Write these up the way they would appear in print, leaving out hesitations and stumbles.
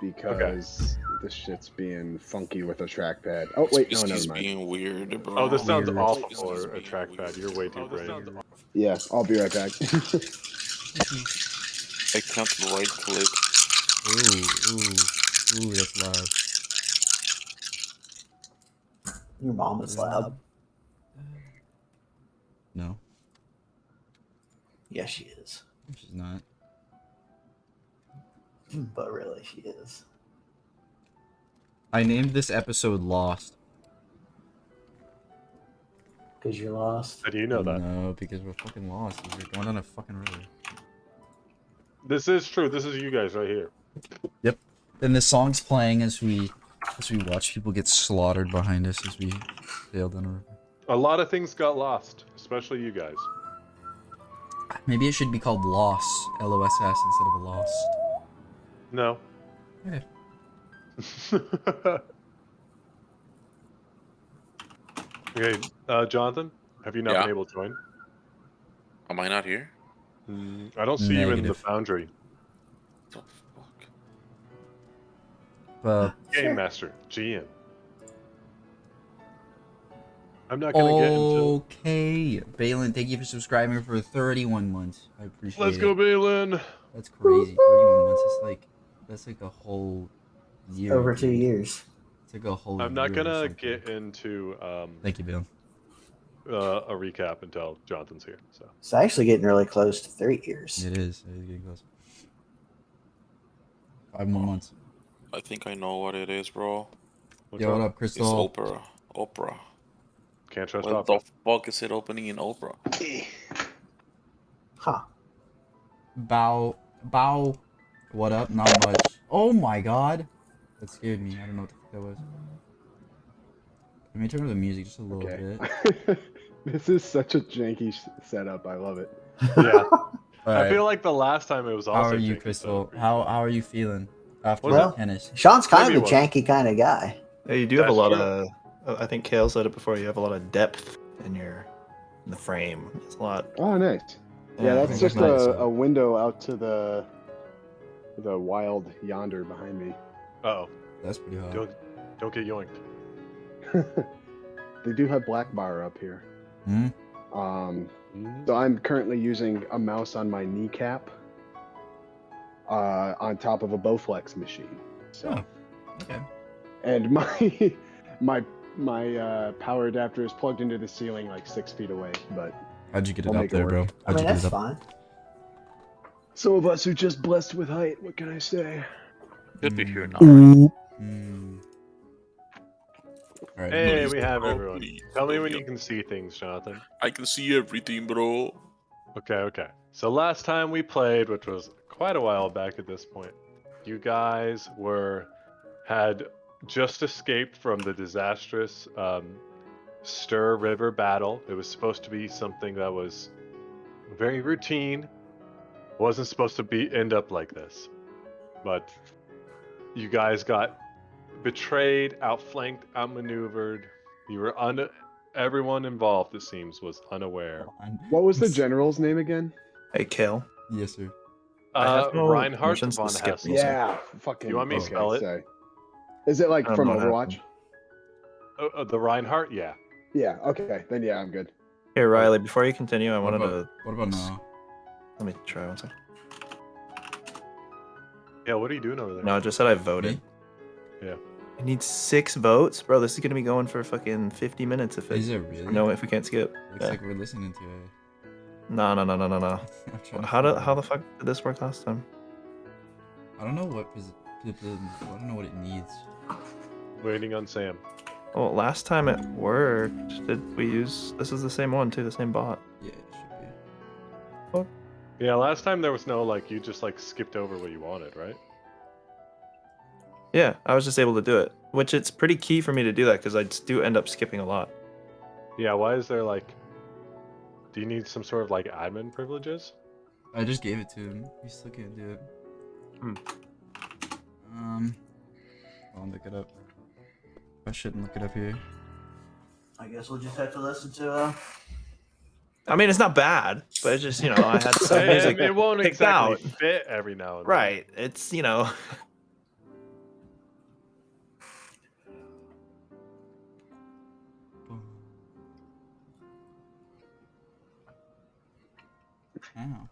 because this shit's being funky with a trackpad. Oh wait, no, never mind. Being weird, bro. Oh, this sounds Weird. awful for a trackpad. You're way too brave. Yeah, I'll be right back. I can't right click. Ooh, that's loud. Your mom is loud. No, Yeah, she is. she's not. But really, she is. I named this episode Lost. Because you're lost. How do you know that? No, because we're fucking lost. We're going on a fucking river. This is true. This is you guys right here. Yep. And the song's playing as we watch people get slaughtered behind us as we sail down a river. A lot of things got lost, especially you guys. Maybe it should be called Loss, L-O-S-S, instead of a Lost. No. Okay. Okay, Jonathan, have you not been able to join? Am I not here? I don't see you in the Negative. foundry. What the fuck? Game Master, GM. I'm not gonna get into. Okay. Balin, thank you for subscribing for 31 months. I appreciate it. Let's go, Balin. That's crazy. 31 months. That's like a whole year. Over 2 years. It's like a whole I'm not year or gonna something. get into Thank you, Balin. a recap until Jonathan's here. So It's actually getting really close to 3 years. It is. It is getting close. 5 more months. I think I know what it is, bro. Yo, what up, It's Crystal? Opera. Opera. can't trust What Opera. the fuck is it opening in Opera? Huh. Bow. What up? Not much. Oh my god. That scared me. I don't know what the fuck that was. Let me turn on the music just a little bit. This is such a janky setup. I love it. Yeah. I Alright. feel like the last time it was also. How are you, janky, Crystal? so- How are you feeling after Well, tennis? Sean's kind Maybe of a it was. janky kind of guy. Yeah, you do have a That's lot true. of. I think Kale said it before. You have a lot of depth in the frame. It's a lot. Oh, nice. Yeah, that's I just think that's nice. a window out to the wild yonder behind me. Uh-oh. That's pretty hot. Don't get yoinked. They do have black bar up here. Hmm? So I'm currently using a mouse on my kneecap, on top of a Bowflex machine. So, Oh, okay. and my power adapter is plugged into the ceiling like 6 feet away. But How'd you get it We'll up make it there, bro? work. I How'd mean, you that's get it up? fine. some of us are just blessed with height. What can I say? Good to hear now. Hmm. Alright. Hey, Please, we have bro, everyone. please. Tell me when Yeah. you can see things, Jonathan. I can see everything, bro. Okay. So last time we played, which was quite a while back at this point, you guys had just escaped from the disastrous Stir River battle. It was supposed to be something that was very routine. Wasn't supposed to end up like this. But you guys got betrayed, outflanked, outmaneuvered. You were everyone involved, it seems, was unaware. What was the general's name again? Hey, Kale. Yes, sir. I have no Reinhardt permissions to von skip Hessel. music. Yeah, fucking. You want me to spell it? Say. Is it like I don't from know what Overwatch? happened. The Reinhardt, yeah. Yeah. Okay. Then yeah, I'm good. Hey, Riley. Before you continue, I What wanted about, to. what about now? Let me try one second. Yeah, what are you doing over there? No, it just said I voted. Me? Yeah. I need 6 votes, bro. This is gonna be going for fucking 50 minutes if Is it really? No, if we can't skip. Looks Yeah. like we're listening to it. No. I'm trying to How figure the out. fuck did this work last time? I don't know what I don't know what it needs. Waiting on Sam. Well, last time it worked. Did we use? This is the same one too. The same bot. Yeah, it should be. Yeah, last time there was no you just skipped over what you wanted, right? Yeah, I was just able to do it, which it's pretty key for me to do that because I just do end up skipping a lot. Yeah, why is there do you need some sort of admin privileges? I just gave it to him. He still can't do it. I'll look it up. I shouldn't look it up here. I guess we'll just have to listen to. I mean, it's not bad, but it's just I had some music it won't picked exactly out. fit every now and then. Right. It's Ow.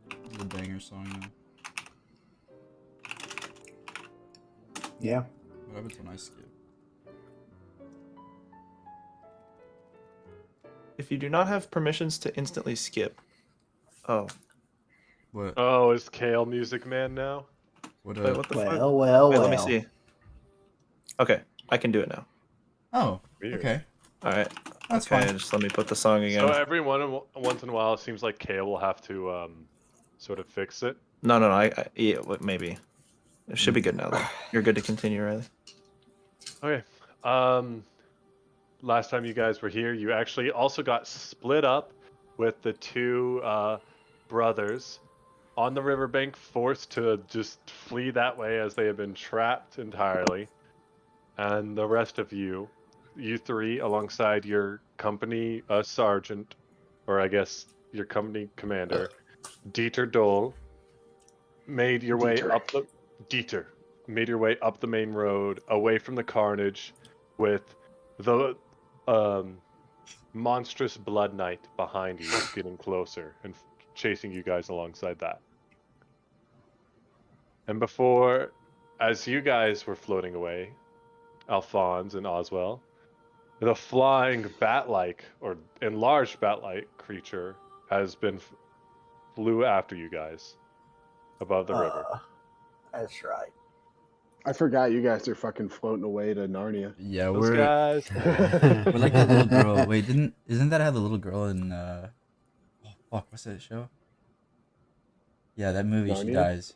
This is a banger song, though. Yeah. What happens when I skip? If you do not have permissions to instantly skip. Oh, What? Oh, is Kale Music Man now? What? wait, what the fuck? Well, well, Wait, well. let me see. Okay, I can do it now. Oh. Weird. Okay. All right. That's okay, fine. just let me put the song again. So every once in a while, it seems like Kale will have to sort of fix it. No, yeah, maybe. It should be good now, though. You're good to continue, Riley. Okay. Last time you guys were here, you actually also got split up with the two brothers on the riverbank, forced to just flee that way as they had been trapped entirely. And the rest of you three, alongside your company sergeant, or I guess your company commander, Dieter Dole, made your way Dieter. up the Dieter made your way up the main road, away from the carnage, with the monstrous Blood Knight behind you, getting closer and chasing you guys alongside that. And before, as you guys were floating away, Alphonse and Oswell, the flying bat-like or enlarged bat-like creature has been flew after you guys above the river. That's right. I forgot you guys are fucking floating away to Narnia. Yeah, Those we're guys. we're like the little girl. Wait, isn't that how the little girl in oh fuck, what's that show? Yeah, that movie. She Narnia? dies.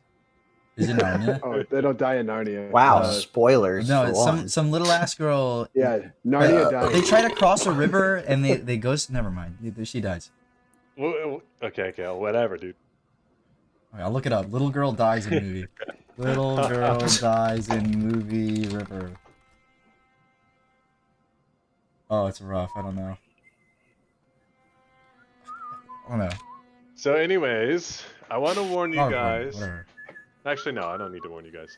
Is it Narnia? Oh, they don't die in Narnia. Wow, Uh, spoilers. No, for it's one. some little ass girl. Yeah, Narnia They dies. try to cross a river and they go. Never mind. She dies. Okay, whatever, dude. Okay, I'll look it up. Little girl dies in movie. Little girl dies in movie river. Oh, it's rough. I don't know. I don't know. So, anyways, I want to warn you PowerPoint, guys. whatever. Actually, no, I don't need to warn you guys.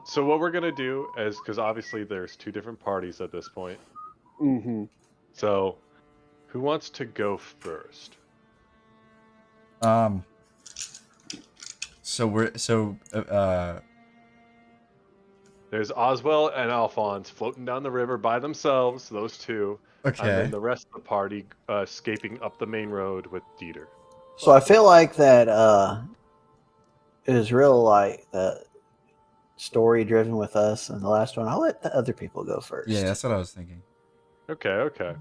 So what we're gonna do is, because obviously there's two different parties at this point. Mm-hmm. So, who wants to go first? There's Oswell and Alphonse floating down the river by themselves, those two, and Okay. then the rest of the party escaping up the main road with Dieter. So I feel like that it was real like story driven with us and the last one. I'll let the other people go first. Yeah, that's what I was thinking. Okay.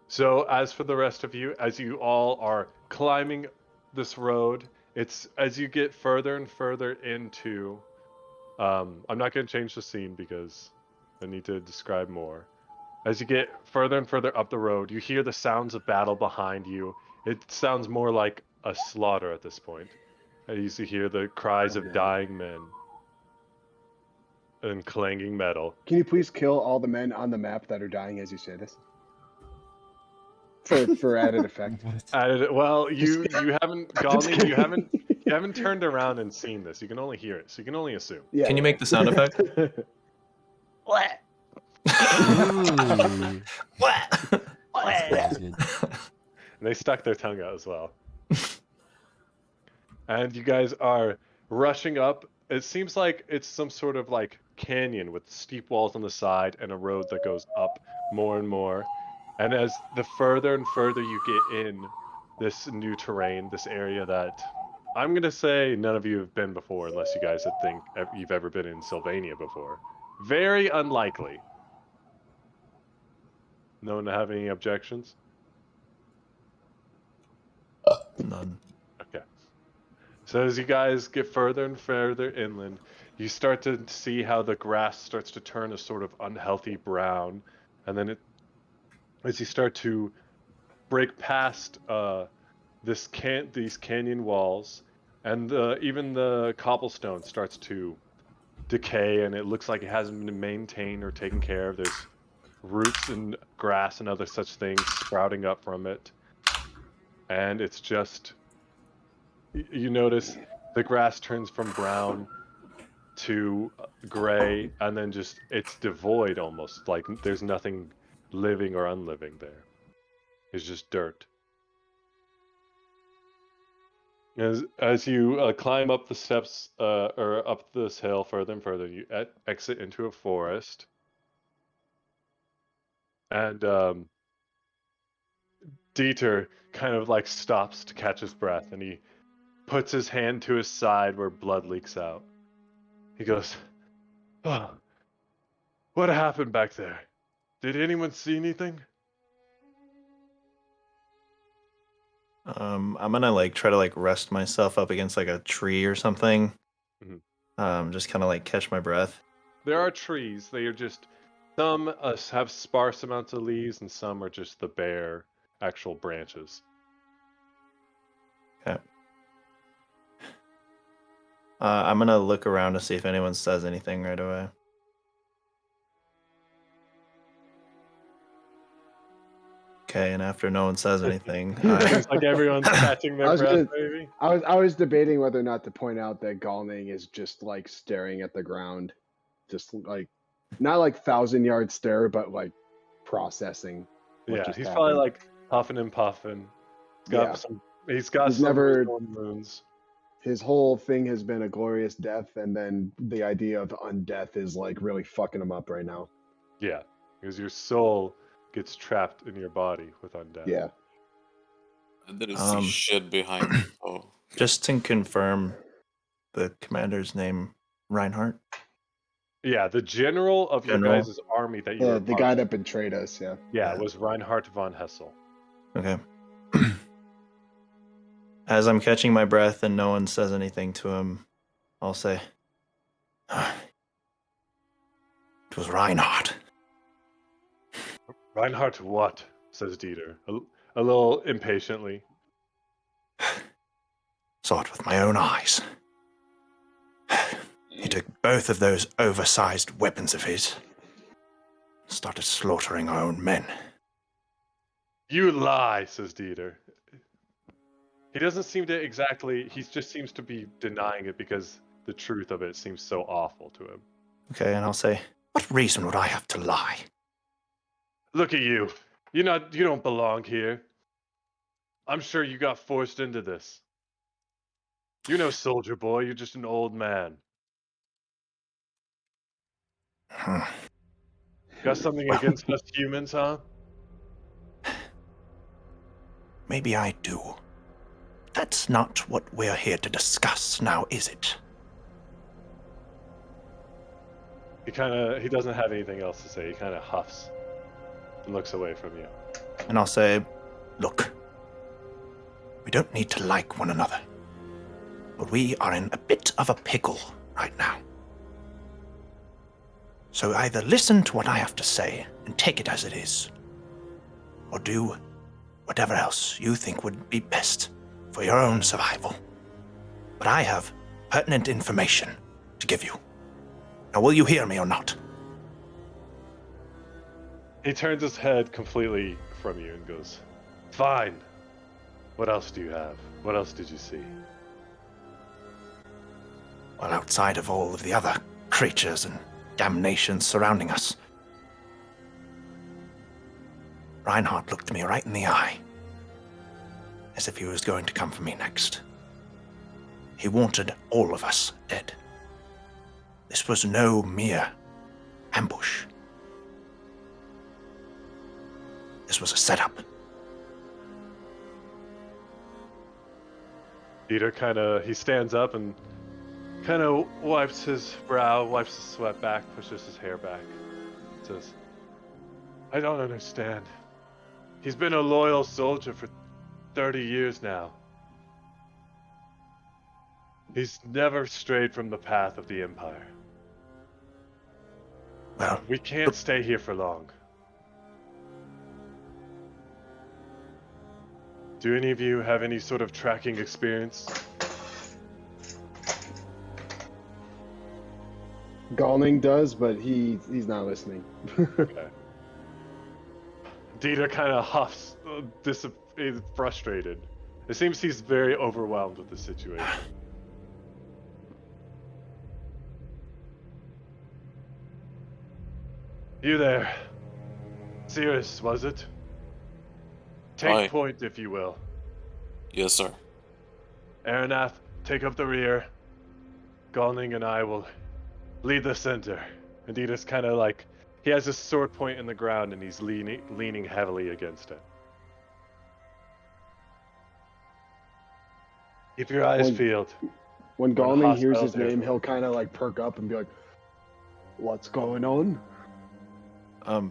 So as for the rest of you, as you all are climbing this road, it's as you get further and further into. I'm not going to change the scene because I need to describe more. As you get further and further up the road, you hear the sounds of battle behind you. It sounds more like a slaughter at this point. As you hear the cries of dying men and clanging metal. Can you please kill all the men on the map that are dying as you say this? For added effect. Well, you haven't Just Galni, you kidding. haven't turned around and seen this. You can only hear it, so you can only assume. Yeah, Can you make the sound effect? What? Ooh. What? That's good. And they stuck their tongue out as well. And you guys are rushing up. It seems like it's some sort of like canyon with steep walls on the side and a road that goes up more and more. And as the further and further you get in this new terrain, this area that I'm going to say none of you have been before, unless you guys think you've ever been in Sylvania before. Very unlikely. No one have any objections? None. Okay. So as you guys get further and further inland, you start to see how the grass starts to turn a sort of unhealthy brown, and then as you start to break past these canyon walls, and even the cobblestone starts to decay, and it looks like it hasn't been maintained or taken care of. There's roots and grass and other such things sprouting up from it, and it's just. You notice the grass turns from brown to gray, and then just it's devoid almost, like there's nothing living or unliving there. is just dirt. As you climb up the steps, or up this hill further and further, you exit into a forest. And Dieter kind of like stops to catch his breath, and he puts his hand to his side where blood leaks out. He goes, "Oh, what happened back there? Did anyone see anything?" I'm gonna like try to like rest myself up against like a tree or something. Just kind of like catch my breath. There are trees. They are just some have sparse amounts of leaves, and some are just the bare actual branches. Okay. I'm gonna look around to see if anyone says anything right away. Okay, and after no one says anything, Seems like everyone's catching their breath, maybe. I was debating whether or not to point out that Galning is just like staring at the ground, just like not like 1,000-yard stare, but like processing. What just He's happened. probably like huffing and puffing. He's got He's some never- wounds. His whole thing has been a glorious death, and then the idea of undeath is like really fucking him up right now. Yeah, because your soul gets trapped in your body with undeath. Yeah. I didn't see shit behind me. Oh. just to confirm, the commander's name, Reinhardt. Yeah, the general of General? your guys' army that you were The guy that betrayed us, yeah. Yeah, was Reinhardt von Hessel. Okay. As I'm catching my breath and no one says anything to him, I'll say, "It was Reinhardt." Reinhardt what? Says Dieter, a little impatiently. Saw it with my own eyes. He took both of those oversized weapons of his, started slaughtering our own men. You lie, says Dieter. He doesn't seem to exactly, he just seems to be denying it because the truth of it seems so awful to him. Okay, and I'll say, what reason would I have to lie? Look at you. You don't belong here. I'm sure you got forced into this. You're no soldier boy, you're just an old man. Got something against us humans, huh? Maybe I do. That's not what we're here to discuss now, is it? He doesn't have anything else to say. He kind of huffs and looks away from you. And I'll say, look, we don't need to like one another, but we are in a bit of a pickle right now. So either listen to what I have to say and take it as it is, or do whatever else you think would be best for your own survival. But I have pertinent information to give you. Now, will you hear me or not? He turns his head completely from you and goes, fine. What else do you have? What else did you see? Well, outside of all of the other creatures and damnations surrounding us, Reinhardt looked me right in the eye, as if he was going to come for me next. He wanted all of us dead. This was no mere ambush. This was a setup. Dieter he stands up and kind of wipes his brow, wipes his sweat back, pushes his hair back. Says, I don't understand. He's been a loyal soldier for 30 years now. He's never strayed from the path of the Empire. Well, We can't stay here for long. Do any of you have any sort of tracking experience? Galning does, but he's not listening. Okay. Dieter kind of huffs, frustrated. It seems he's very overwhelmed with the situation. You there. Cirrus, was it? Take Aye. point, if you will. Yes, sir. Aranath, take up the rear. Galning and I will lead the center. Indeed, it's kind of like he has his sword point in the ground and he's leaning heavily against it. Keep your eyes When- peeled. When When Galning hears hostiles his name, there. he'll kind of like perk up and be like, "What's going on?" I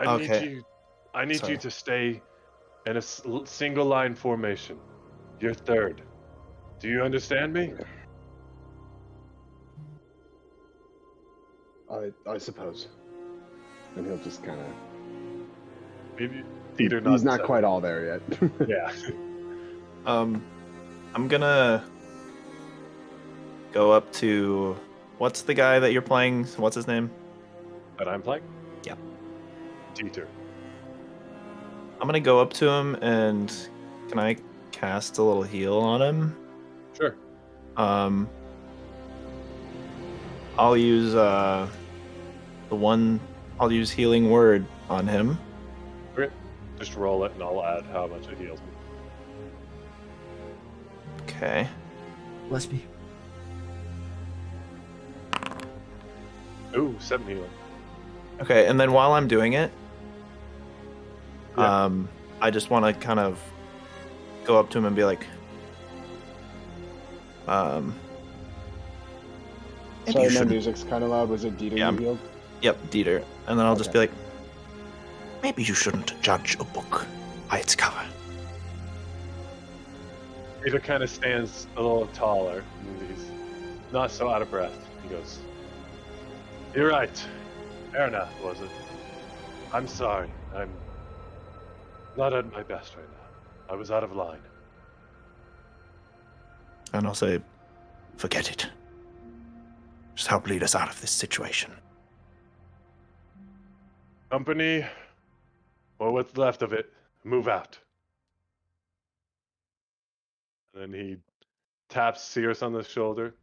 Okay. need Sorry. you to stay in a single line formation. You're third. Do you understand me? I suppose. And he'll just kind of. Maybe Peter He's not quite all there yet. Yeah. I'm gonna go up to what's the guy that you're playing? What's his name? That I'm playing? Yeah. Dieter. I'm gonna go up to him and can I cast a little heal on him? Sure. I'll use I'll use healing word on him. Okay. Just roll it and I'll add how much it heals me. Okay. Bless me. Ooh, 7 healing. Okay, and then while I'm doing it, Yeah. I just want to kind of go up to him and be like, maybe Sorry, you my shouldn't. music's kind of loud. Was it Dieter Yeah, you healed? Yep, Dieter. And then I'll just be Okay. like, maybe you shouldn't judge a book by its cover. Peter kind of stands a little taller and he's not so out of breath. He goes, "You're right. Aranath, was it? I'm sorry. I'm not at my best right now. I was out of line." And I'll say, forget it. Just help lead us out of this situation. Company, or what's left of it, move out. And then he taps Sears on the shoulder,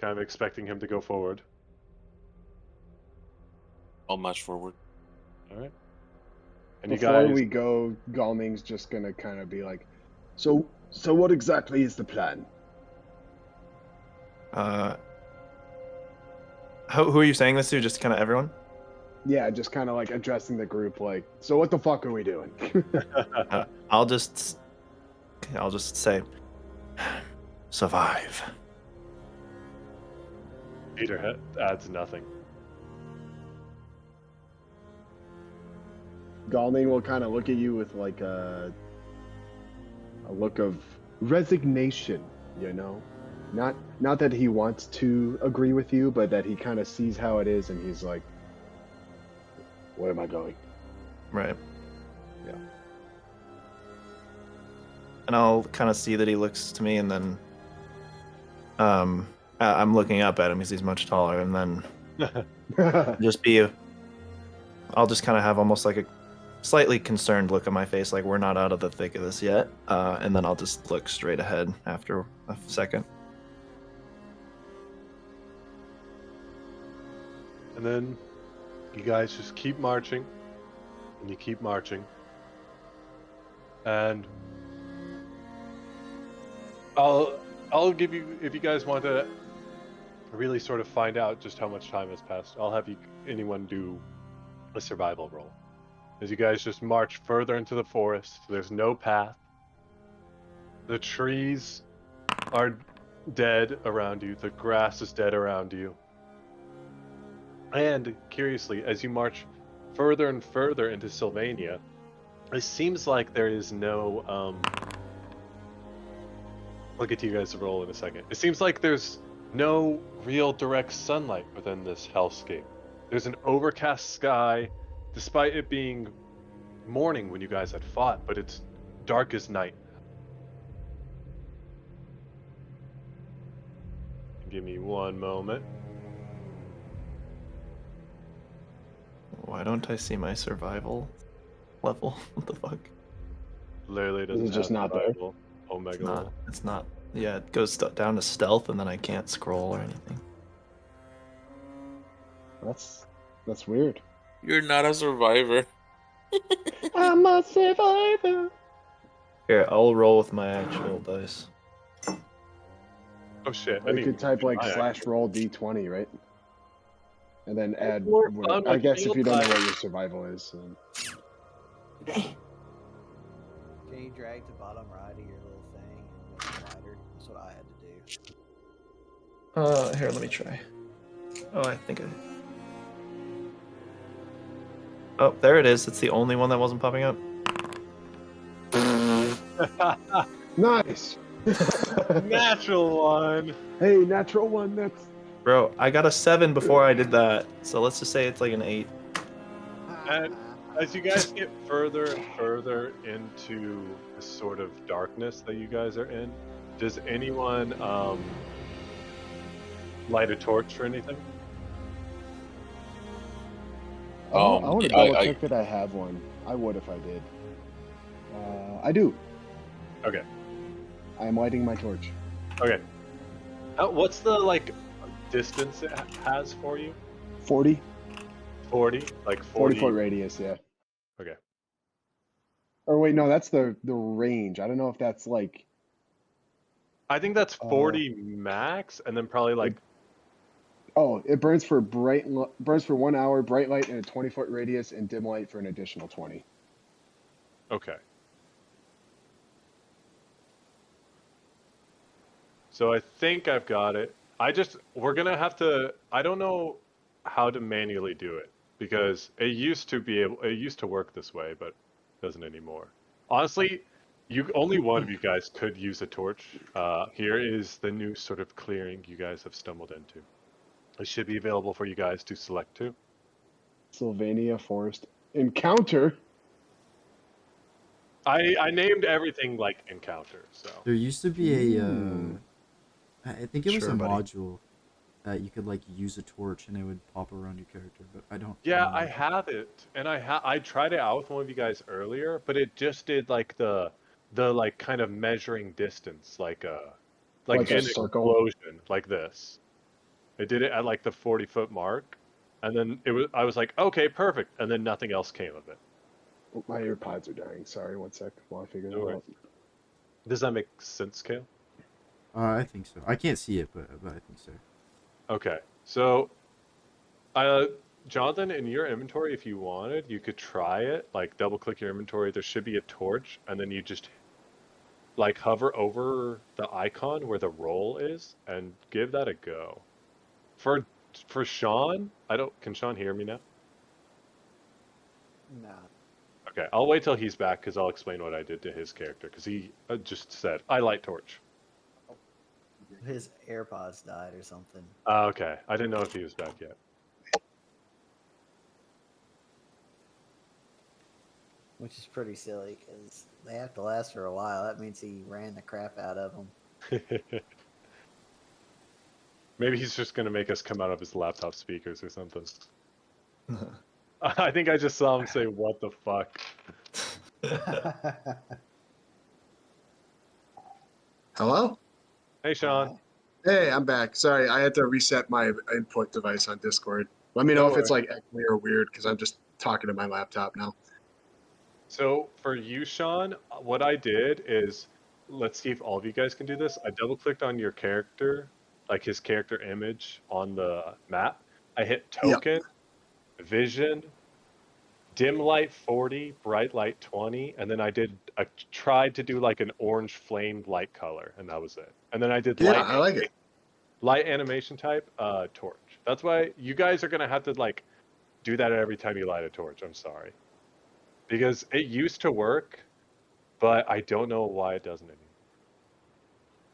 kind of expecting him to go forward. I'll march forward. All right. And Before you guys, we go, Galning's just gonna kind of be like, "So what exactly is the plan?" Who are you saying this to? Just kind of everyone? Yeah, just kind of like addressing the group, like, "So what the fuck are we doing?" I'll just say, survive. Peter adds nothing. Galning will kind of look at you with like a look of resignation, you know, not that he wants to agree with you, but that he kind of sees how it is, and he's like, "Where am I going?" Right. Yeah. And I'll kind of see that he looks to me, and then I'm looking up at him because he's much taller, and then I'll just kind of have almost like a slightly concerned look on my face, like we're not out of the thick of this yet, and then I'll just look straight ahead after a second. And then you guys just keep marching, and you keep marching. And I'll give you, if you guys want to really sort of find out just how much time has passed, I'll have anyone do a survival roll. As you guys just march further into the forest, there's no path. The trees are dead around you. The grass is dead around you. And curiously, as you march further and further into Sylvania, it seems like there is no I'll get to you guys to roll in a second. It seems like there's no real direct sunlight within this hellscape. There's an overcast sky, despite it being morning when you guys had fought, but it's dark as night. Give me one moment. Why don't I see my survival level? What the fuck? Literally doesn't Is it just have not there? survival. Omega It's not. level. It's not. Yeah, it goes down to stealth, and then I can't scroll or anything. That's weird. You're not a survivor. I'm a survivor. Here, I'll roll with my actual dice. Oh shit! Or you could type like I /roll d20, right? And then add. more What, fun I with guess if you don't know field what your survival is. Can you drag the bottom right of your little thing and make it wider? That's what I had to do. Here, let me try. Oh, I think I... Oh, there it is. It's the only one that wasn't popping up. Nice. Natural one. Hey, natural one. That's. Bro, I got a 7 before I did that. So let's just say it's like an 8. And as you guys get further and further into the sort of darkness that you guys are in, does anyone light a torch or anything? I want to I- double I- check that I have one. I would if I did. I do. Okay. I am lighting my torch. Okay. What's the like distance it has for you? 40? 40? Like 40 40? foot radius, yeah. Okay. Or wait, no, that's the range. I don't know if that's like. I think that's 40 max, and then probably like Oh, it burns for burns for 1 hour, bright light in a 20-foot radius, and dim light for an additional 20. okay. So I think I've got it. We're gonna have to. I don't know how to manually do it because it used to work this way, but it doesn't anymore. Honestly, only one of you guys could use a torch. Here is the new sort of clearing you guys have stumbled into. It should be available for you guys to select to. Sylvania Forest Encounter. I named everything like encounter, so. There used to be a, Ooh. I think it was Sure, a buddy. module that you could like use a torch and it would pop around your character, but I don't. Yeah, know. I have it, and I tried it out with one of you guys earlier, but it just did like the like kind of measuring distance, like Like a an circle? explosion, like this. It did it at like the 40-foot mark, and then I was like, okay, perfect, and then nothing else came of it. Oh, my earpods are dying. Sorry, one sec while I figure No that worries. out. Does that make sense, Kale? I think so. I can't see it, but I think so. Okay, so, Jonathan, in your inventory, if you wanted, you could try it. Like double click your inventory. There should be a torch, and then you just like hover over the icon where the roll is and give that a go. For Sean, can Sean hear me now? No. Okay, I'll wait till he's back because I'll explain what I did to his character because he just said I light torch. His AirPods died or something. Okay, I didn't know if he was back yet. Which is pretty silly because they have to last for a while. That means he ran the crap out of them. Maybe he's just gonna make us come out of his laptop speakers or something. I think I just saw him say, "What the fuck?" Hello? Hey, Sean. Hey, I'm back. Sorry, I had to reset my input device on Discord. Let me know No if it's worries. like echoey or weird because I'm just talking to my laptop now. So for you, Sean, what I did is, let's see if all of you guys can do this. I double clicked on your character, like his character image on the map. I hit Yep. token, vision, dim light 40, bright light 20, and then I tried to do like an orange flame light color, and that was it. And then I did Yeah, I like it. light animation type, torch. That's why you guys are gonna have to like do that every time you light a torch. I'm sorry. Because it used to work, but I don't know why it doesn't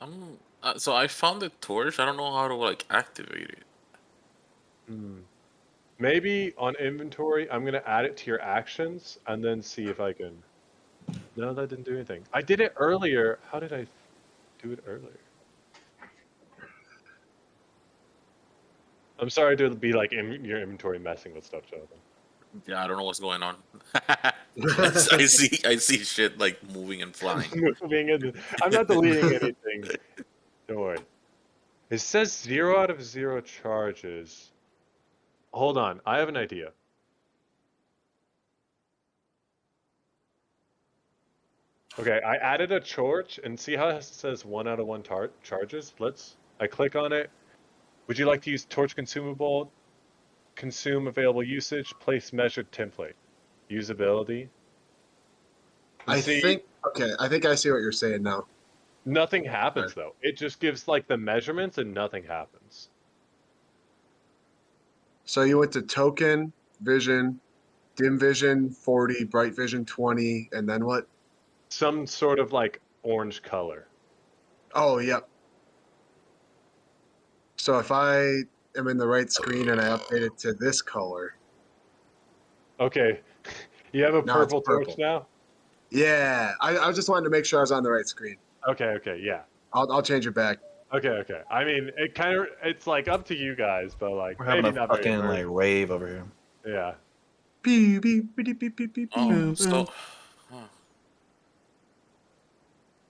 anymore. So I found the torch. I don't know how to like activate it. Maybe on inventory, I'm gonna add it to your actions and then see if I can. No, that didn't do anything. I did it earlier. How did I do it earlier? I'm sorry to be like in your inventory messing with stuff, Jonathan. Yeah, I don't know what's going on. I see shit like moving and flying. I'm not deleting anything. Don't worry. It says 0 out of 0 charges. Hold on, I have an idea. Okay, I added a torch, and see how it says 1 out of 1 charges? I click on it. Would you like to use torch consumable? Consume available usage, place measured template. Usability. And I see, think. Okay, I think I see what you're saying now. nothing happens Okay. though. It just gives like the measurements and nothing happens. So you went to token, vision, dim vision 40, bright vision 20, and then what? Some sort of like orange color. Oh, yep. So if I am in the right screen and I update it to this color, Okay. You have a now it's purple torch purple. now? Yeah, I just wanted to make sure I was on the right screen. Okay, yeah. I'll change it back. Okay. I mean, it's like up to you guys, but like We're having maybe a not very fucking like emergent. rave over here. Yeah. Beep, beep, beep, beep, beep, beep, Oh, beep. so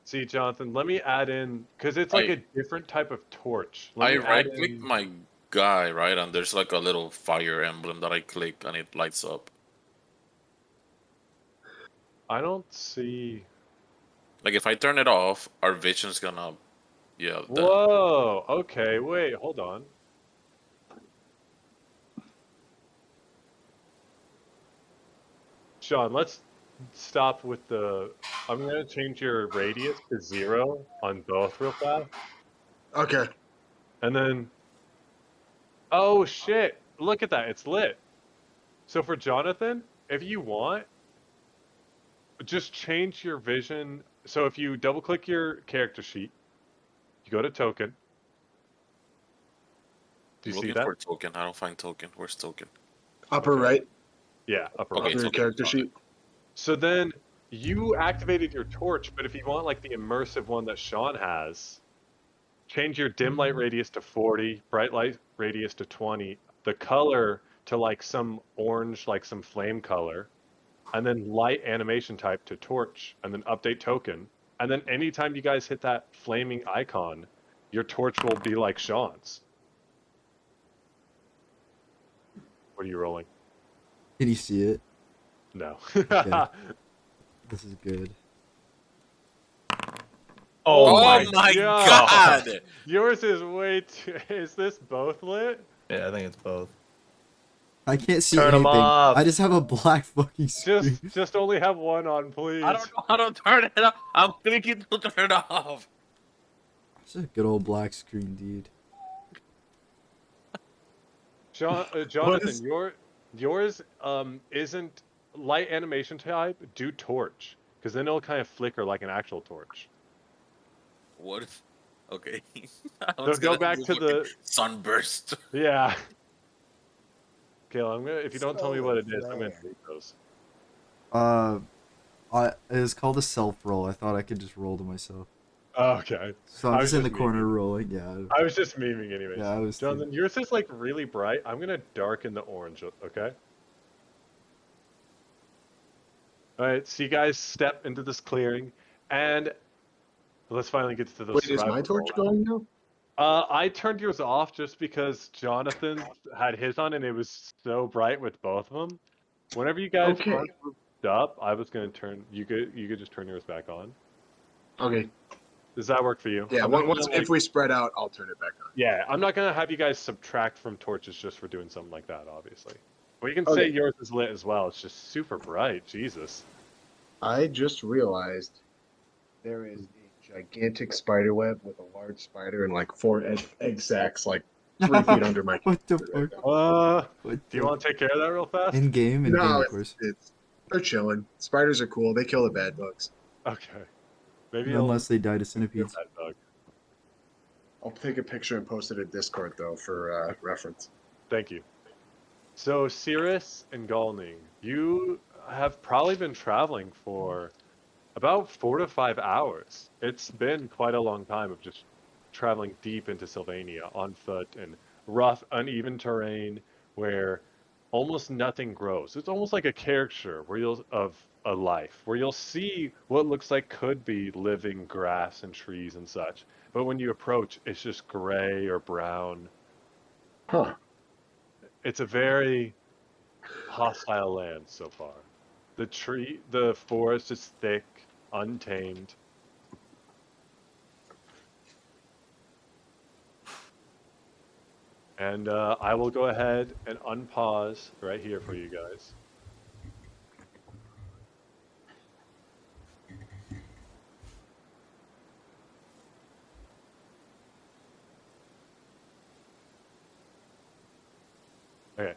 See, Jonathan, let me add in because it's like a different type of torch. Let I me add right click in. my guy, right, and there's like a little fire emblem that I click and it lights up. I don't see. Like if I turn it off, our vision's gonna, yeah, that. Whoa. Okay. Wait. Hold on. Sean, let's stop with the. I'm gonna change your radius to 0 on both real fast, Okay. and then. Oh shit! Look at that. It's lit. So for Jonathan, if you want, just change your vision. So if you double click your character sheet, you go to token. Do I'm you see looking that? for token. I don't find token. Where's token? Upper Okay. right Yeah, upper Okay, right. of your token. character Found it. sheet. So then you activated your torch, but if you want like the immersive one that Sean has, change your dim light radius to 40, bright light radius to 20, the color to like some orange, like some flame color, and then light animation type to torch, and then update token. And then anytime you guys hit that flaming icon, your torch will be like Sean's. What are you rolling? Can you see it? No. Okay. This is good. Oh, Oh my my God. god! Yours is way too. Is this both lit? Yeah, I think it's both. I can't see Turn 'em anything. off. I just have a black fucking screen. Just only have one on, please. I don't know how to turn it off. I'm clicking to turn it off. It's a good old black screen, dude. Jonathan, is- yours isn't light animation type. Do torch, because then it'll kind of flicker like an actual torch. What if? Okay. I So was go gonna back do to fucking the sunburst. yeah. Okay, I'm gonna. If you don't tell me what it is, I'm gonna Flare. delete those. It's called a self roll. I thought I could just roll to myself. Okay. So I'm I just was in the just corner memeing. rolling. Yeah. I was just memeing anyways. Yeah, I was too. Jonathan, yours is like really bright. I'm gonna darken the orange. Okay. All right. So you guys step into this clearing, and let's finally get to the Wait, is my survival torch roll. going now? I turned yours off just because Jonathan had his on and it was so bright with both of them. Whenever you guys Okay. first moved up, I was gonna turn. You could just turn yours back on. Okay. Does that work for you? Yeah. I'm not Once gonna, if we spread out, I'll turn it back on. yeah, I'm not gonna have you guys subtract from torches just for doing something like that, obviously. But you can say Okay. yours is lit as well. It's just super bright. Jesus. I just realized there is a gigantic spider web with a large spider and like 4 egg sacs like 3 feet under my. What the computer fuck? right now. What Do you the... want to take care of that real fast? In game, No, of course. they're chilling. Spiders are cool. They kill the bad bugs. Okay. Maybe Unless they die to you'll centipedes. that bug. I'll take a picture and post it in Discord though for reference. Thank you. So, Cirrus and Galning, you have probably been traveling for about 4 to 5 hours. It's been quite a long time of just traveling deep into Sylvania on foot in rough, uneven terrain where almost nothing grows. It's almost like a caricature of a life where you'll see what looks like could be living grass and trees and such. But when you approach, it's just gray or brown. Huh. It's a very hostile land so far. The forest is thick. untamed. And I will go ahead and unpause right here for you guys. Okay.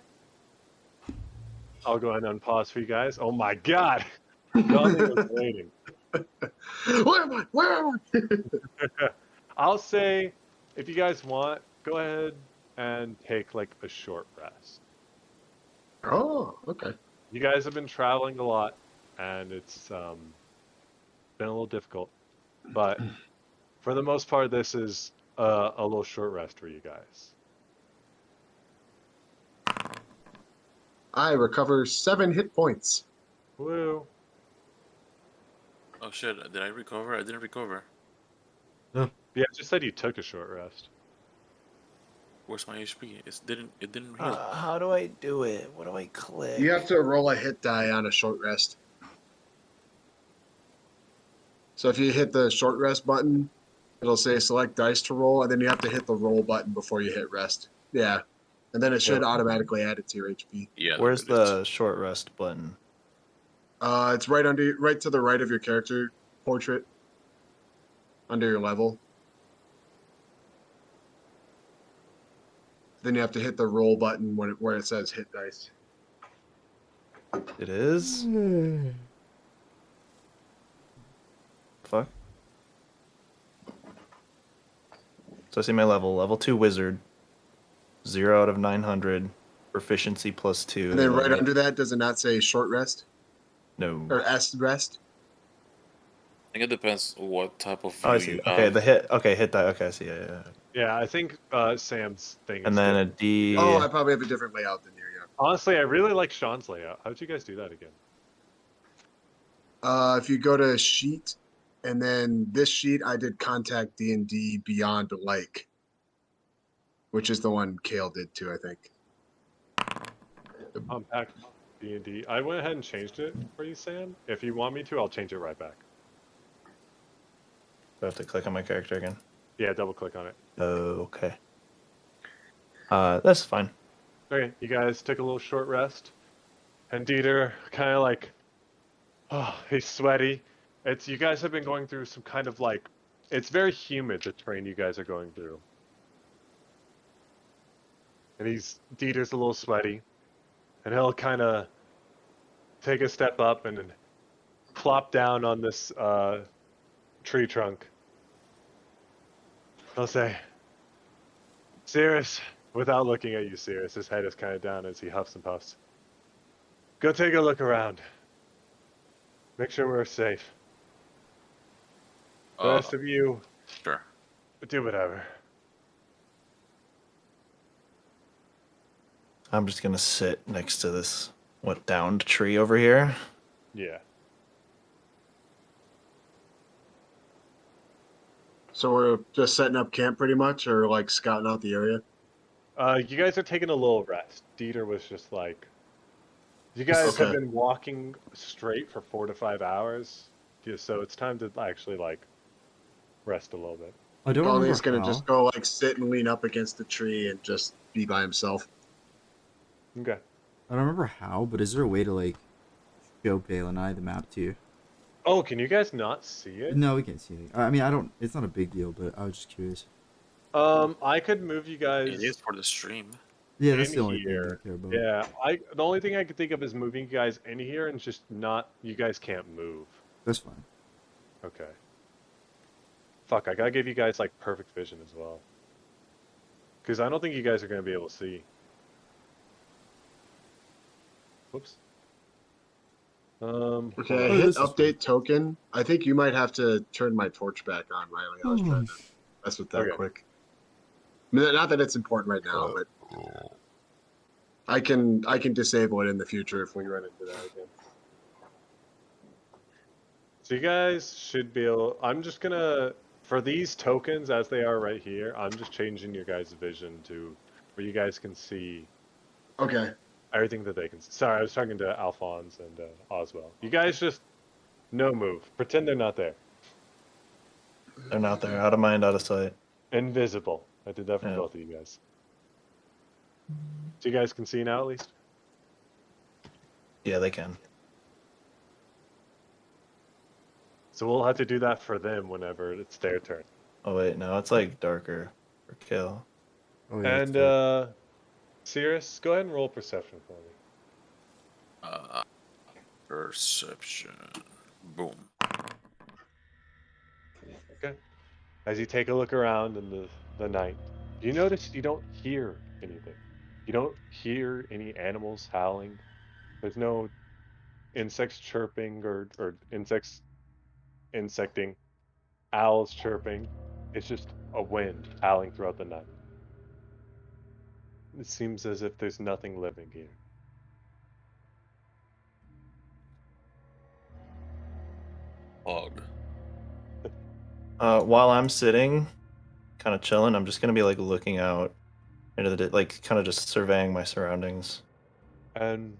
I'll go ahead and unpause for you guys. Oh my god! Nothing was waiting. Where am I? Where am I? I'll say, if you guys want, go ahead and take like a short rest. Oh, okay. You guys have been traveling a lot, and it's been a little difficult. But for the most part, this is a little short rest for you guys. I recover 7 hit points. Woo! Oh shit! Did I recover? I didn't recover. Yeah, I just said you took a short rest. Where's my HP? It didn't heal. How do I do it? What do I click? You have to roll a hit die on a short rest. So if you hit the short rest button, it'll say select dice to roll, and then you have to hit the roll button before you hit rest. Yeah. And then it should automatically add it to your HP. Yeah. Where's there it is. the short rest button? It's right to the right of your character portrait, under your level. Then you have to hit the roll button where it says hit dice. It is? Fuck. So I see my level 2 wizard, 0 out of 900, proficiency +2. And then right under that, does it not say short rest No. or S rest? I think it depends what type of Oh, I view see. you Okay, have. the hit. Okay, hit die. Okay, I see. Yeah. Yeah, I think Sam's thing is And then a different. D. Oh, I probably have a different layout than you. Yeah. Honestly, I really like Sean's layout. How'd you guys do that again? If you go to sheet, and then this sheet, I did contact D&D Beyond Like, which is the one Kale did too, I think. Compact D&D. I went ahead and changed it for you, Sam. If you want me to, I'll change it right back. Do I have to click on my character again? Yeah, double click on it. Oh, okay. That's fine. Okay, you guys took a little short rest. And Dieter kind of like, oh, he's sweaty. You guys have been going through some kind of like, it's very humid, the terrain you guys are going through. And Dieter's a little sweaty. And he'll kind of take a step up and then plop down on this tree trunk. He'll say, Cirrus, without looking at you, Cirrus, his head is kind of down as he huffs and puffs. Go take a look around. Make sure we're safe. The rest of you, Sure. do whatever. I'm just gonna sit next to this downed tree over here. Yeah. So we're just setting up camp pretty much, or like scouting out the area? You guys are taking a little rest. Dieter was just like, you guys have been walking straight for 4 to 5 hours, so it's time to actually like rest a little bit. I don't Tony's remember gonna how. just go like sit and lean up against the tree and just be by himself. Okay. I don't remember how, but is there a way to like show Bale and I the map to you? Oh, can you guys not see it? No, we can't see it. I mean, I don't. It's not a big deal, but I was just curious. I could move you guys. It is for the stream. Yeah, that's in the only here. thing I care about. Yeah, the only thing I could think of is moving you guys in here and just not. You guys can't move. That's fine. Okay. Fuck, I gotta give you guys like perfect vision as well. Because I don't think you guys are gonna be able to see. Whoops. Okay, I hit update token. I think you might have to turn my torch back on, Riley. I was trying to mess with that Okay. quick. I mean, not that it's important right now, but I can disable it in the future if we run into that again. So you guys should be able. I'm just gonna, for these tokens as they are right here, I'm just changing your guys' vision to where you guys can see Okay. everything that they can see. Sorry, I was talking to Alphonse and Oswell. You guys just No move. Pretend they're not there. They're not there. Out of mind, out of sight. Invisible. I did that for Yeah. both of you guys. So you guys can see now at least? Yeah, they can. So we'll have to do that for them whenever it's their turn. Oh wait, no, it's like darker for kill. Oh yeah. And Cirrus, go ahead and roll perception for me. Perception. Boom. Okay. As you take a look around in the night, you notice you don't hear anything. You don't hear any animals howling. There's no insects chirping or insects insecting, owls chirping. It's just a wind howling throughout the night. It seems as if there's nothing living here. Odd. While I'm sitting, kind of chilling, I'm just gonna be like looking out into like kind of just surveying my surroundings. And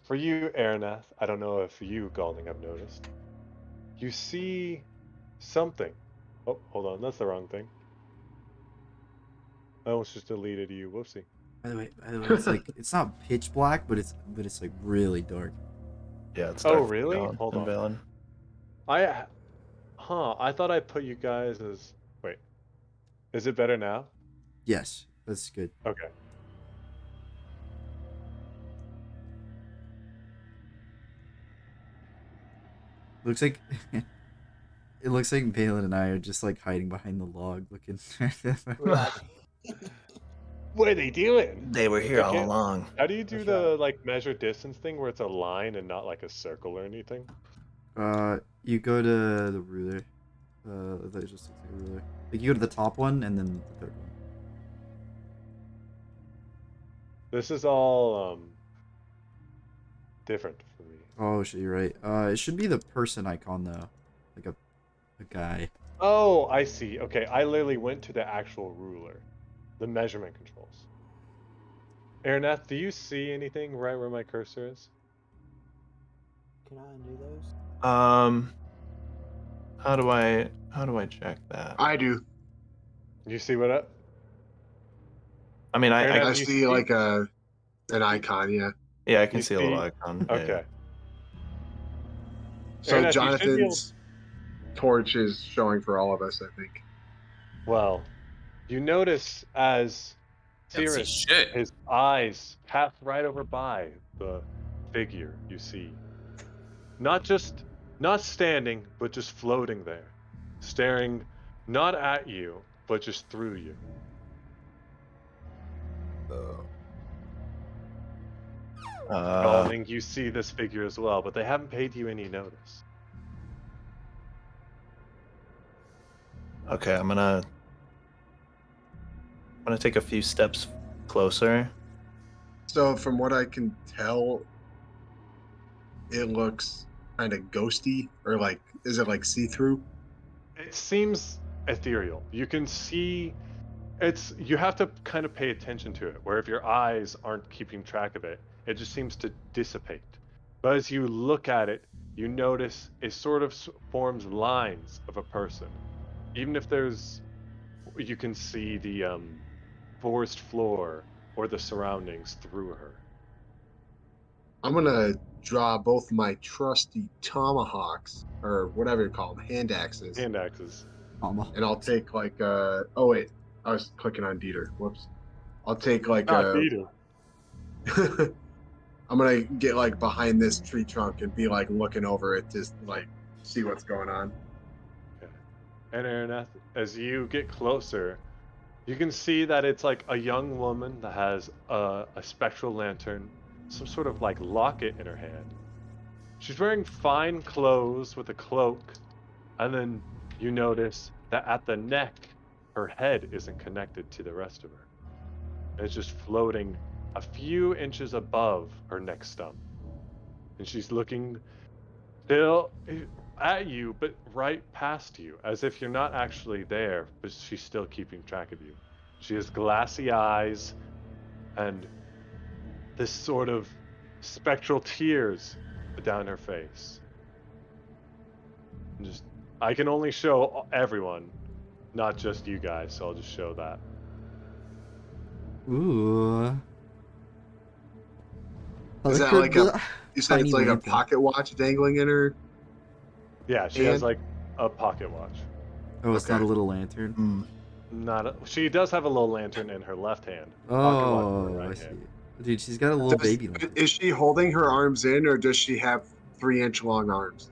for you, Araneth, I don't know if you, Galding, have noticed. You see something. Oh, hold on, that's the wrong thing. I almost just deleted you. Whoopsie. By the way, it's like it's not pitch black, but it's like really dark. Yeah, it's Oh, dark. really? Valen- Hold in on. Valen. I thought I put you guys as. Wait, is it better now? Yes, that's good. Okay. Looks like it looks like Valen and I are just like hiding behind the log, looking. What are they doing? They were here all can't- along. How do you do That's the like measure distance thing where it's a line and not like a circle or anything? You go to the ruler. That just looks like a ruler. Like you go to the top one and then the third one. This is all different for me. Oh shit, you're right. It should be the person icon though, like a guy. Oh, I see. Okay, I literally went to the actual ruler, the measurement controls. Araneth, do you see anything right where my cursor is? Can I undo those? How do I check that? I do. You see what up? I mean, Aaron, I you see see- like an icon, yeah. yeah, I can you see a little see- icon. Yeah, Okay. So Aaron, you should be able- Jonathan's torch is showing for all of us, I think. Well, you notice as Can't see Cirrus, shit. his eyes pass right over by the figure you see. Not standing, but just floating there, staring not at you, but just through you. Galding, you see this figure as well, but they haven't paid you any notice. Okay, I'm gonna take a few steps closer. So from what I can tell, it looks kind of ghosty, or like, is it like see-through? It seems ethereal. You can see you have to kind of pay attention to it, where if your eyes aren't keeping track of it, it just seems to dissipate. But as you look at it, you notice it sort of forms lines of a person. Even if you can see the forest floor or the surroundings through her. I'm gonna draw both my trusty tomahawks, or whatever you call them, hand axes, Hand axes. and I'll take like oh wait, I was clicking on Dieter. Whoops. I'll take like Dieter. I'm gonna get like behind this tree trunk and be like looking over it to like see what's going on. Okay. And Araneth, as you get closer, you can see that it's like a young woman that has a spectral lantern, some sort of like locket in her hand. She's wearing fine clothes with a cloak, and then you notice that at the neck, her head isn't connected to the rest of her. It's just floating a few inches above her neck stump. And she's looking still at you, but right past you, as if you're not actually there, but she's still keeping track of you. She has glassy eyes and this sort of spectral tears down her face. Just I can only show everyone, not just you guys. So I'll just show that. Ooh. Is that like a? You said it's like a pocket watch dangling in her. Yeah, she has like a pocket watch. Oh, it's not Okay. a little lantern. Mm. She does have a little lantern in her left hand. Pocket watch in her Oh, I right see. hand. Dude, she's got a little baby lantern. Is she holding her arms in, or does she have 3-inch long arms?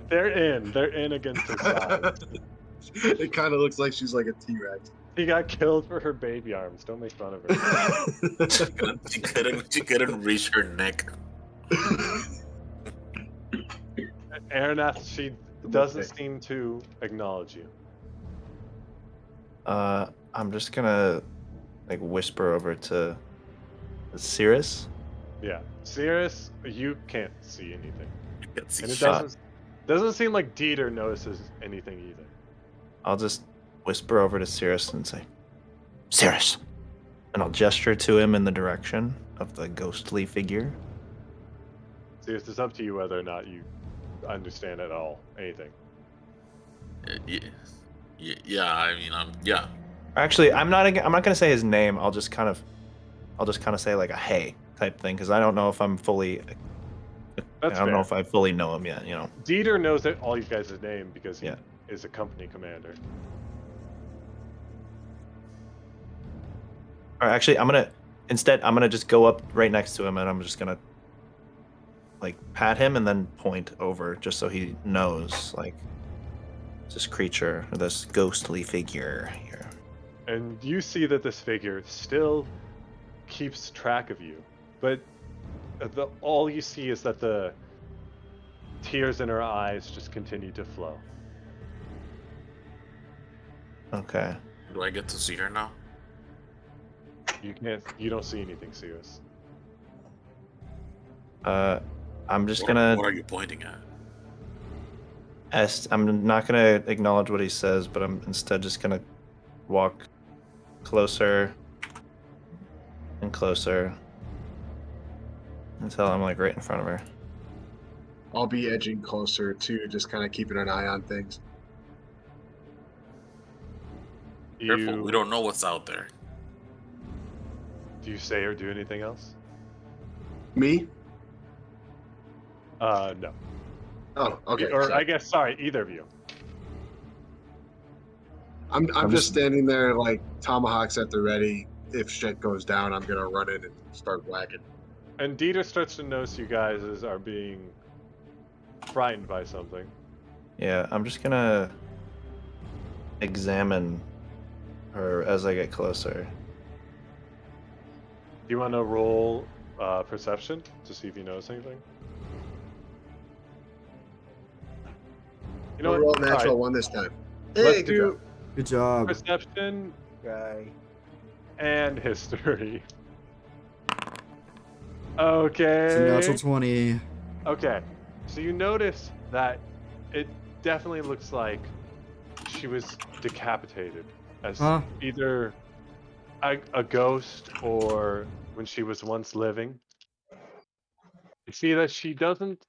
They're in against her side. It kind of looks like she's like a T-Rex. She got killed for her baby arms. Don't make fun of her. She couldn't reach her neck. Araneth, she doesn't seem to acknowledge you. I'm just gonna like whisper over to Cirrus. Yeah, Cirrus, you can't see anything, Can't see and it shit. doesn't seem like Dieter notices anything either. I'll just whisper over to Cirrus and say, Cirrus, and I'll gesture to him in the direction of the ghostly figure. Cirrus, it's up to you whether or not you understand at all anything. Yeah. I mean, yeah. Actually, I'm not gonna say his name. I'll just kind of say like a hey type thing because I don't know if I'm fully. I don't know if I fully know him yet. You know. Dieter knows that all you guys' name because he Yeah. is a company commander. Or actually, I'm gonna just go up right next to him and I'm just gonna like pat him and then point over just so he knows like this creature or this ghostly figure here. And you see that this figure still keeps track of you, but all you see is that the tears in her eyes just continue to flow. Okay. Do I get to see her now? You don't see anything, Cirrus. I'm just What gonna. are you pointing at? I'm not gonna acknowledge what he says, but I'm instead just gonna walk closer and closer until I'm like right in front of her. I'll be edging closer too, just kind of keeping an eye on things. Careful, we don't know what's out there. Do you say or do anything else? Me? No. Oh, okay. Or sorry. I guess, sorry, either of you. I'm just standing there like tomahawks at the ready. If shit goes down, I'm gonna run in and start whacking. And Dieter starts to notice you guys are being frightened by something. Yeah, I'm just gonna examine her as I get closer. Do you want to roll perception to see if you notice anything? You know We'll what? roll a natural Alright, one this time. Hey, let's good do job. Good job. perception Guy. and history. It's a Okay. natural 20. Okay. So you notice that it definitely looks like she was decapitated as Huh? either a ghost or when she was once living. You see that she doesn't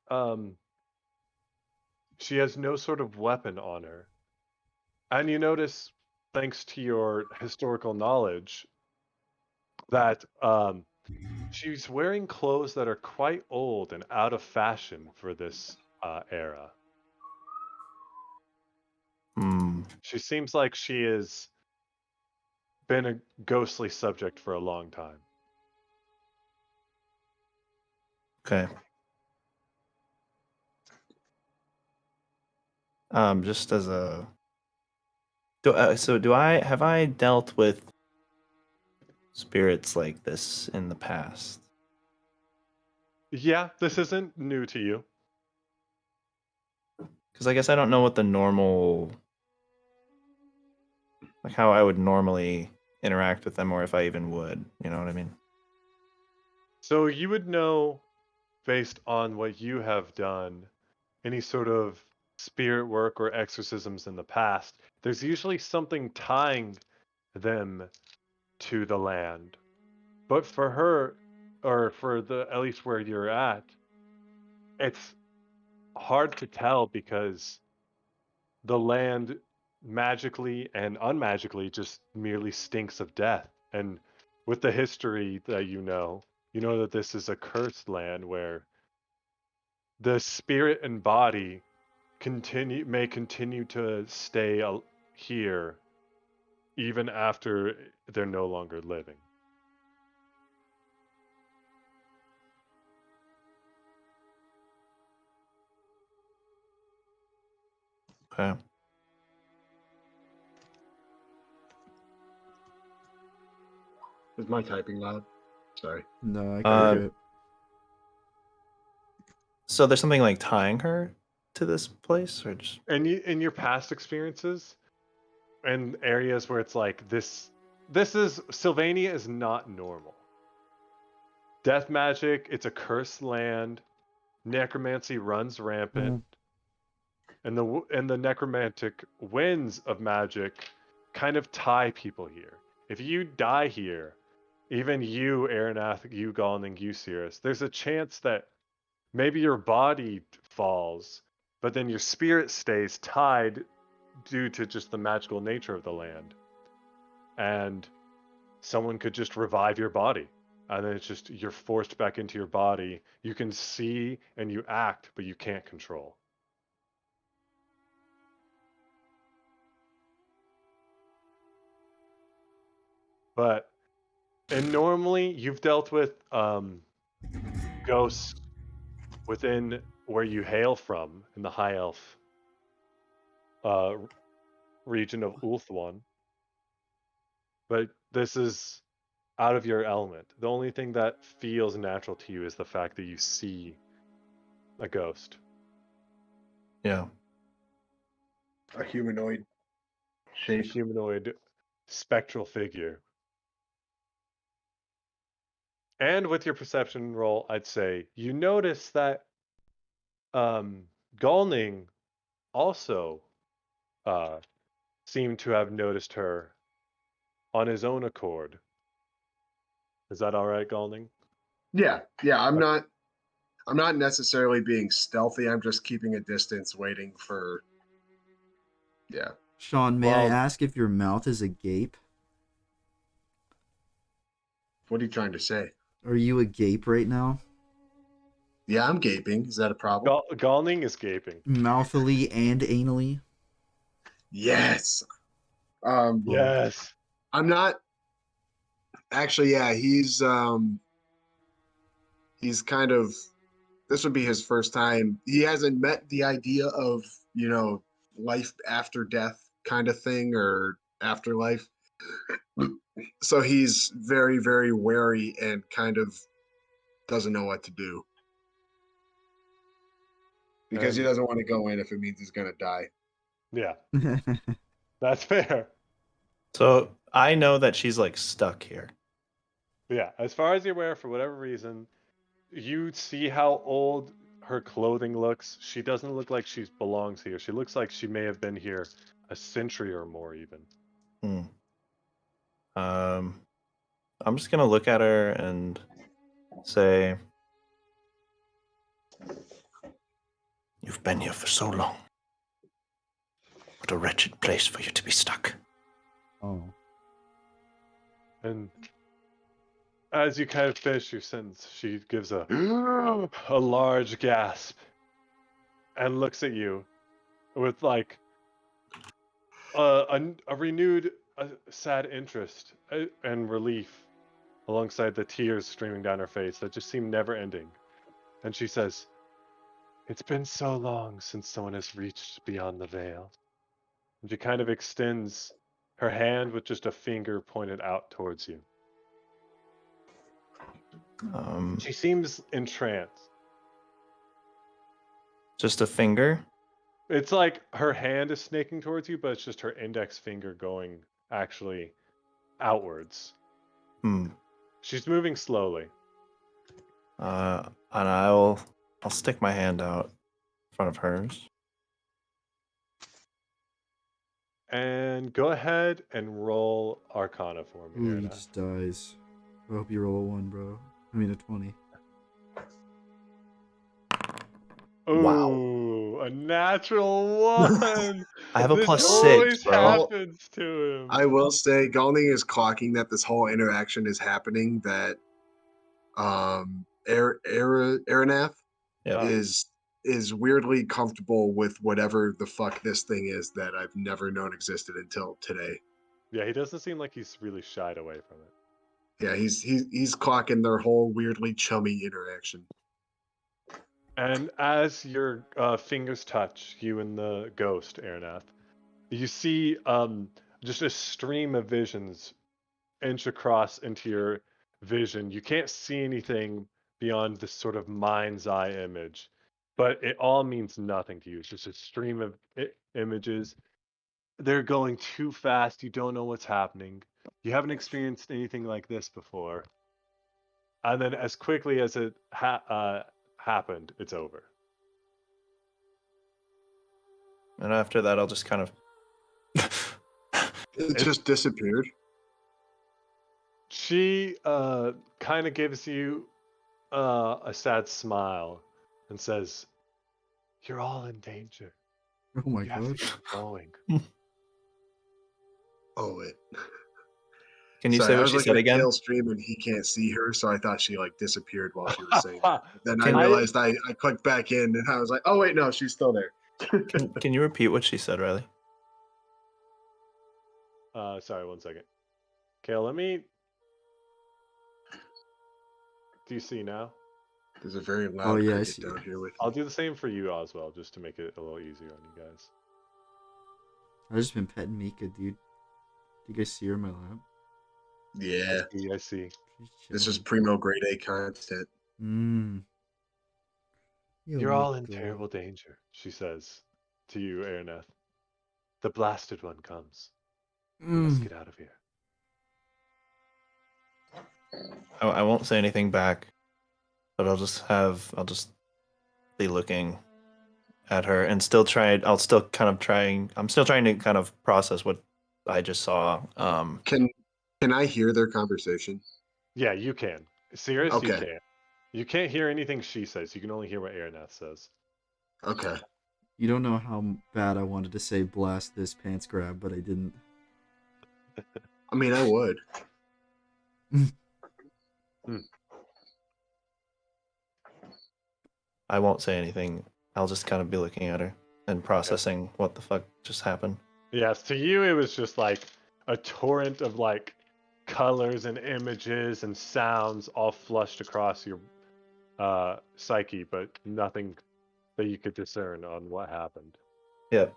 she has no sort of weapon on her. And you notice, thanks to your historical knowledge, that she's wearing clothes that are quite old and out of fashion for this era. Hmm. She seems like she has been a ghostly subject for a long time. Okay. Just as a. Do I have I dealt with spirits like this in the past? Yeah, this isn't new to you. Because I guess I don't know what the normal, like how I would normally interact with them, or if I even would. You know what I mean? So you would know, based on what you have done, any sort of spirit work or exorcisms in the past, there's usually something tying them to the land. But for her, or for the at least where you're at, it's hard to tell because the land magically and unmagically just merely stinks of death. And with the history that you know that this is a cursed land where the spirit and body may continue to stay here even after they're no longer living. Okay. Is my typing loud? Sorry. No, I can hear it. So there's something like tying her to this place, or just And in your past experiences and areas where it's like this is Sylvania is not normal. Death magic, it's a cursed land. Necromancy runs rampant. And the necromantic winds of magic kind of tie people here. If you die here, even you, Aronath, you, Galning, you, Cirrus, there's a chance that maybe your body falls, but then your spirit stays tied due to just the magical nature of the land. And someone could just revive your body. And then it's just, you're forced back into your body. You can see and you act, but you can't control. But, and normally you've dealt with ghosts within where you hail from in the High Elf region of Ulthuan. But this is out of your element. The only thing that feels natural to you is the fact that you see a ghost. yeah. A humanoid A shape. humanoid spectral figure. And with your perception roll, I'd say you notice that Galning also seemed to have noticed her on his own accord. Is that all right, Galning? Yeah, I'm not necessarily being stealthy. I'm just keeping a distance, waiting for. Yeah. Sean, may I Well- ask if your mouth is agape? What are you trying to say? Are you agape right now? Yeah, I'm gaping. Is that a problem? Galning is gaping. Mouthily and anally? Yes. Yes. I'm not. Actually, yeah, he's kind of. This would be his first time. He hasn't met the idea of life after death kind of thing or afterlife. So he's very, very wary and kind of doesn't know what to do. Because he And- doesn't want to go in if it means he's going to die. Yeah, that's fair. So I know that she's like stuck here. Yeah, as far as you're aware, for whatever reason, you see how old her clothing looks. She doesn't look like she belongs here. She looks like she may have been here a century or more, even. I'm just gonna look at her and say, You've been here for so long. What a wretched place for you to be stuck. Oh. And as you kind of finish your sentence, she gives a large gasp and looks at you with like a renewed sad interest and relief alongside the tears streaming down her face that just seem never ending. And she says, "It's been so long since someone has reached beyond the veil." And she kind of extends her hand with just a finger pointed out towards you. She seems entranced. just a finger. It's like her hand is snaking towards you, but it's just her index finger going actually outwards. She's moving slowly. And I'll stick my hand out in front of hers. And go ahead and roll Arcana for me. Ooh, he Erna. just dies. I hope you roll a 1, bro. I mean a 20. Ooh. Ooh, a natural one. I have a This +6, always bro. happens to him. I will say, Galning is clocking that this whole interaction is happening. That Aranath Yeah. is weirdly comfortable with whatever the fuck this thing is that I've never known existed until today. Yeah, he doesn't seem like he's really shied away from it. Yeah, he's clocking their whole weirdly chummy interaction. And as your fingers touch, you and the ghost, Aranath, you see just a stream of visions inch across into your vision. You can't see anything beyond this sort of mind's eye image, but it all means nothing to you. It's just a stream of images. They're going too fast. You don't know what's happening. You haven't experienced anything like this before. And then as quickly as it happened, it's over. And after that, I'll just kind of. It just disappeared. She kind of gives you a sad smile and says, "You're all in danger. Oh my You have god. to keep going." Oh wait. Can you Sorry, say I what was she looking said at again? Kale's stream and he can't see her, so I thought she like disappeared while she was saying that. Then I Can I- realized I clicked back in and I was like, oh wait, no, she's still there. Can you repeat what she said, Riley? Sorry, 1 second. Kale, let me. Do you see now? There's a very loud Oh, yeah, I cricket see. down here with I'll do the same for you, Oswald, just to make it a little easier on you guys. I've just been petting Mika, dude. Do you guys see her in my lap? Yeah. I see. This is primo grade A content. Mmm. You're all in terrible danger, she says to you, Araneth. The blasted one comes. Let's get out of here. I won't say anything back, but I'll just be looking at her and still try. I'm still trying to kind of process what I just saw. Can I hear their conversation? Yeah, you can. Sirius, you Okay. can. You can't hear anything she says. You can only hear what Araneth says. Okay. You don't know how bad I wanted to say blast this pants grab, but I didn't. I mean, I would. I won't say anything. I'll just kind of be looking at her and processing what the fuck just happened. Yes, to you it was just like a torrent of like colors and images and sounds all flushed across your psyche, but nothing that you could discern on what happened. Yep.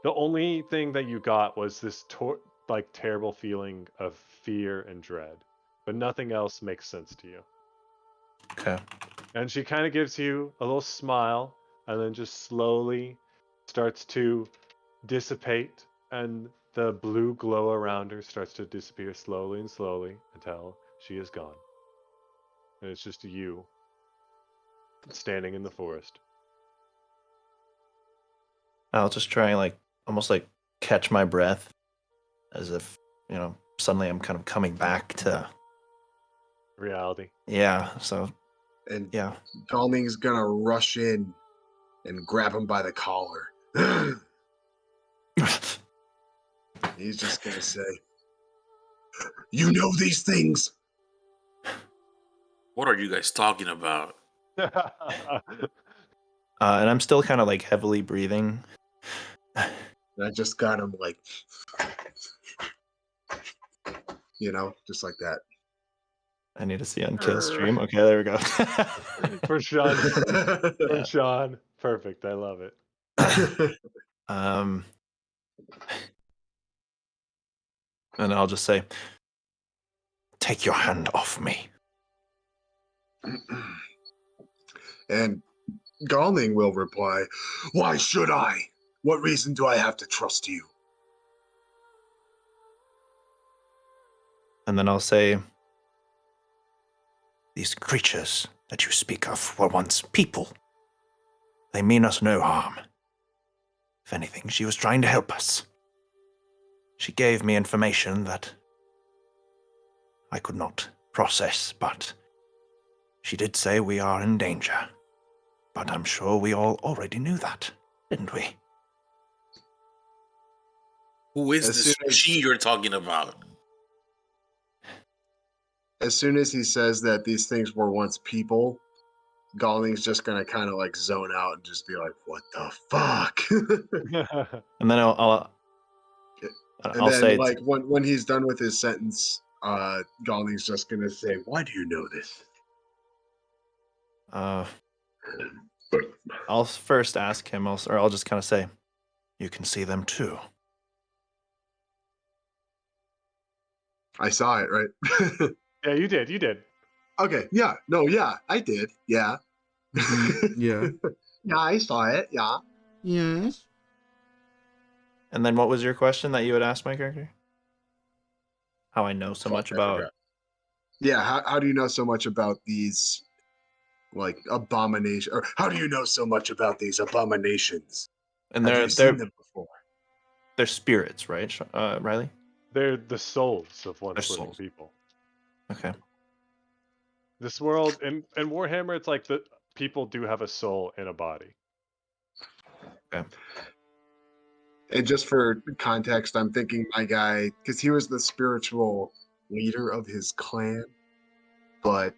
The only thing that you got was this like terrible feeling of fear and dread, but nothing else makes sense to you. Okay. And she kind of gives you a little smile and then just slowly starts to dissipate, and the blue glow around her starts to disappear slowly and slowly until she is gone. And it's just you standing in the forest. I'll just try and almost catch my breath as if, suddenly I'm kind of coming back to Reality. yeah. So And yeah. Galning's gonna rush in and grab him by the collar. He's just gonna say, "You know these things." What are you guys talking about? And I'm still kind of heavily breathing. And I just got him just like that. I need to see on Kill stream. Okay, there we go. For Sean. For Sean. Perfect. I love it. And I'll just say, "Take your hand off me." And Galning will reply, "Why should I? What reason do I have to trust you?" And then I'll say, "These creatures that you speak of were once people. They mean us no harm. If anything, she was trying to help us. She gave me information that I could not process, but she did say we are in danger. but I'm sure we all already knew that, didn't we? Who is As this soon as- she you're talking about? As soon as he says that these things were once people, Golling's just gonna kind of like zone out and just be like, "What the fuck?" And then I'll And then, say, like, when he's done with his sentence, Golling's just gonna say, "Why do you know this?" I'll first ask him, or I'll just kind of say, "You can see them too." I saw it, right? Yeah, you did. You did. Okay, yeah, no, yeah, I did, yeah. Yeah. Yeah, I saw it, yeah. Yes. And then what was your question that you had asked my character? How I know so Fuck, much I about... forgot. Yeah, how do you know so much about these, like, abomination, or how do you know so much about these abominations? And Have you seen them before? they're spirits, right, Riley? They're the souls of once They're living souls. people. Okay. This world in Warhammer, it's like the people do have a soul in a body. Okay. And just for context, I'm thinking my guy, because he was the spiritual leader of his clan, but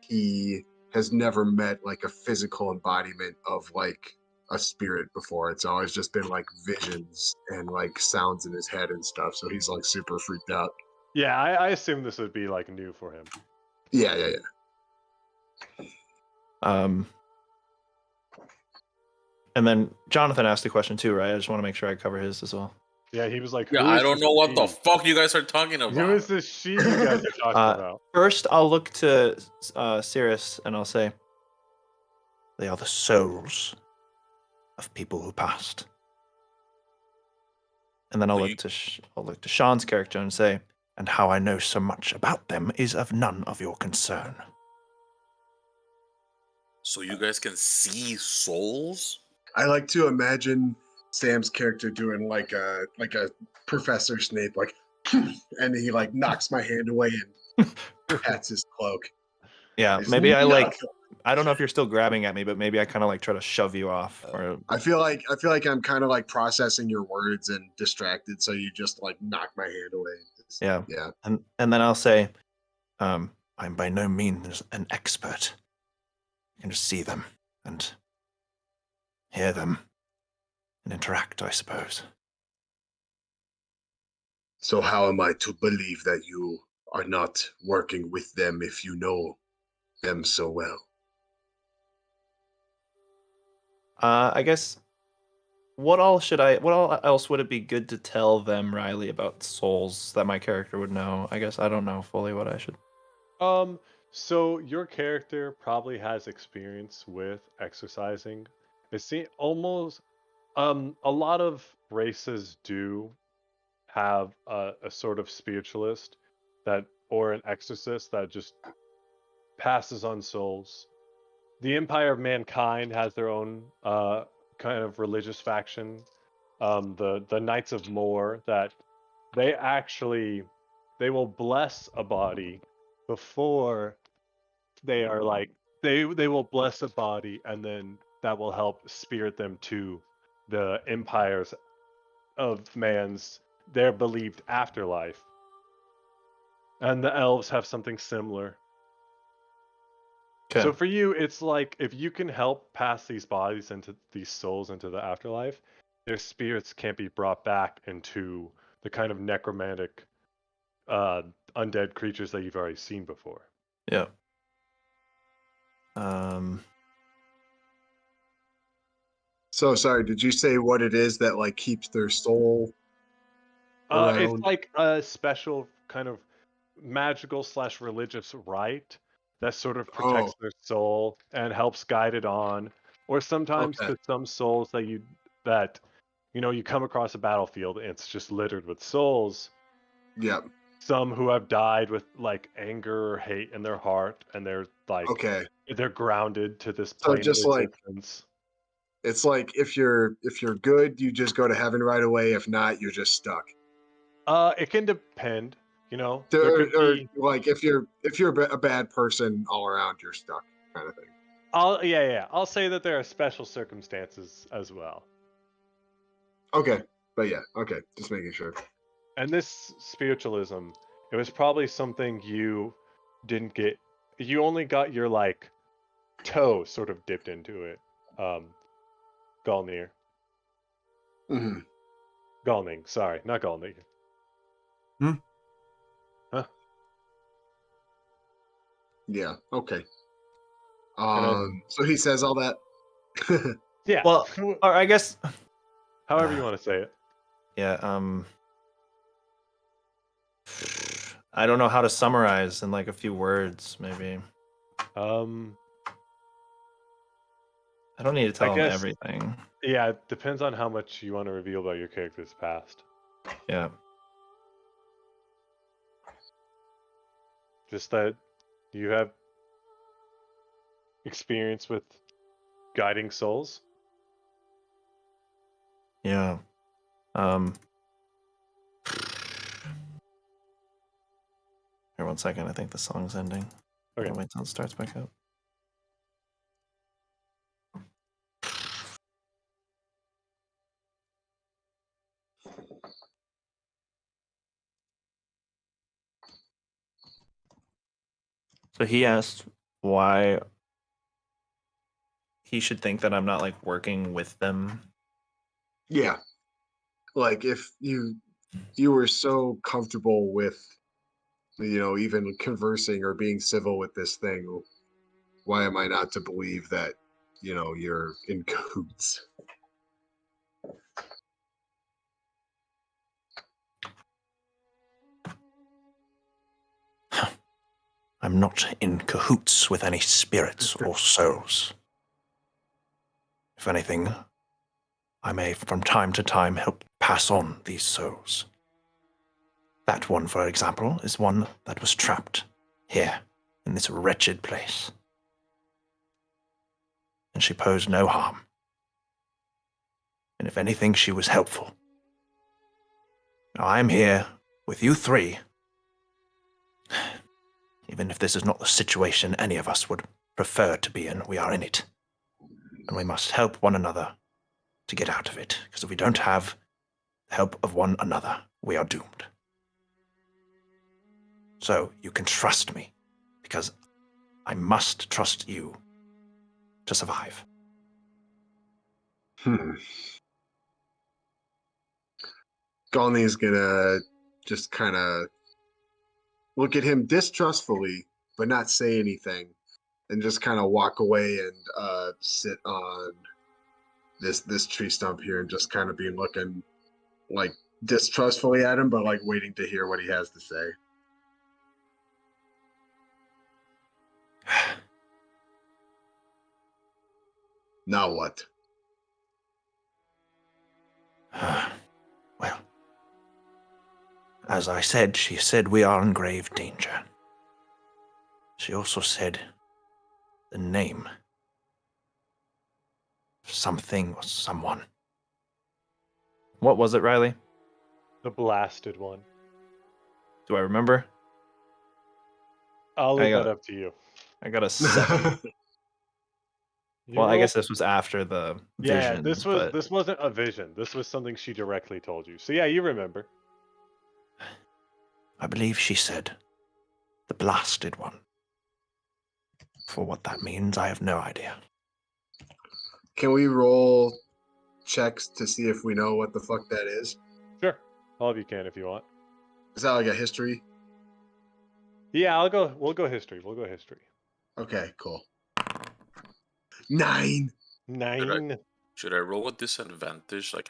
he has never met like a physical embodiment of like a spirit before. It's always just been like visions and like sounds in his head and stuff. So he's like super freaked out. Yeah, I assume this would be like new for him. Yeah. And then Jonathan asked a question too, right? I just want to make sure I cover his as well. Yeah, he was like, Yeah, "Who I is don't this know what the she? fuck you guys are talking about. Who is this she you guys are talking about?" First, I'll look to Sirius and I'll say, "They are the souls of people who passed." And then I'll So look to I'll look to Sean's character and say, "And how I know so much about them is of none of your concern." So you guys can see souls? I like to imagine Sam's character doing like a Professor Snape, like, and he like knocks my hand away and pats his cloak. Yeah, He's maybe I like, like. I don't know if you're still grabbing at me, but maybe I kind of like try to shove you off. Or I feel like I'm kind of like processing your words and distracted, so you just like knock my hand away. yeah, Yeah. and then I'll say, I'm by no means an expert. I can just see them and hear them and interact, I suppose. So how am I to believe that you are not working with them if you know them so well? I guess. What all else would it be good to tell them, Riley, about souls that my character would know? I guess I don't know fully what I should. So your character probably has experience with exercising. It seems almost a lot of races do have a sort of spiritualist that or an exorcist that just passes on souls. The Empire of Mankind has their own kind of religious faction. The Knights of More that they will bless a body before they are like they will bless a body and then that will help spirit them to the empires of man's their believed afterlife. And the elves have something similar. Okay. So for you, it's like if you can help pass these bodies into these souls into the afterlife, their spirits can't be brought back into the kind of necromantic undead creatures that you've already seen before. Yeah. So sorry, did you say what it is that like keeps their soul around? It's like a special kind of magical / religious rite that sort of protects their soul and helps guide it on. Or sometimes Okay. to some souls that you come across a battlefield and it's just littered with souls. Yep. Some who have died with like anger or hate in their heart and they're like Okay. they're grounded to this So plane just of like existence. it's like if you're good, you just go to heaven right away. If not, you're just stuck. It can depend, Or, there could or be like if you're a bad person all around, you're stuck, kind of thing. I'll say that there are special circumstances as well. Okay, but yeah, okay, just making sure. And this spiritualism, it was probably something you didn't get. You only got your like toe sort of dipped into it. Galnir. Hmm. Galning, sorry, not Galnir. Yeah. Okay. then- So he says all that. Yeah. Well, or I guess. however you want to say it. Yeah. I don't know how to summarize in like a few words. Maybe Um, I don't need to tell him guess- everything. yeah, it depends on how much you want to reveal about your character's past. Yeah. Just that you have experience with guiding souls. Yeah. Here, 1 second. I think the song's ending. Okay. Wait till it starts back up. So he asked why he should think that I'm not like working with them. Yeah. Like if you were so comfortable with, even conversing or being civil with this thing, why am I not to believe that, you're in cahoots? I'm not in cahoots with any spirits or souls. If anything, I may from time to time help pass on these souls. That one, for example, is one that was trapped here in this wretched place. And she posed no harm. And if anything, she was helpful. Now I'm here with you three. Even if this is not the situation any of us would prefer to be in, we are in it. And we must help one another to get out of it. Because if we don't have the help of one another, we are doomed. So you can trust me, because I must trust you to survive. Galney's gonna just kind of look at him distrustfully, but not say anything, and just kind of walk away and sit on this tree stump here and just kind of be looking like distrustfully at him, but like waiting to hear what he has to say. Now what? Well, as I said, she said we are in grave danger. She also said the name. Something or someone. What was it, Riley? The blasted one. Do I remember? I'll I leave got that it. up to you. I got a 7. You Well, I roll- guess this was after the yeah, vision. this but wasn't a vision. This was something she directly told you. So yeah, you remember. I believe she said the blasted one. For what that means, I have no idea. Can we roll checks to see if we know what the fuck that is? Sure, all of you can if you want. Is that like a history? Yeah, I'll go. We'll go history. We'll go history. Okay, cool. 9. 9. Should I roll with disadvantage? Like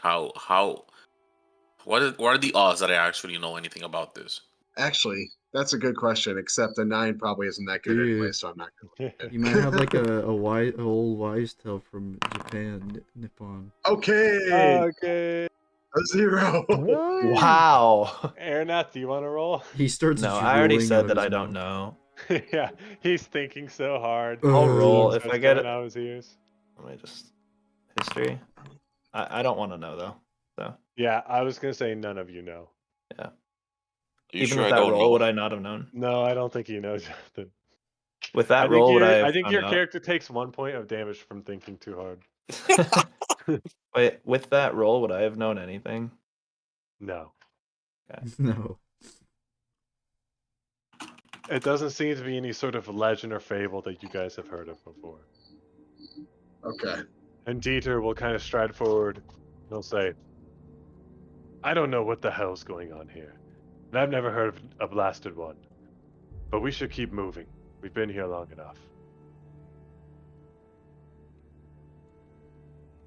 what are the odds that I actually know anything about this? Actually, that's a good question. Except a 9 probably isn't that good anyway, Dude. so I'm not gonna. You might have like a old wise tale from Japan, Nippon. Okay, Okay. a 0. wow. Aeronaut, do you want to roll? He starts. No, I already drooling said out that his I don't mouth. know. Yeah, he's thinking so hard. I'll roll Smoke's if I get coming it. out of his ears. Let me just history. I don't want to know though. So Yeah, I was gonna say none of you know. Are you even sure with I that don't roll, know? would I not have known? No, I don't think you know, Jonathan. With that roll, would I have I think found your out? character takes 1 point of damage from thinking too hard. Wait, with that roll, would I have known anything? No. No. It doesn't seem to be any sort of legend or fable that you guys have heard of before. Okay. And Dieter will kind of stride forward. He'll say, I don't know what the hell's going on here. And I've never heard of a blasted one. But we should keep moving. We've been here long enough.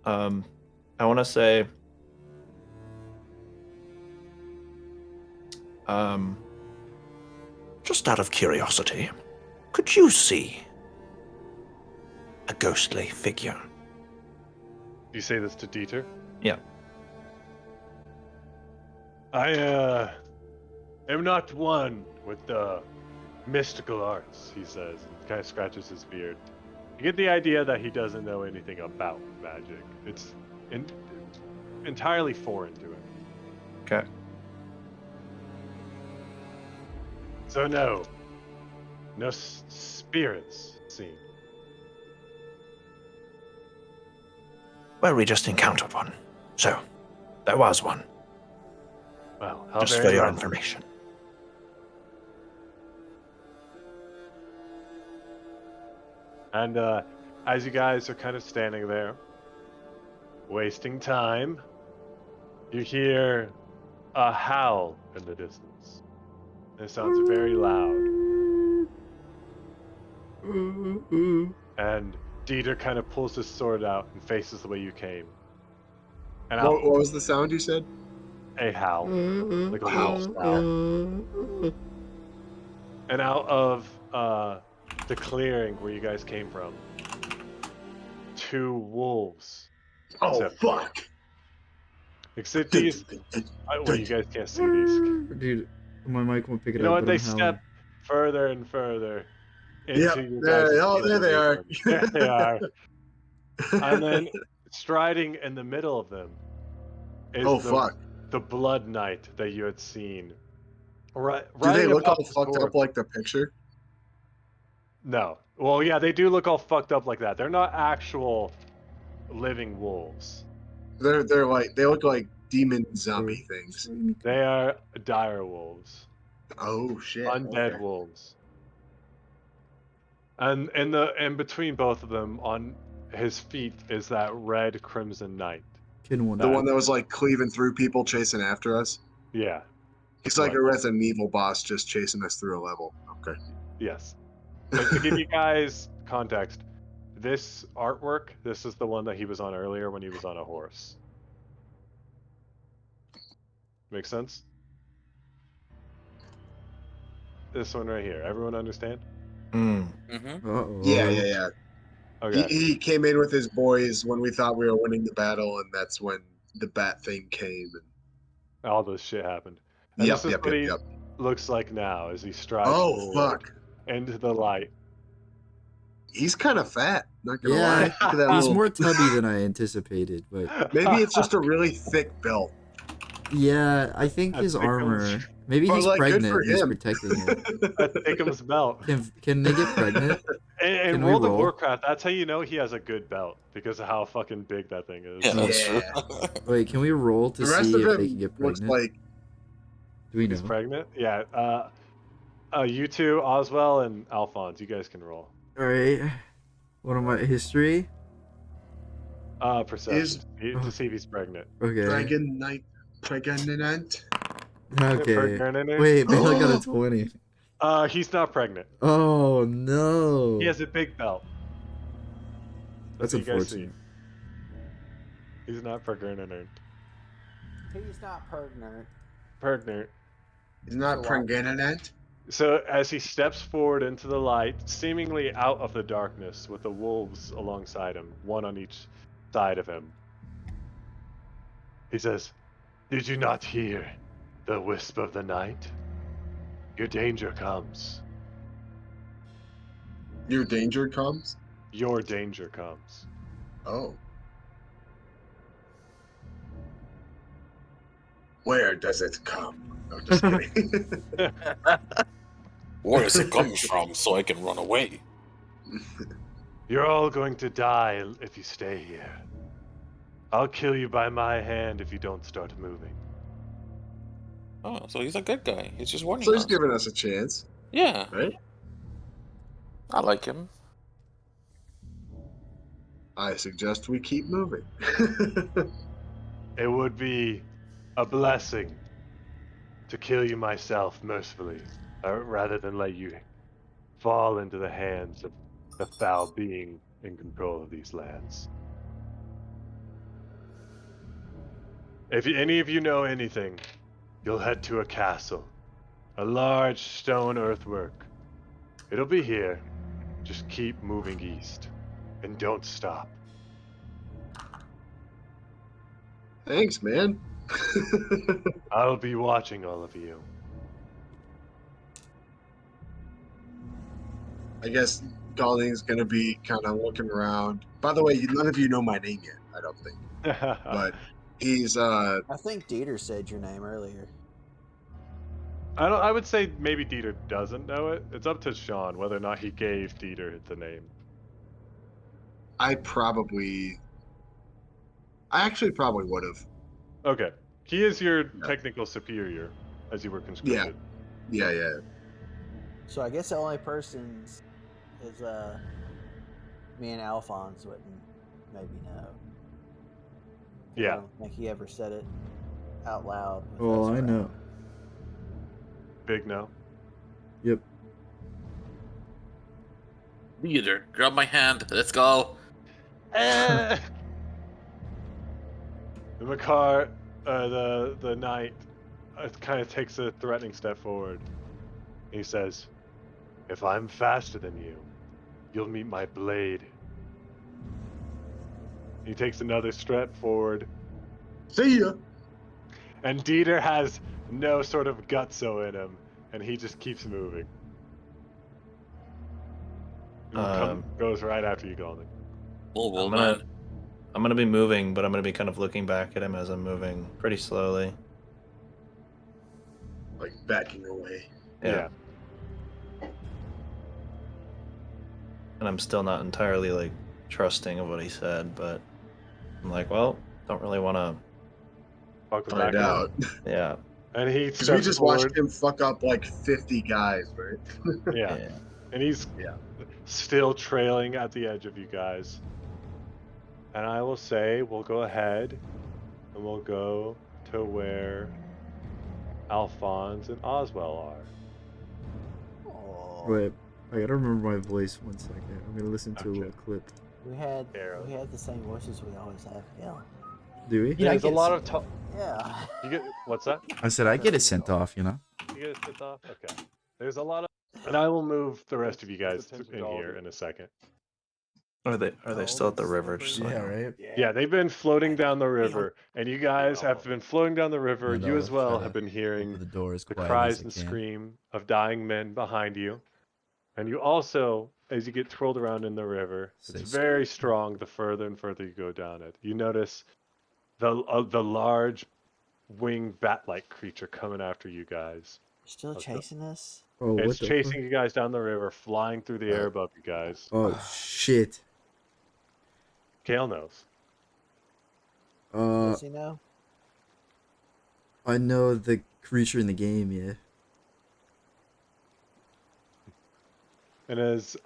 I want to say, Just out of curiosity, could you see a ghostly figure? You say this to Dieter? yeah. I am not one with the mystical arts, he says, and kind of scratches his beard. You get the idea that he doesn't know anything about magic. It's entirely foreign to him. Okay. So no spirits seen. Well, we just encountered one. So, there was one. Well, how Just very for your lovely. information. And as you guys are kind of standing there, wasting time, you hear a howl in the distance. It sounds very loud. And Dieter kind of pulls his sword out and faces the way you came. And What was the sound you said? a howl, like a wolf's Howl. howl. And out of the clearing where you guys came from, 2 wolves. Oh, Except- fuck. Except these, well, you guys can't see these. Dude, my mic won't pick it You know up. what? but They I'm howling. step further and further into Yep, your there- guys' oh, there they are. There they are. And then striding in the middle of them is Oh, the, fuck. the Blood Knight that you had seen. Right, Do they riding look above all the fucked sword. up like the picture? No. Well, yeah, they do look all fucked up like that. They're not actual living wolves. They're like, they look like demon zombie things. They are dire wolves. Oh, shit. Undead okay. wolves. And in between both of them, on his feet, is that red crimson knight. Kin one. The one that was like cleaving through people chasing after us? Yeah. He's like Right. a Resident Evil boss just chasing us through a level. Okay. Yes. But to give you guys context, this artwork, this is the one that he was on earlier when he was on a horse. Make sense? This one right here. Everyone understand? Mm-hmm. Uh-oh. Yeah. Okay. He came in with his boys when we thought we were winning the battle, and that's when the bat thing came. And... All this shit happened. And Yep, this is yep, what yep, he yep. looks like now as he strides Oh, forward fuck. into the light. He's kind of fat. Not gonna Yeah, lie. Look at that He's little... more tubby than I anticipated, but Maybe it's just a really thick belt. yeah, I think I his think it was- armor. Maybe But, he's like, good pregnant. for And he's him. protecting it. That's Thickums' belt. Can they get pregnant? In Can we World of roll? Warcraft, that's how you know he has a good belt because of how fucking big that thing is. Yeah, that's Yeah. true. Wait, can we roll to The rest see of if they can him get looks pregnant? like... Do we He's know? pregnant? Yeah. You two, Oswell and Alphonse, you guys can roll. All right. What am I? History? Perception to see if he's pregnant. Okay. Dragon Knight. Pregnant. Okay. Pregnant? Wait, Bale got a 20. He's not pregnant. Oh no. He has a big belt. That's what you guys unfortunate. He's not pregnant. He's not pregnant. Pregnant. He's not pregnant. So as he steps forward into the light, seemingly out of the darkness, with the wolves alongside him, one on each side of him, he says, "Did you not hear the wisp of the night? Your danger comes. Your danger comes? Your danger comes." Oh. Where does it come? No, just kidding. Where is it coming from so I can run away? You're all going to die if you stay here. I'll kill you by my hand if you don't start moving. Oh, so he's a good guy. He's just warning So he's us. giving us a chance, Yeah, right? I like him. I suggest we keep moving. It would be a blessing to kill you myself mercifully, rather than let you fall into the hands of the foul being in control of these lands. If any of you know anything, you'll head to a castle, a large stone earthwork. It'll be here. Just keep moving east, and don't stop. Thanks, man. I'll be watching all of you. I guess Darling's gonna be kind of looking around. By the way, none of you know my name yet. I don't think, but he's I think Dieter said your name earlier. I would say maybe Dieter doesn't know it. It's up to Sean whether or not he gave Dieter the name. I actually probably would have. Okay. He is your technical superior, as you were conscripted. Yeah. So I guess the only person is me and Alphonse wouldn't maybe know. Yeah. I don't think he ever said it out loud. with Oh, us I around. know. Big no. Yep. Leader, grab my hand. Let's go. The Makar, the knight, kind of takes a threatening step forward. He says, "If I'm faster than you, you'll meet my blade." He takes another step forward, See ya. and Dieter has no sort of gutso in him, and he just keeps moving. Goes right after you, Golden. Bull, I'm man. gonna be moving, but I'm gonna be kind of looking back at him as I'm moving pretty slowly. Like backing away. Yeah. And I'm still not entirely like trusting of what he said, but I'm like, well, don't really want to. Welcome Find back. out. Yeah. And he Because we steps just forward. watched him fuck up like 50 guys, right? Yeah. Yeah. And he's still trailing at the edge of you guys. And I will say we'll go ahead and we'll go to where Alphonse and Oswell are. Aw. Wait, I gotta remember my voice 1 second. I'm gonna listen to a Okay. little clip. We had Arrow. the same voices we always have. Yeah. Do we? There's a lot of Yeah. you get what's that? I said I get it sent off, you know? You get it sent off? Okay. There's a lot of and I will move the rest of you guys in here in a second. Are they still at the river? Just so I know? right? Yeah, they've been floating down the river, and you guys have been floating down the river. And You as well try have to been hearing Open the door as the quiet cries as I and can. scream of dying men behind you. And you also, as you get twirled around in the river, Say it's very strong the further and further you go down it. You notice the large winged bat-like creature coming after you guys. Still Okay. chasing us? Oh, what It's the chasing fuck? you guys down the river, flying through the air above you guys. Oh, shit. Kale knows. Uh, Does he know? I know the creature in the game, yeah. And as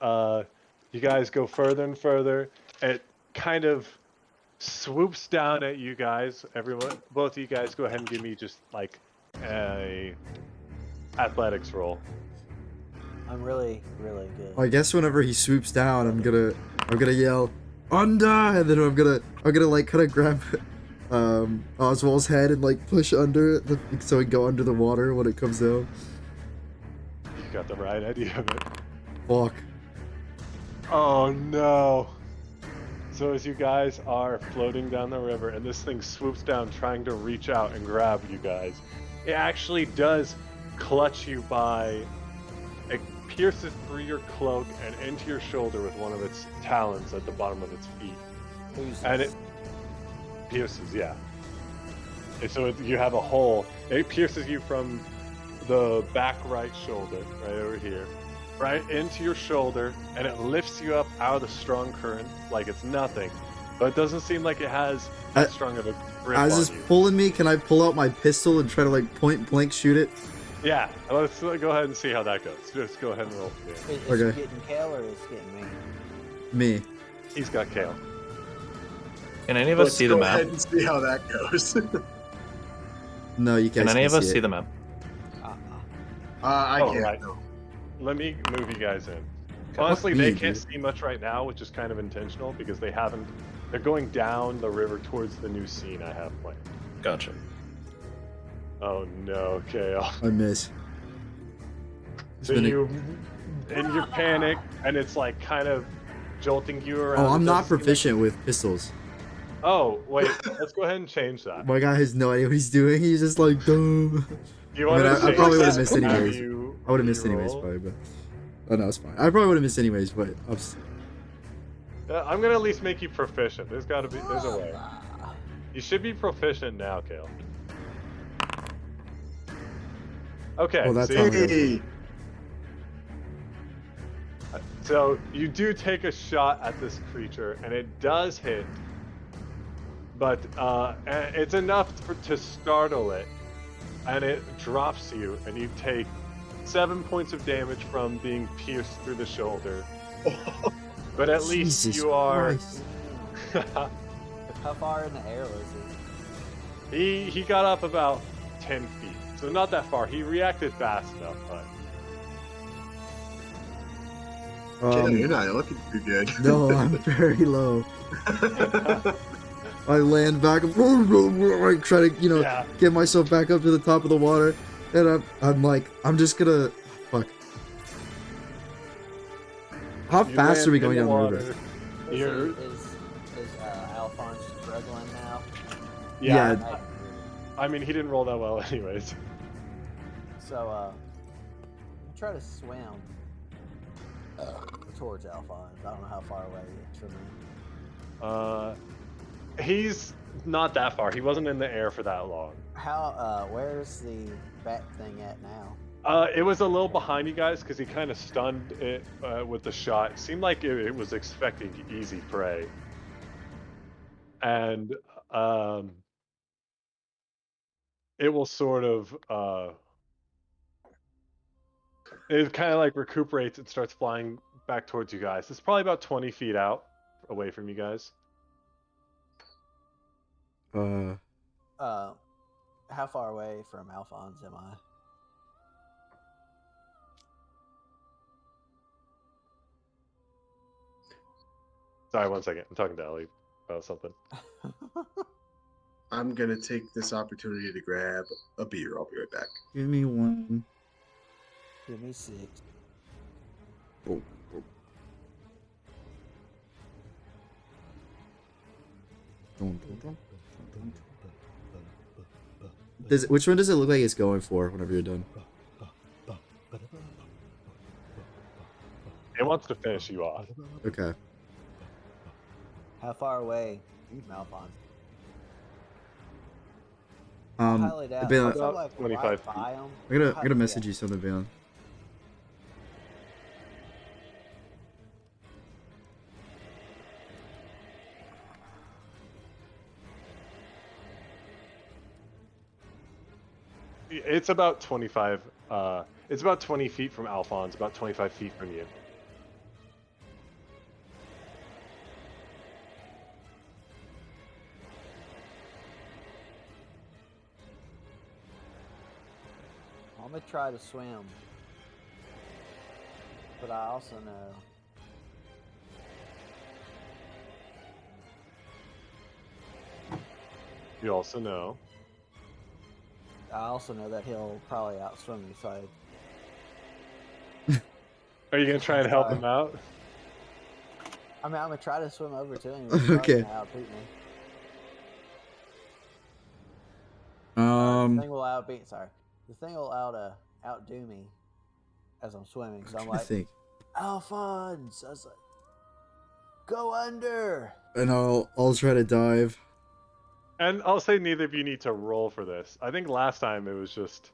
you guys go further and further, it kind of swoops down at you guys. Everyone, both of you guys, go ahead and give me just like a athletics roll. I'm really, really good. I guess whenever he swoops down, I'm gonna yell, "Under!" and then I'm gonna like kind of grab Oswald's head and like push under it so he go under the water when it comes down. You got the right idea of it. Fuck. Oh no! So as you guys are floating down the river and this thing swoops down trying to reach out and grab you guys, it actually does clutch you by, it pierces through your cloak and into your shoulder with one of its talons at the bottom of its feet. And it pierces, yeah. And so you have a hole. It pierces you from the back right shoulder, right over here, right into your shoulder, and it lifts you up out of the strong current like it's nothing. But it doesn't seem like it has that strong of a grip As on it's you. pulling me, can I pull out my pistol and try to like point blank shoot it? Yeah, let's go ahead and see how that goes. Just go ahead and roll for me. Is Okay. it getting Kale or is it getting me? Me. He's got Kale. Can any of us Let's see the go map? ahead and see how that goes. No, you guys Can any of us see see it. the map? I Oh, can't. right. No. Let me move you guys in. Honestly, me, they dude. can't see much right now, which is kind of intentional because they haven't. They're going down the river towards the new scene I have planned. Gotcha. Oh no, Kale. I miss. It's So been a- you, in your panic, and it's like kind of jolting you around. Oh, I'm It not doesn't seem like- proficient with pistols. Oh wait, let's go ahead and change that. My guy has no idea what he's doing. He's just like, dumb. You I want mean, to I probably would would've missed anyways. I would have missed anyways, roll? probably, but. Oh, no, it's fine. I probably would have missed anyways, but. I'm gonna at least make you proficient. There's a way. You should be proficient now, Kale. Okay. Oh, that's see? how I'm gonna- Hey, So you do take a shot at this creature, and it does hit, but it's enough to startle it, and it drops you, and you take 7 points of damage from being pierced through the shoulder. But at least Jesus you are. Christ. How far in the air was he? He got up about 10 feet, so not that far. He reacted fast enough, but Ken, you're not looking too good. No, I'm very low. I land back, I try to, yeah. get myself back up to the top of the water, and I'm like, I'm just gonna, fuck. How You fast land are we in going the down the water. river? You're, Is Alphonse struggling now? yeah. I mean, he didn't roll that well, anyways. So, I'll try to swim towards Alphonse. I don't know how far away he is from me. He's not that far. He wasn't in the air for that long. Where's the bat thing at now? It was a little behind you guys because he kind of stunned it with the shot. It seemed like it was expecting easy prey. And it will sort of it kind of like recuperates and starts flying back towards you guys. It's probably about 20 feet out away from you guys. How far away from Alphonse am I? Sorry, 1 second. I'm talking to Ellie about something. I'm gonna take this opportunity to grab a beer. I'll be right back. Give me one. Give me 6. Oh. Which one does it look like it's going for whenever you're done? It wants to finish you off. Okay. How far away from Alphonse? Bayon, About 25 feet. I'm gonna message you something, Bayon. It's about 25. It's about 20 feet from Alphonse, about 25 feet from you. I'm gonna try to swim, but I also know You also know. that he'll probably outswim me. So Are you gonna try and help him out? I'm gonna try to swim over to him. Okay. Outbeat me. The thing will outbeat. Sorry, the thing will outdo me as I'm swimming. So I'm I like, think. Alphonse. I was like, go under. And I'll try to dive. And I'll say neither of you need to roll for this. I think last time it was just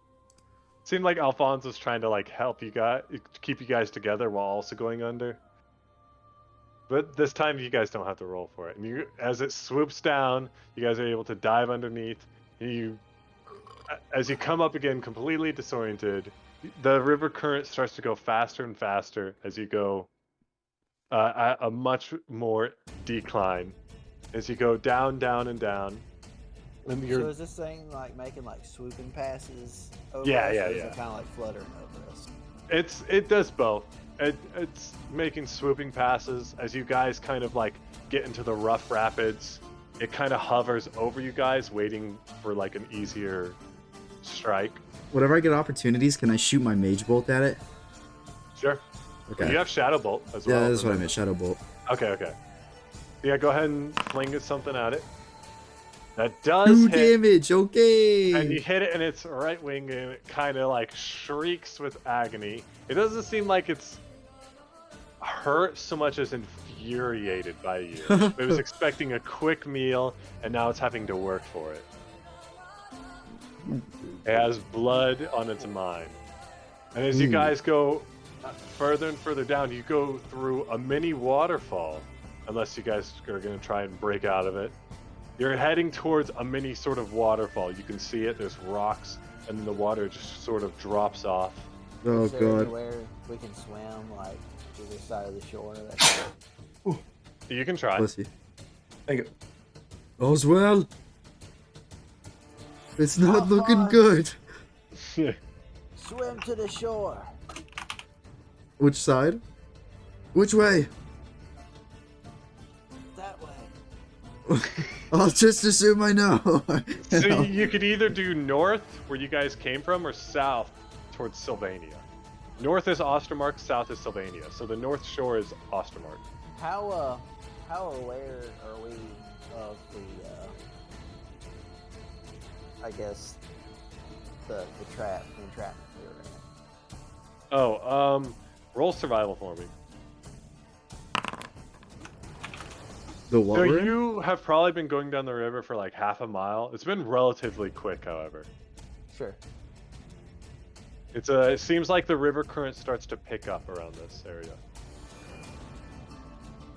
Seemed like Alphonse was trying to like help you guys, keep you guys together while also going under. But this time you guys don't have to roll for it. And you, as it swoops down, you guys are able to dive underneath. As you come up again, completely disoriented, the river current starts to go faster and faster as you go at a much more decline. As you go down, down, and down. And So is this thing like making like swooping passes over Yeah, us? yeah, or is yeah. it kind of like fluttering over us? It does both. It's making swooping passes as you guys kind of like get into the rough rapids. It kind of hovers over you guys, waiting for like an easier strike. Whenever I get opportunities, can I shoot my mage bolt at it? Sure. Okay. You have Shadow Bolt as well. Yeah, that's what I meant. Shadow bolt. Okay. Yeah, go ahead and fling something at it. That does 2 hit. damage. Okay. And you hit it in its right wing, and it kind of like shrieks with agony. It doesn't seem like it's hurt so much as infuriated by you. It was expecting a quick meal, and now it's having to work for it. It has blood on its mind. And as you guys go further and further down, you go through a mini waterfall, unless you guys are going to try and break out of it. You're heading towards a mini sort of waterfall. You can see it. There's rocks, and then the water just sort of drops off. Oh Is there god. anywhere we can swim like to the side of the shore? That's You can try. Bless you. Thank you. All's well. It's not looking Alphonse. good. swim to the shore. Which side? Which way? That way. I'll just assume I know. So you could either do north, where you guys came from, or south towards Sylvania. North is Ostermark, south is Sylvania. So the north shore is Ostermark. How aware are we of the I guess the entrapment we were in? Oh, roll survival for me. The what? So we're in? you have probably been going down the river for like half a mile. It's been relatively quick, however. Sure. It seems like the river current starts to pick up around this area.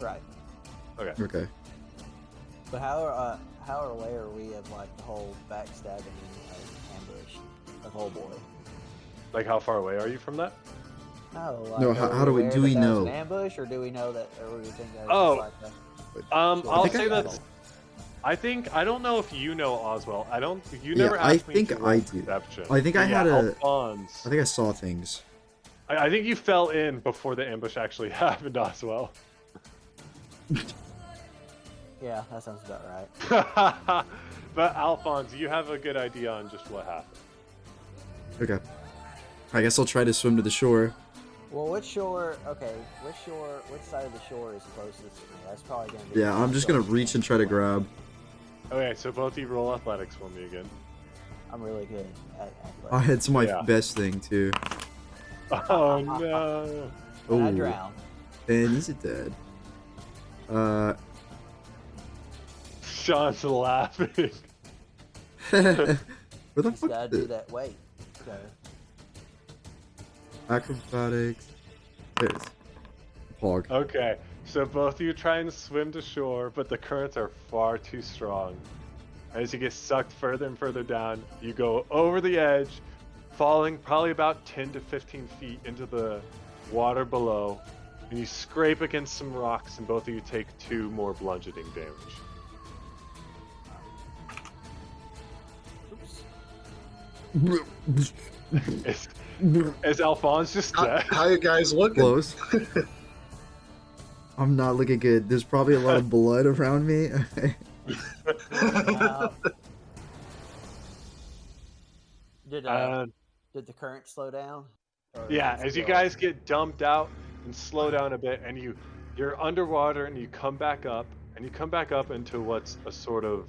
Right. Okay. Okay. But how aware are we of like the whole backstabbing ambush of Whole Boy? Like, how far away are you from that? No, like, No, are how do we- aware do that we that was know? an ambush, or do we know that, or we think that Oh, was like I'll think say I- that. I don't know if you know Oswald. You Yeah, never I asked me think to roll I do. perception. I think I had a- Alphonse. I think I saw things. I think you fell in before the ambush actually happened, Oswald. Yeah, that sounds about right. But Alphonse, you have a good idea on just what happened. Okay. I guess I'll try to swim to the shore. Well, which shore? Okay, which side of the shore is closest to me? That's probably gonna be. Yeah, I'm just gonna reach and try to grab. Okay, so both of you roll athletics for me again. I'm really good at Oh, athletics. it's my Yeah. best thing too. Oh no. And I Oh. drown. And he's dead. Sean's laughing. Where the Just fuck? gotta do that. Wait. Okay. Acrobatics. There's Pog. Okay, so both of you try and swim to shore, but the currents are far too strong. As you get sucked further and further down, you go over the edge, falling probably about 10 to 15 feet into the water below, and you scrape against some rocks, and both of you take 2 more bludgeoning damage. Is Alphonse just dead? How you guys looking? Close. I'm not looking good. There's probably a lot of blood around me. Did the current slow down? Or Yeah, is it as you still- guys get dumped out and slow down a bit, and you're underwater, and you come back up, into what's a sort of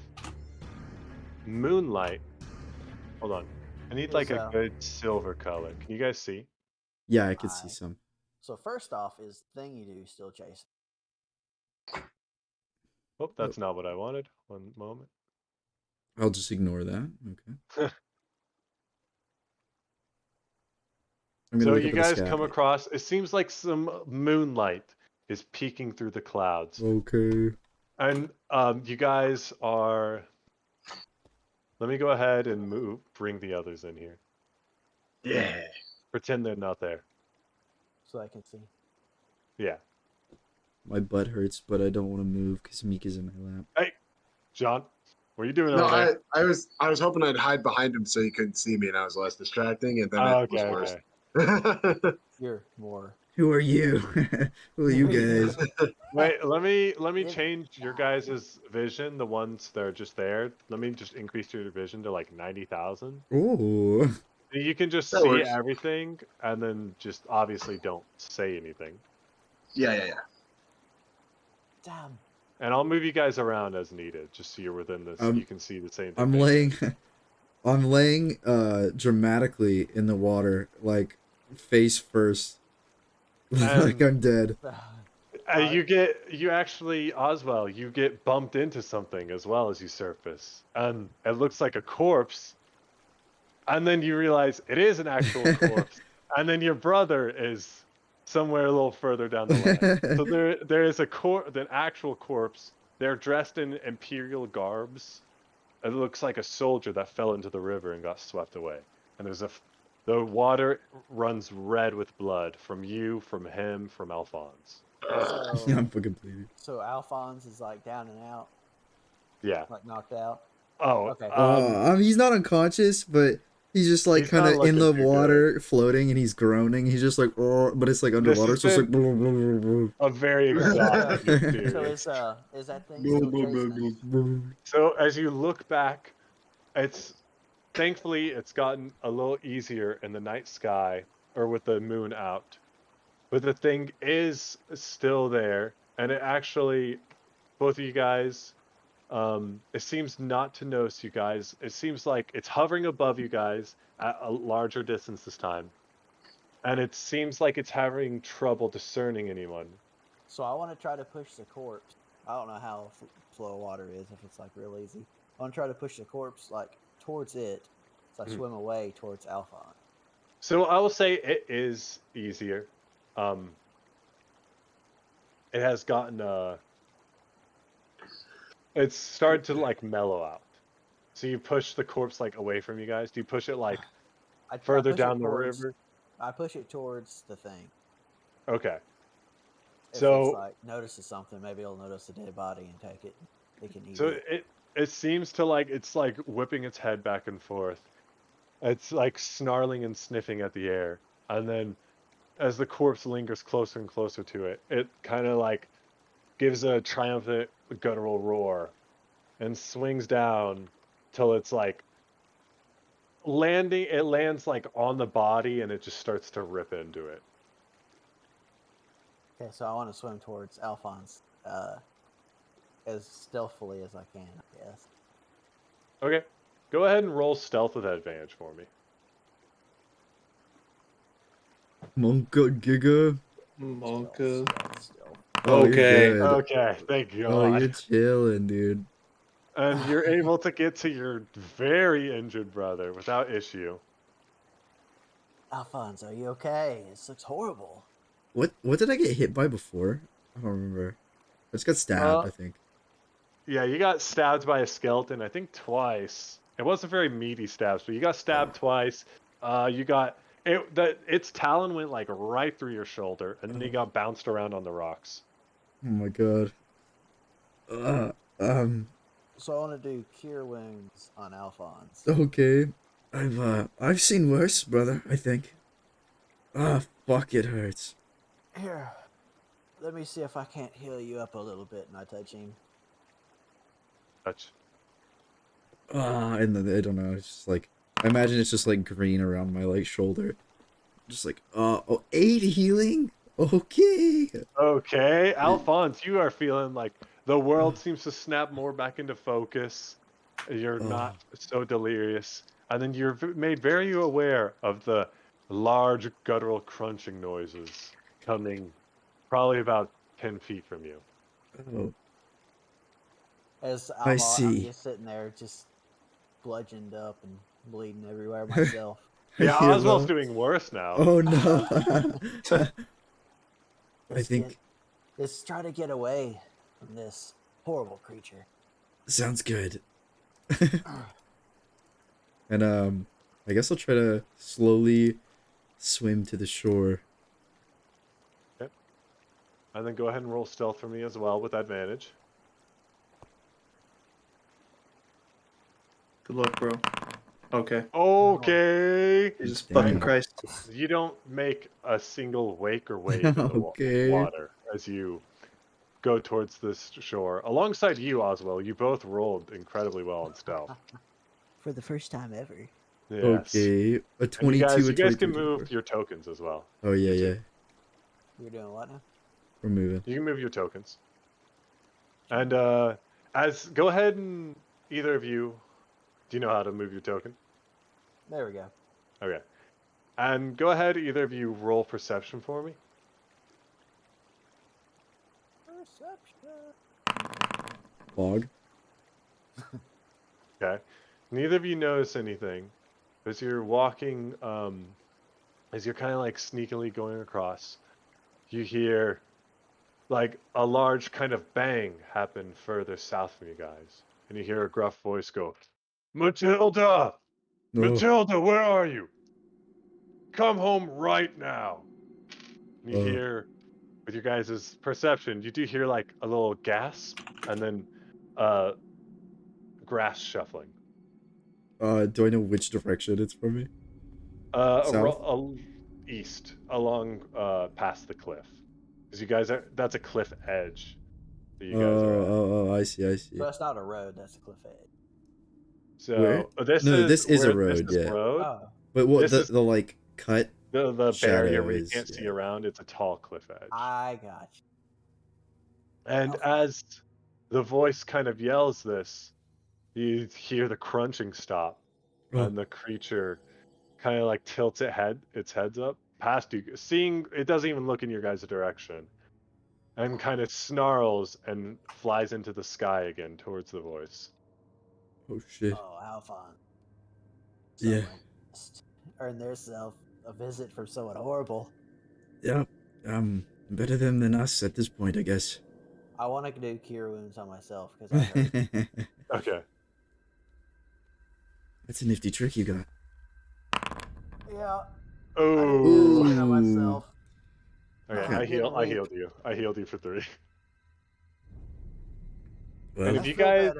moonlight. Hold on, I need like a good silver color. Can you guys see? Yeah, I could see Alright. some. So first off, is thing you do still chasing? Oh, that's not what I wanted. One moment. I'll just ignore that. Okay. I'm gonna So look you up at the guys sky. come across. It seems like some moonlight is peeking through the clouds, Okay. and you guys are. Let me go ahead and bring the others in here. Yeah. Pretend they're not there. So I can see. Yeah. My butt hurts, but I don't want to move because Mika's in my lap. Hey, John, what are you doing No, over there? I was hoping I'd hide behind him so he couldn't see me and I was less distracting, and then Oh, it was okay, worse. okay. You're more. Who are you? Who are you guys? Wait, let me Yeah. change your guys' vision. The ones that are just there. Let me just increase your vision to like 90,000. Oh. You can just That see works. everything, and then just obviously don't say anything. Yeah. Damn. And I'll move you guys around as needed, just so you're within this. You can see the same thing. I'm laying I'm laying dramatically in the water, like face first. Like I'm dead. You actually, Oswell, you get bumped into something as well as you surface. And it looks like a corpse. And then you realize it is an actual corpse. And then your brother is somewhere a little further down the line. So there is an actual corpse. They're dressed in imperial garbs. It looks like a soldier that fell into the river and got swept away. And the water runs red with blood from you, from him, from Alphonse. So, Yeah, I'm fucking bleeding. so Alphonse is like down and out, Yeah. like knocked out. Oh, Okay. He's not unconscious, but he's just like He's kind not of in looking the too water, floating, and he's groaning. He's just like, oh, but it's like underwater, has so it's like. been a very exhausting So experience. is that thing still chasing us? So as you look back, thankfully it's gotten a little easier in the night sky or with the moon out. But the thing is still there, and it actually, both of you guys, it seems not to notice you guys. It seems like it's hovering above you guys at a larger distance this time. And it seems like it's having trouble discerning anyone. So I want to try to push the corpse. I don't know how flow of water is, if it's like real easy. I want to try to push the corpse like towards it, so I swim away towards Alphonse. So I will say it is easier. It has gotten it's started to like mellow out. So you push the corpse like away from you guys. Do you push it like further push down it the towards, river? I push it towards the thing. Okay. If So it's like notices something, maybe it'll notice the dead body and take it. It can eat so it. it seems to like it's like whipping its head back and forth. It's like snarling and sniffing at the air. And then as the corpse lingers closer and closer to it, it kind of like gives a triumphant guttural roar and swings down till it's like it lands like on the body and it just starts to rip into it. Okay, so I want to swim towards Alphonse as stealthily as I can, I guess. Okay. Go ahead and roll stealth with advantage for me. Monka Giga. Monka. Stealth. Oh, Okay. You're good. Okay, thank God. Oh, you're chilling, dude. And you're able to get to your very injured brother without issue. Alphonse, are you okay? This looks horrible. What did I get hit by before? I don't remember. I just got stabbed, I think. Yeah, you got stabbed by a skeleton, I think twice. It wasn't very meaty stabs, but you got stabbed twice. You got its talon went like right through your shoulder, and then you got bounced around on the rocks. Oh my god. So I want to do cure wounds on Alphonse. Okay. I've seen worse, brother, I think. Fuck, it hurts. Here, let me see if I can't heal you up a little bit. And I touch him. Touch. And then, I don't know, it's just like, I imagine it's just like green around my like shoulder. Just like, 8 healing? Okay. Okay, Alphonse, you are feeling like the world seems to snap more back into focus. You're not so delirious. And then you're made very aware of the large guttural crunching noises coming probably about 10 feet from you. Oh. As I I'm see. just sitting there, just bludgeoned up and bleeding everywhere myself. Yeah, hear Oswald's low. doing worse now. Oh no. I Let's think let's try to get away from this horrible creature. sounds good. And I guess I'll try to slowly swim to the shore. And then go ahead and roll stealth for me as well with advantage. Good luck, bro. Okay. Okay. Jesus Damn. fucking Christ. You don't make a single wake or wave in the Okay. water as you go towards this shore. Alongside you, Oswald, you both rolled incredibly well on stealth. For the first time ever. Yes. Okay. A And 22, you a guys 23. can move 24. your tokens as well. Oh yeah, You too. yeah. You're doing what now? We're moving. You can move your tokens. And go ahead and either of you, do you know how to move your token? There we go. Okay. And go ahead, either of you roll perception for me. Perception. Fog. Okay. Neither of you notice anything as you're walking, as you're kind of like sneakily going across. You hear like a large kind of bang happen further south from you guys. And you hear a gruff voice go, Matilda! No. Matilda, where are you? Come home right now. And you hear, with your guys' perception, you do hear like a little gasp and then grass shuffling. Do I know which direction it's from me? South? East, along past the cliff. Because you guys are, that's a cliff edge that you guys are at. Oh, I see, I see. So that's not a road, that's a cliff edge. So Where? this No, is this is a where road, this is yeah. road. Oh. But what This is- the like cut? The Shadow barrier where you is- can't see yeah. around, it's a tall cliff edge. I got you. And Okay. as the voice kind of yells this, you hear the crunching stop, Oh. and the creature kind of like tilts its heads up past you, seeing it doesn't even look in your guys' direction, and kind of snarls and flies into the sky again towards the voice. Oh shit. Oh, Alphon. Yeah. Someone must earn themselves a visit from someone horrible. Yeah. Better them than us at this point, I guess. I want to do cure wounds on myself because I hurt. Okay. That's a nifty trick you got. Yeah. Oh. I did on myself. Okay. I healed you. I healed you for 3. Well, And I if you feel guys,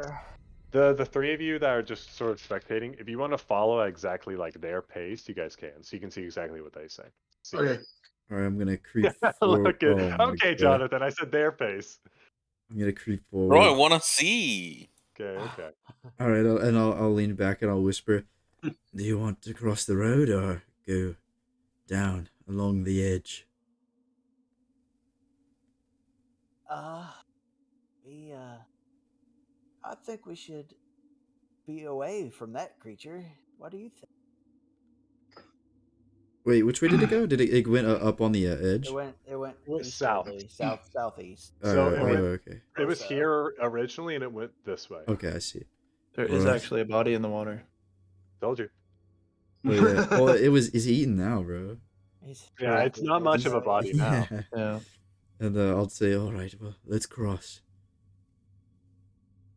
better. the 3 of you that are just sort of spectating, if you want to follow exactly like their pace, you guys can, so you can see exactly what they say. See. Okay. alright, I'm gonna creep Look forward. at, okay, Jonathan, I said their pace. I'm gonna creep forward. Bro, I want to see. Okay. Alright, I'll lean back and I'll whisper, do you want to cross the road or go down along the edge? I think we should be away from that creature. What do you think? Wait, which way did it go? Did it went up on the edge? It went South. southeast. So Oh, it went- okay. It was So- here originally, and it went this way. Okay, I see. There is Alright. actually a body in the water. Told you. Oh, yeah. Well, is eaten now, bro. Yeah, it's not much of a body now. Yeah. And I'll say, alright, well, let's cross.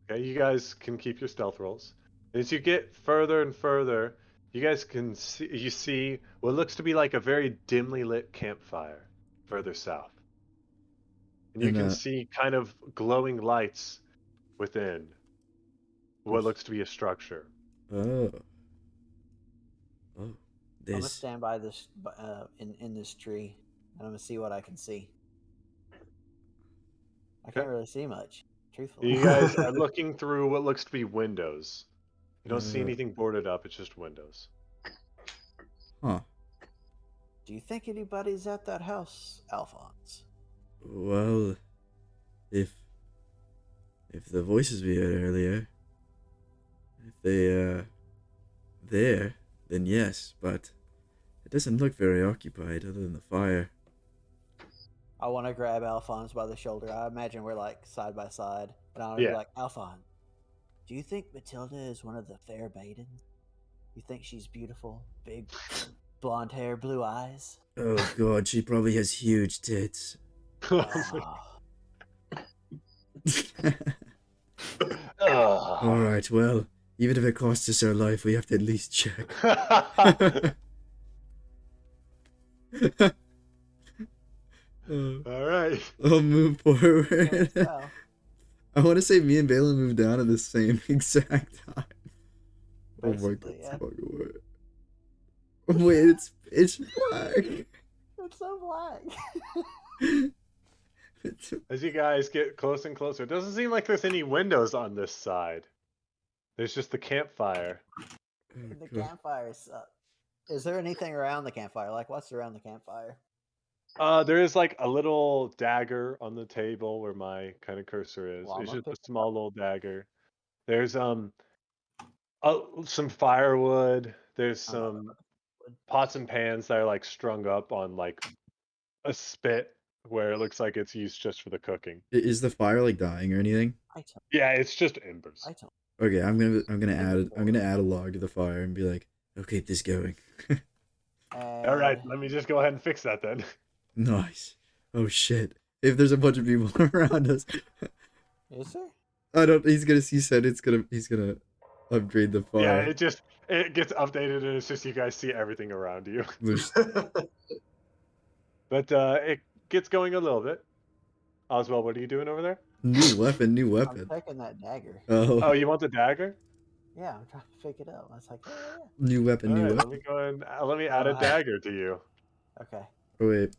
Okay, you guys can keep your stealth rolls. As you get further and further, you guys can see what looks to be like a very dimly lit campfire further south. And you And, can see kind of glowing lights within what looks to be a structure. Oh. Oh. I'm gonna There's... stand by this in this tree, and I'm gonna see what I can see. I can't really see much, truthfully. You guys are looking through what looks to be windows. You don't see Uh. anything boarded up, it's just windows. Huh. Do you think anybody's at that house, Alphonse? Well, if the voices we heard earlier, if they there, then yes, but it doesn't look very occupied other than the fire. I want to grab Alphonse by the shoulder. I imagine we're like side by side, and I want to Yeah. be like, Alphonse, do you think Matilda is one of the fair maidens? You think she's beautiful? Big blonde hair, blue eyes? Oh god, she probably has huge tits. Oh, Alright, well, even if it costs us our life, we have to at least check. All right. I'll move forward. so, I want to say me and Balin moved down at the same exact time. Oh my god, basically, yeah. fuck, wait, it's black. It's so black. As you guys get closer and closer, it doesn't seem like there's any windows on this side. There's just the campfire. The campfire sucks. Is there anything around the campfire? Like, what's around the campfire? There is like a little dagger on the table where my kind of cursor is. Well, I'm It's gonna just a pick it small little dagger. There's some firewood. There's I'm not some pots and pans that are like strung up on like a spit where it looks like it's used just for the cooking. Is the fire like dying or anything? item. Yeah, it's just embers. Item. Okay, I'm gonna add a log to the fire and be like, I'll keep this going. All right, let me just go ahead and fix that then. Nice. Oh shit. If there's a bunch of people around us, Is there? I don't. He said he's gonna upgrade the fire. Yeah, it gets updated and it's just you guys see everything around you. There's- But it gets going a little bit. Oswald, what are you doing over there? new weapon. I'm taking that dagger. Oh, you want the dagger? Yeah, I'm trying to pick it up. I was like, yeah. New weapon. All New right, weapon. let me go and let me add a dagger to you. Okay. Oh, wait.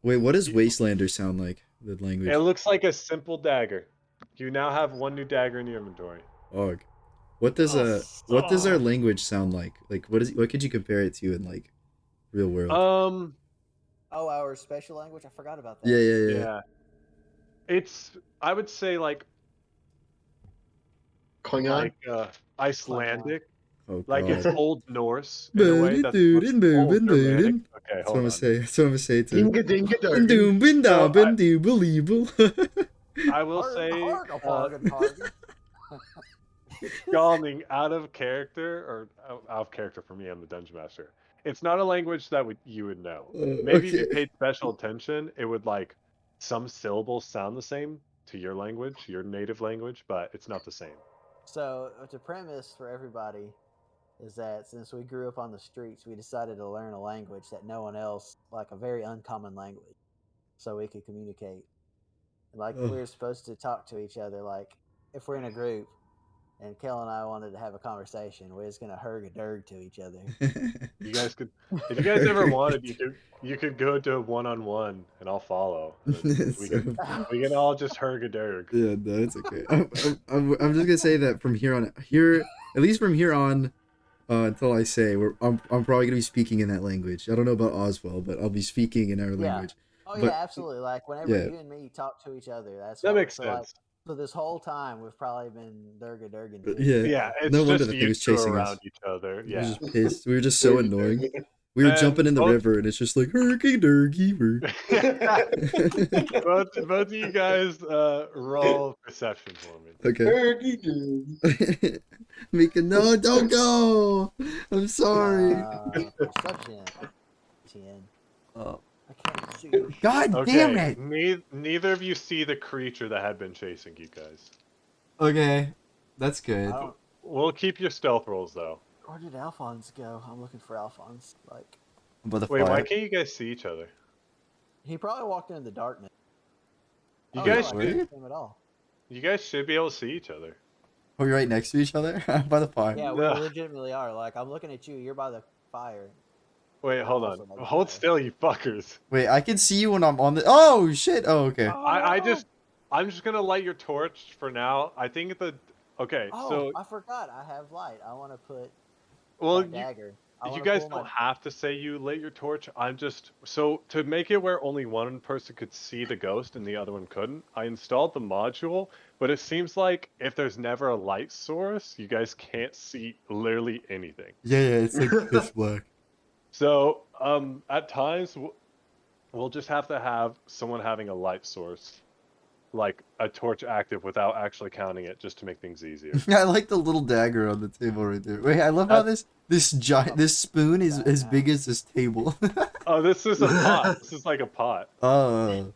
What does Wastelander sound like? The language. It looks like a simple dagger. You now have one new dagger in your inventory. Og. What does our language sound like? Like what could you compare it to in like real world? Oh, our special language? I forgot about that. Yeah. It's I would say like Klingon? Icelandic. Oh, Like God. it's Old Norse in a way that's old Germanic. Okay, That's hold what on. That's what I'm gonna say too. Dinga dinga darga. I will say Scalding out of character or out of character for me, I'm the dungeon master. It's not a language that you would know. Maybe if you okay. paid special attention, it would like some syllables sound the same to your language, your native language, but it's not the same. So the premise for everybody is that since we grew up on the streets, we decided to learn a language that no one else, like a very uncommon language, so we could communicate. Like we were supposed to talk to each other. Like if we're in a group and Kel and I wanted to have a conversation, we're just gonna hurg a derg to each other. You guys could, if you guys ever wanted, you could go to one-on-one and I'll follow. We can all just hurg a derg. Yeah, no, it's okay. I'm just gonna say that from here on, at least from here on, until I say I'm probably gonna be speaking in that language. I don't know about Oswald, but I'll be speaking in our language. Oh But- yeah, absolutely. Like whenever you and me talk to each other, that's That what- makes so, sense. Like, so this whole time we've probably been derga derging. Yeah. Yeah, it's No wonder just the thing you was two chasing around us. each other. We were Yeah. just pissed. We were just so annoying. We were And jumping in the both- river, and it's just like herky derky. both of you guys roll perception for me. Okay. Mika, no, don't go. I'm sorry. Perception. 10. Oh. I can't see. God Okay, damn it. neither of you see the creature that had been chasing you guys. Okay, that's good. I don't, We'll keep your stealth rolls though. where did Alphonse go? I'm looking for Alphonse. Like By the Wait, why fire. can't you guys see each other? he probably walked into the darkness. You Oh, guys no, I should. can't see him at all. You guys should be able to see each other. Are we right next to each other? By the fire. Yeah, we No. legitimately are. Like I'm looking at you. You're by the fire. Wait, hold Also on. by the Hold fire. still, you fuckers. Wait, I can see you when I'm on the. Oh shit! Oh okay. I'm just gonna light your torch for now. I think okay, Oh, so I forgot. I have light. I want to put well, my dagger. I you wanna guys pull don't my- have to say you lit your torch. So to make it where only one person could see the ghost and the other one couldn't, I installed the module, but it seems like if there's never a light source, you guys can't see literally anything. Yeah, it's like pitch black. So, at times we'll just have to have someone having a light source. like a torch active without actually counting it, just to make things easier. I like the little dagger on the table right there. Wait, I love how this spoon is as big as this table. Oh, this is a pot. This is like a pot. Oh.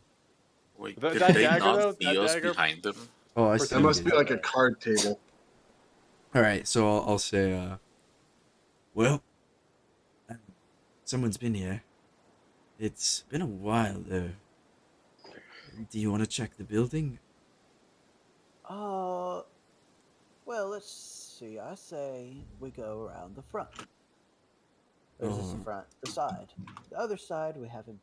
Wait, That did they dagger, though, not see that us dagger- behind them? Oh, I For see. That must be Okay. like a card table. All right, so I'll say, well, someone's been here. It's been a while, though. Do you want to check the building? Well, let's see. I say we go around the front. Or is this the front? The side. The other side we haven't.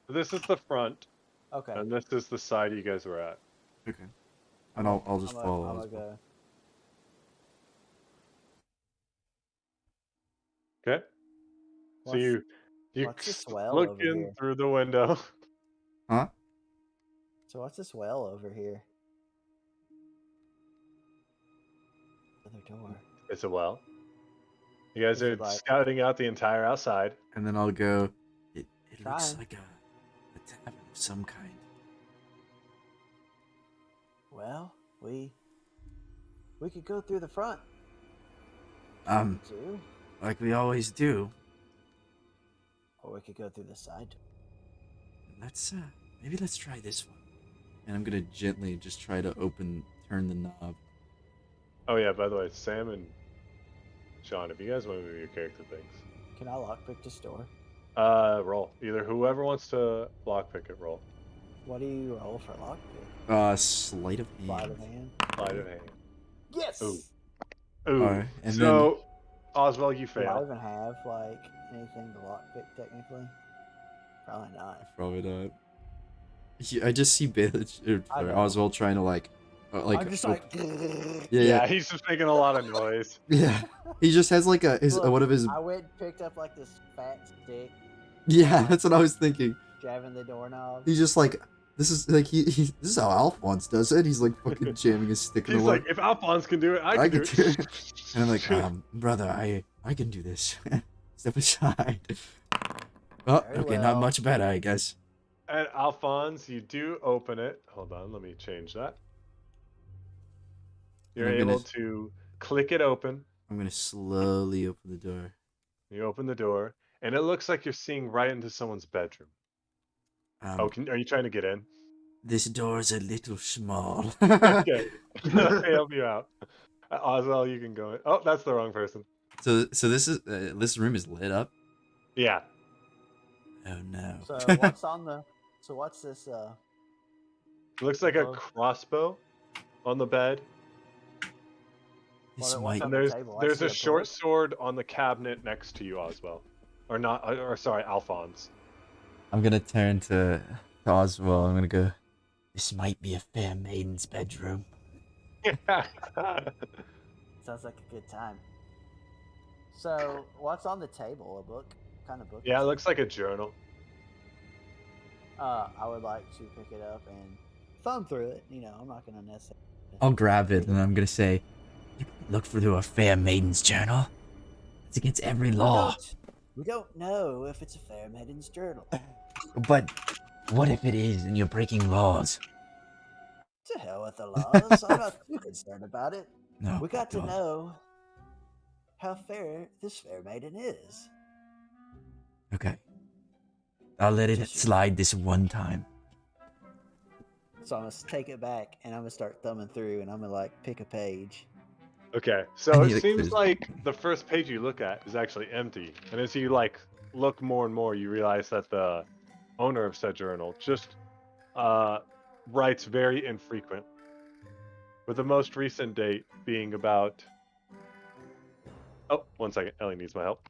This is the front, Okay. and this is the side you guys were at. Okay. And I'll just follow. I'm as gonna well. go. Okay. So What's- you what's this well look over in here? through the window. Huh? So what's this well over here? Other door. It's a well. You guys Is are it like- scouting out the entire outside. And then I'll go. It looks Trying. like a tavern of some kind. Well, we could go through the front too, Like we always do. or we could go through the side door. Maybe let's try this one. And I'm gonna gently just try to turn the knob. Oh yeah, by the way, Sam and Sean, if you guys want to move your character things, Can I lockpick this door? roll. Either whoever wants to lockpick it, roll. What do you roll for lockpick? Sleight of hand. Sleight of hand. Sleight of hand. Yes. Ooh. Ooh. Alright, and so, Oswald, you Do I fail. even have like anything to lockpick technically? Probably not. Probably not. I just see Baelish, I or know. Oswald trying to like I'm just like. Yeah, he's just making a lot of noise. Yeah. He just has like Look, one of his. I went and picked up like this fat stick, Yeah, that's what I was thinking. jabbing the doorknob. He's just like, this is like this is how Alphonse does it. He's like fucking jamming his stick in He's the wall. like, if Alphonse can do it, I can do can it. do And I'm like, brother, I can do this. Step aside. Oh, Very okay, not well. much better, I guess. And Alphonse, you do open it. Hold on, let me change that. You're I'm gonna- able to click it open. I'm gonna slowly open the door. You open the door, and it looks like you're seeing right into someone's bedroom. Are you trying to get in? This door's a little small. Okay, let me help you out. Oswald, you can go in. Oh, that's the wrong person. So this room is lit up. Yeah. Oh no. So what's on the? So what's this? Looks like a Oh. crossbow on the bed. This What's might. on And the table? I there's see a a short book. sword on the cabinet next to you, Oswald. Or not, or sorry, Alphonse. I'm gonna turn to Oswald. I'm gonna go. This might be a fair maiden's bedroom. Sounds like a good time. So what's on the table? A book? What kind of book? Yeah, it is looks like a journal. I would like to pick it up and thumb through it. You know, I'm not gonna necessarily. I'll grab it and I'm gonna say, look through a fair maiden's journal. It's against every law. We don't know if it's a fair maiden's journal. But what if it is and you're breaking laws? To hell with the laws. I'm not too concerned about it. No. We got to God. know how fair this fair maiden is. Okay. I'll let it Just- slide this one time. So I'm gonna take it back and I'm gonna start thumbing through and I'm gonna like pick a page. Okay, I so need it a seems quiz. like the first page you look at is actually empty. And as you like look more and more, you realize that the owner of said journal just writes very infrequent, with the most recent date being about. Oh, 1 second. Ellie needs my help.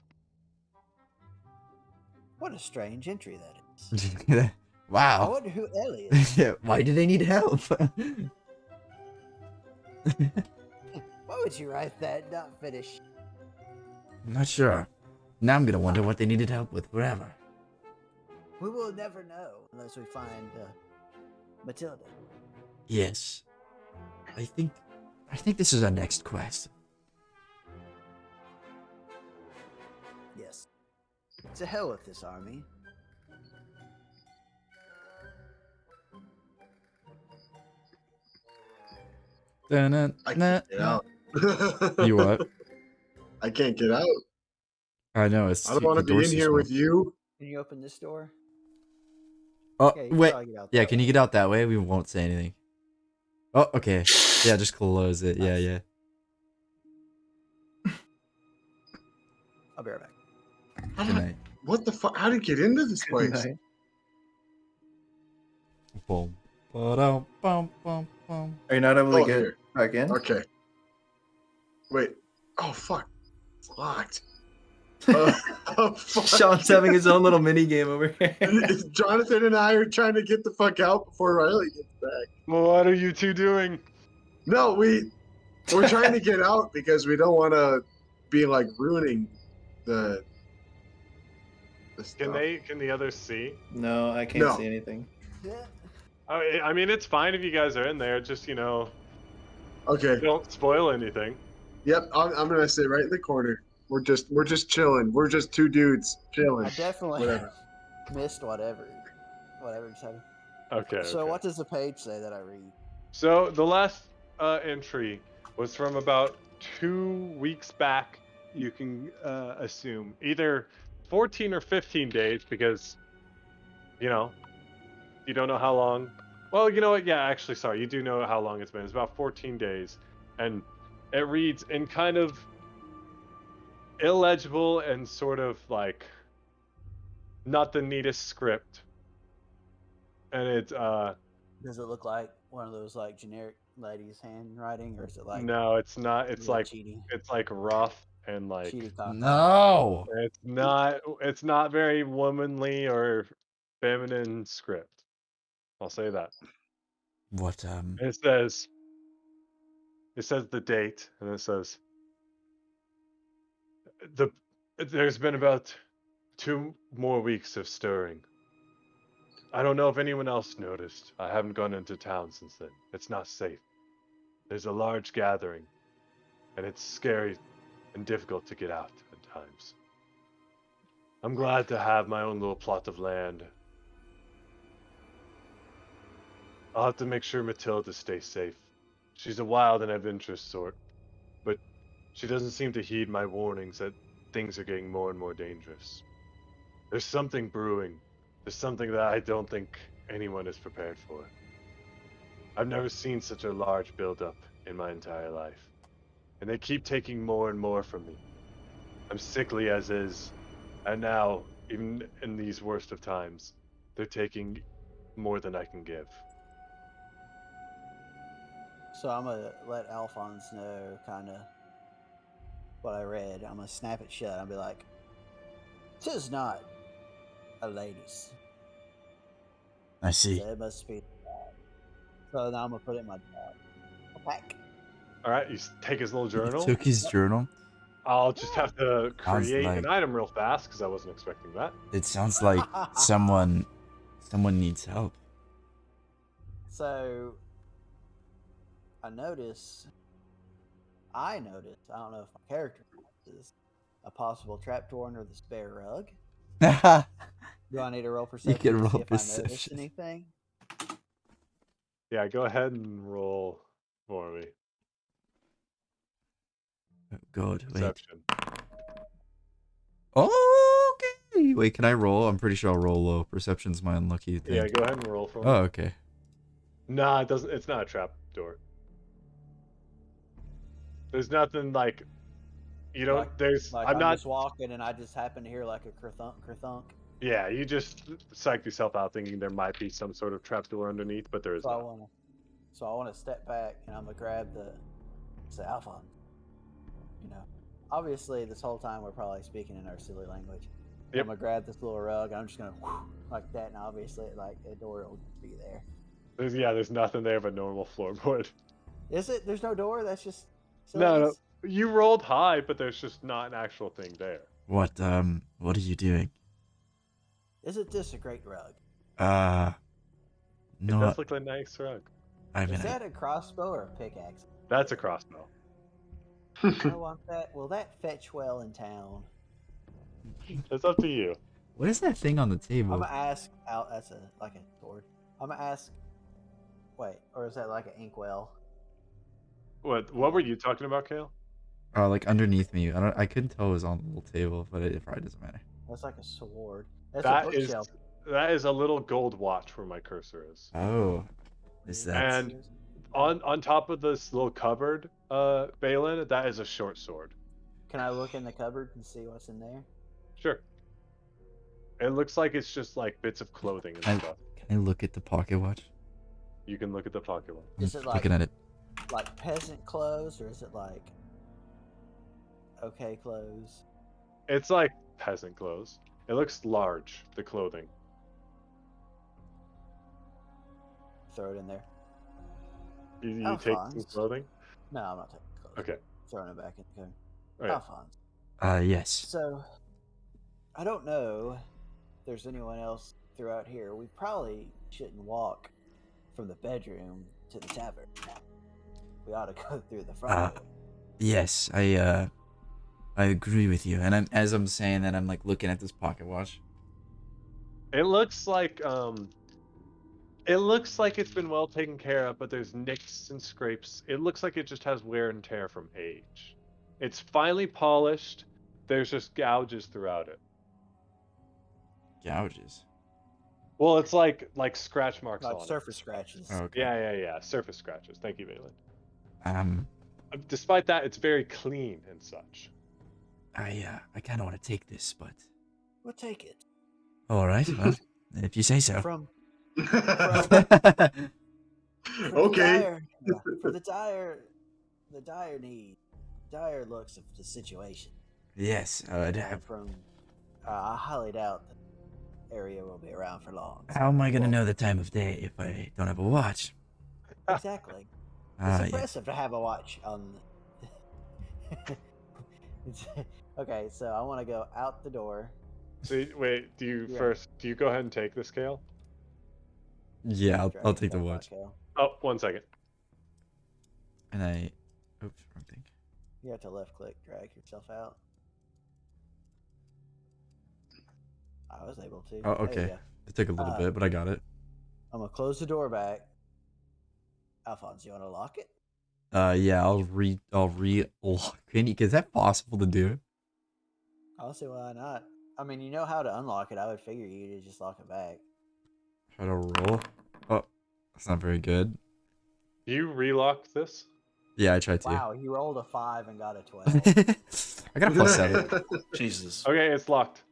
What a strange entry that is. I Wow. wonder who Ellie is. Yeah, why do they need help? Why would you write that and not finish? I'm not sure. Now I'm gonna wonder what they needed help with forever. We will never know unless we find Matilda. Yes. I think this is our next quest. Yes. To hell with this army. Dun, I nah, can't get nah. out. You what? I can't get out. I know it's I don't want the to be door's in too here small. with you. Can you open this door? Oh Yeah, you can wait, probably get out yeah. that Can you way. get out that way? We won't say anything. Oh, okay. Yeah, just close it. Yeah, Nice. yeah. I'll be right back. Good night. What the fuck? How did you get into this place? Boom. Ba-dum, bum, bum, bum. Are you not able to Oh, get here. back in? Okay. Wait. Oh, fuck. It's locked. Oh, fuck. Sean's having his own little mini game over here. Jonathan and I are trying to get the fuck out before Riley gets back. Well, what are you two doing? No, we're trying to get out because we don't want to be like ruining the stuff. Can the others see? No, I can't No. see anything. I mean, it's fine if you guys are in there. Just Okay. don't spoil anything. Yep. I'm gonna sit right in the corner. We're just chilling. We're just two dudes chilling. I definitely Whatever. missed whatever just happened. Okay. So okay. what does the page say that I read? So the last entry was from about 2 weeks back. You can assume either 14 or 15 days because, you don't know how long. Well, you know what? Yeah, actually, sorry, you do know how long it's been. It's about 14 days, and it reads in kind of illegible and sort of like not the neatest script, and it's Does it look like one of those like generic ladies' handwriting, or is it like no, it's not. It's real like cheaty, it's like rough and like cheaty cock? No. it's not very womanly or feminine script. I'll say that. What? It says the date, and it says there's been about 2 more weeks of stirring. I don't know if anyone else noticed. I haven't gone into town since then. It's not safe. There's a large gathering, and it's scary and difficult to get out at times. I'm glad to have my own little plot of land. I'll have to make sure Matilda stays safe. She's a wild and adventurous sort, but she doesn't seem to heed my warnings that things are getting more and more dangerous. There's something brewing. There's something that I don't think anyone is prepared for. I've never seen such a large buildup in my entire life, and they keep taking more and more from me. I'm sickly as is, and now, even in these worst of times, they're taking more than I can give. So I'm gonna let Alphonse know kind of what I read. I'm gonna snap it shut. I'll be like, "'Tis not a lady's. I see. So it must be." So now I'm gonna put it in my pack. All right, you take his little journal. He took his journal. I'll just have to Sounds create like- an item real fast because I wasn't expecting that. It sounds like someone needs help. So I noticed, I don't know if my character notices, a possible trapdoor under the spare rug. Do I need to roll perception can to roll see if I notice perception. anything? Yeah, go ahead and roll for me. Oh, God, wait. Perception. Okay. Wait, can I roll? I'm pretty sure I'll roll low. Perception's my unlucky thing. Yeah, go ahead and roll for me. Oh, okay. Nah, it doesn't. It's not a trap door. There's nothing like. You don't. Like- there's. Like I'm not. just walking and I just happen to hear like a kerthunk. Yeah, you just psyched yourself out thinking there might be some sort of trap door underneath, but there is So I not. wanna step back and I'm gonna grab say Alphonse. You know, obviously this whole time we're probably speaking in our silly language. Yep. I'm gonna grab this little rug and I'm just gonna like that, and obviously like a door will be there. There's nothing there but normal floorboard. Is it? There's no door. That's just No, silliness? you rolled high, but there's just not an actual thing there. What are you doing? Isn't this a great rug? It No, does look like a nice rug. I mean, Is that a crossbow or a pickaxe? That's a crossbow. I want that. Will that fetch well in town? It's up to you. what is that thing on the I'm table? gonna ask out. That's like a sword. I'm gonna ask. Wait, or is that like an inkwell? What were you talking about, Kale? Like underneath me. I couldn't tell it was on the little table, but it probably doesn't matter. That's like a sword. That's a That is bookshelf. that is a little gold watch where my cursor is. Oh, is that? And on top of this little cupboard, Balin, that is a short sword. Can I look in the cupboard and see what's in there? Sure. It looks like it's just like bits of clothing and stuff. Can I look at the pocket watch? You can look at the pocket watch. Is it like looking at it? like peasant clothes, or is it like okay clothes? It's like peasant clothes. It looks large, the clothing. Throw it in there. You take Alphonse. some clothing? No, I'm not taking clothes. Okay. Throwing it back in the cupboard. All right. Alphonse. Yes. So, I don't know if there's anyone else throughout here. We probably shouldn't walk from the bedroom to the tavern. We ought to go through the front door. Yes, I agree with you. And as I'm saying that, I'm like looking at this pocket watch. It looks like it's been well taken care of, but there's nicks and scrapes. It looks like it just has wear and tear from age. It's finely polished. There's just gouges throughout it. Gouges. Well, it's like scratch marks Like on it. surface scratches. Oh, okay. Yeah. Surface scratches. Thank you, Balin. Um, Despite that, it's very clean and such. I kind of want to take this, but We'll take it. all right. Well, if you say so. From Okay. for the dire need, dire looks of the situation. Yes. From I highly doubt the area will be around for long. How am I gonna know the time of day if I don't have a watch? Exactly. It's impressive to have a watch on. Okay, so I want to go out the door. So wait, do you go ahead and take the scale? Yeah, I'll take the Dragon watch. scale. Oh, 1 second. And oops, wrong thing. You have to left click, drag yourself out. I was able to. Oh, There you okay. go. It took a little bit, but I got it. I'm gonna close the door back. Alphonse, you wanna lock it? Yeah, I'll re-lock it. Is that possible to do? I don't see why not. I mean, you know how to unlock it. I would figure you to just lock it back. Try to roll. Oh, that's not very good. You relocked this? Yeah, I tried to. Wow, you rolled a 5 and got a 12. I got a +7. Jesus. Okay, it's locked.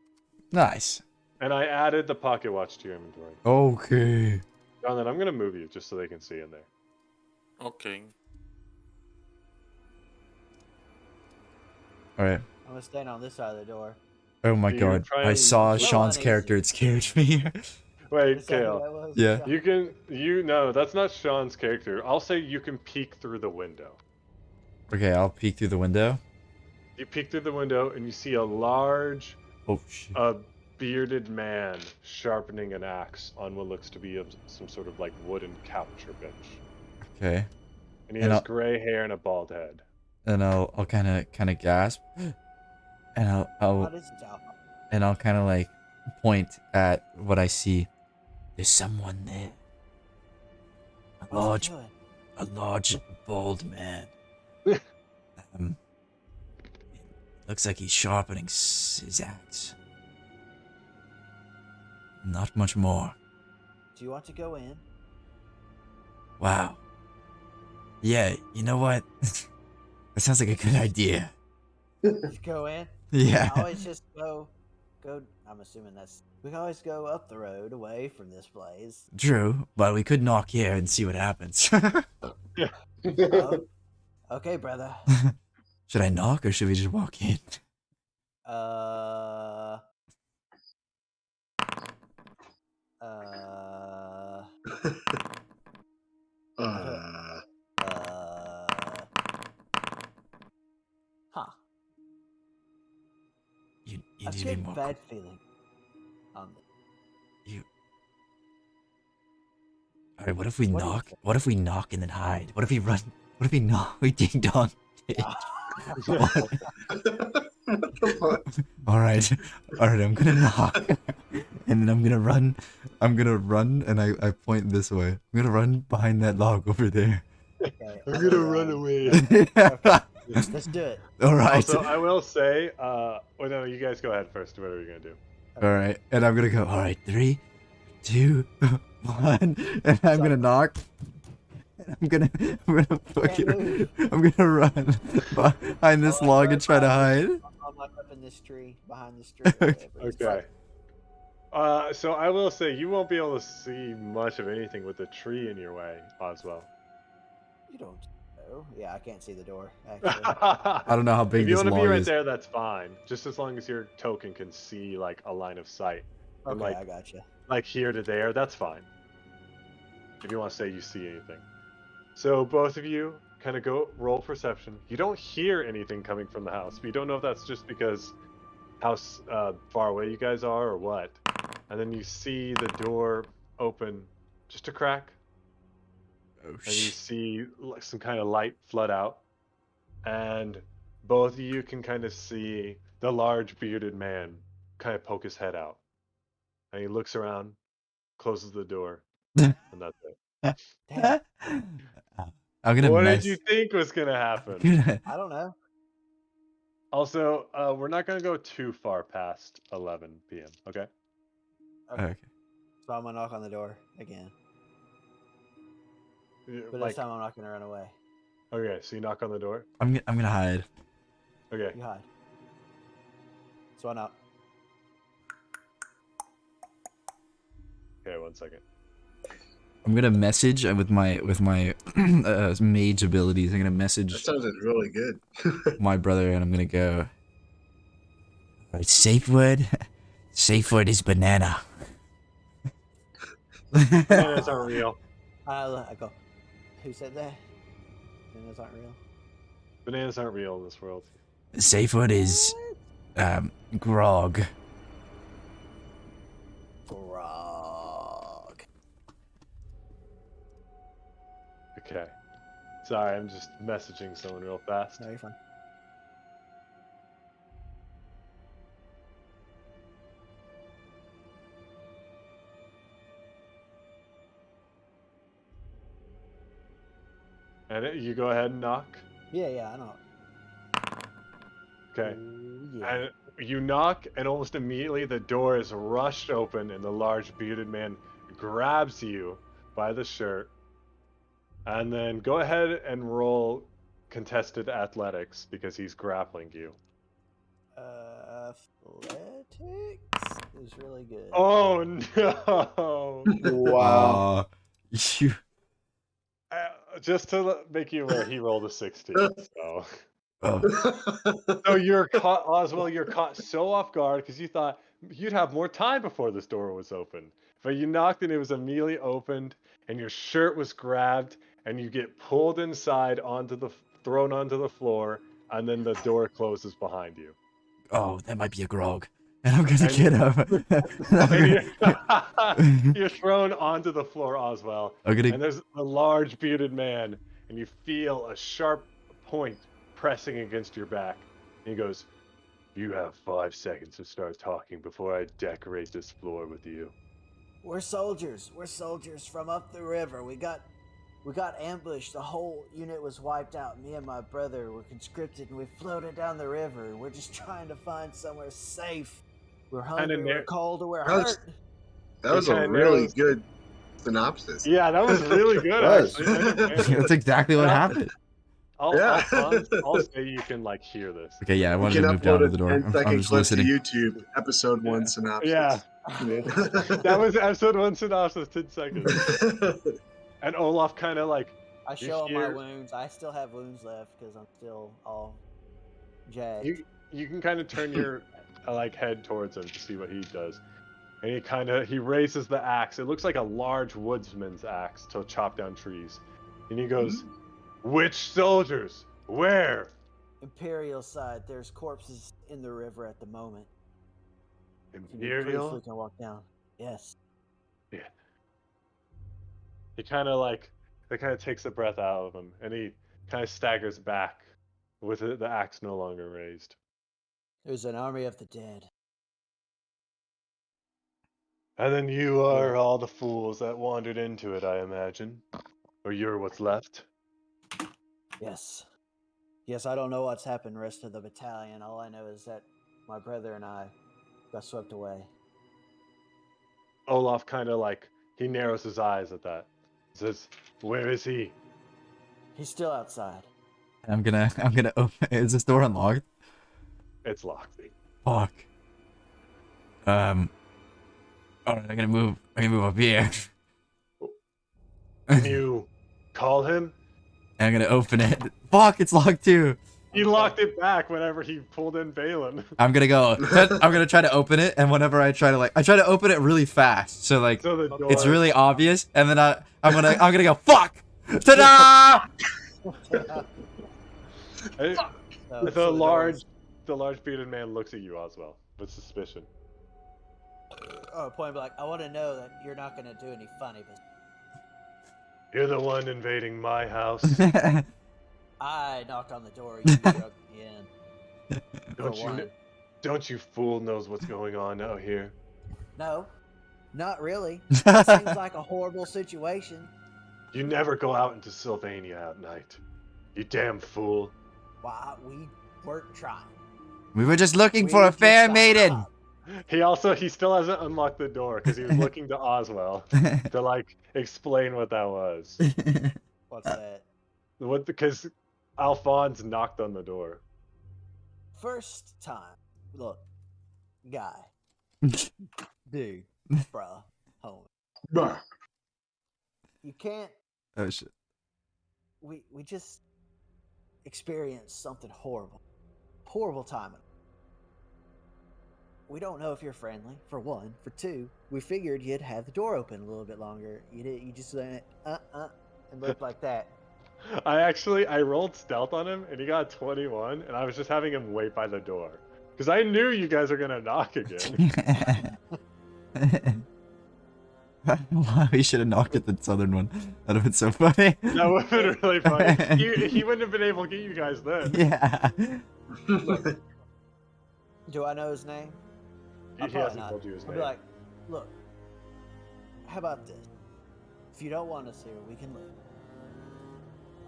Nice. And I added the pocket watch to your inventory. Okay. Jonathan, I'm gonna move you just so they can see in there. Okay. All right. I'm gonna stand on this side of the door. Oh my Do you god. try I and- saw Well, Sean's uneasy. character. It scared me. Wait, Is that who Kale. that was? Yeah. No, that's not Sean's character. I'll say you can peek through the window. Okay, I'll peek through the window. You peek through the window and you see a large, Oh shit. bearded man sharpening an axe on what looks to be some sort of like wooden couch or bench. Okay. And he And has I'll- gray hair and a bald head. And I'll kind of gasp, and What is it, Alphonse? I'll kind of like point at what I see. There's someone there. What's he doing? A large, bald man. Looks like he's sharpening his axe. Not much more. Do you want to go in? Wow. Yeah, you know what? That sounds like a good idea. Just go in? Yeah. I always just go. I'm assuming we can always go up the road away from this place. True, but we could knock here and see what happens. Oh, okay, brother. Should I knock or should we just walk in? Uh. Huh. You I need to get be a more. bad feeling on this. All right, what if we What do you knock? think? What if we knock and then hide? What if we run? What if we knock? We ding dong. What the fuck? All right. I'm gonna knock, and then I'm gonna run, and I point this way. I'm gonna run behind that log over there, Okay, I'm I'm gonna gonna run run. away. Let's do it. All right. Also, I will say, no, you guys go ahead first. What are we gonna do? All right, and I'm gonna go. All right, 3, 2, 1, and I'm gonna knock. And I'm gonna fucking, I'm gonna run behind this log and try to hide. I'm like up in this tree, behind this tree. Or whatever. It's fine. Okay. So I will say you won't be able to see much of anything with the tree in your way, Oswell. You don't know. Yeah, I can't see the door. Actually, I don't know how big If you this want to be log right is. there, that's fine. Just as long as your token can see like a line of sight. And, okay, like, I gotcha. like here to there, that's fine. If you want to say you see anything. So both of you kind of go roll perception. You don't hear anything coming from the house, but you don't know if that's just because how far away you guys are or what. And then you see the door open just a crack, Oh and you see like some kind of light flood out, and both of you can kind of see the large bearded man kind of poke his head out, and he looks around, closes the door, and that's it. Damn, I'm gonna What mess. did you think was gonna happen? I don't know. Also, we're not gonna go too far past 11 p.m. Okay? Okay. So I'm gonna knock on the door again, but Like, this time I'm not gonna run away. okay, so you knock on the door. I'm gonna hide. Okay. You hide. So I knock. Okay, 1 second. I'm gonna message with my mage abilities. I'm gonna That message sounded really good. my brother, and I'm gonna go. Alright, safe word. Safe word is banana. Bananas aren't real. I go. Who said that? Bananas aren't real. Bananas aren't real in this world. Safe word is grog. Grog. Okay. Sorry, I'm just messaging someone real fast. No, you're fine. And you go ahead and knock. Yeah, I know. Okay. Ooh, yeah. And you knock, and almost immediately the door is rushed open, and the large bearded man grabs you by the shirt. And then go ahead and roll contested athletics because he's grappling you. Athletics is really good. Oh no! Wow. You. Just to make you aware, he rolled a 16. So. Oh. So you're caught, Oswald. You're caught so off guard because you thought you'd have more time before this door was open, but you knocked and it was immediately opened, and your shirt was grabbed, and you get pulled inside thrown onto the floor, and then the door closes behind you. Oh, that might be a grog. And I'm gonna And get up. And you're thrown onto the floor, Oswald. I'm gonna. And there's a large bearded man, and you feel a sharp point pressing against your back. And he goes, "You have 5 seconds to start talking before I decorate this floor with you." We're soldiers. We're soldiers from up the river. We got ambushed. The whole unit was wiped out. Me and my brother were conscripted, and we floated down the river. We're just trying to find somewhere safe. We're hungry. We're cold. We're hurt. That was a Kinda really narrows- good synopsis. Yeah, that was really good, Was. actually. That's exactly what happened. I'll say you can like hear this. Okay, yeah, I You wanted can to move down upload to a the door. 10-second I'm just clip to listening. YouTube, episode 1 synopsis. Yeah. That was episode 1 synopsis, 10 seconds. And Olaf kind of like, I You show him my hear- wounds. I still have wounds left because I'm still all jacked. you can kind of turn your like head towards him to see what he does. And he raises the axe. It looks like a large woodsman's axe to chop down trees. And he goes, "Which soldiers? Where?" Imperial side. There's corpses in the river at the moment. If you need proof, Imperial? we can walk down. Yes. He kind of takes a breath out of him, and he kind of staggers back with the axe no longer raised. There's an army of the dead. And then you are all the fools that wandered into it, I imagine. Or you're what's left. Yes. Yes, I don't know what's happened rest of the battalion. All I know is that my brother and I got swept away. Olaf kind of like, he narrows his eyes at that. He says, where is he? He's still outside. I'm gonna open. Is this door unlocked? It's locked. Fuck. Alright, I'm gonna move up here. Can you call him? And I'm gonna open it. Fuck, it's locked too. He locked it back whenever he pulled in Balin. I'm gonna try to open it, and whenever I try to open it really fast, so like So the door, it's really obvious, and then I'm gonna go fuck. Ta-da! The large bearded man looks at you, Oswell, with suspicion. Oh, point blank. I want to know that you're not going to do any funny business. You're the one invading my house. I knocked on the door. You broke me in. Don't you fool knows what's going on out here. No, not really. It seems like a horrible situation. You never go out into Sylvania at night. You damn fool. Why, we weren't trying. We were just looking for a fair maiden. He still hasn't unlocked the door because he was looking to Oswell to like explain what that was. What's that? Because Alphonse knocked on the door. First time. Look, guy. Dude. Bruh. Homie. You can't. Oh shit. We just experienced something horrible. Horrible timing. We don't know if you're friendly, for one. For two, we figured you'd have the door open a little bit longer. You just went, and looked like that. I rolled stealth on him and he got 21, and I was just having him wait by the door. Because I knew you guys were gonna knock again. We should have knocked at the southern one. That'd have been so funny. That would have been really funny. He wouldn't have been able to get you guys then. Yeah. Do I know his name? He hasn't told you his I'll name. be like, look, how about this? If you don't want us here, we can leave.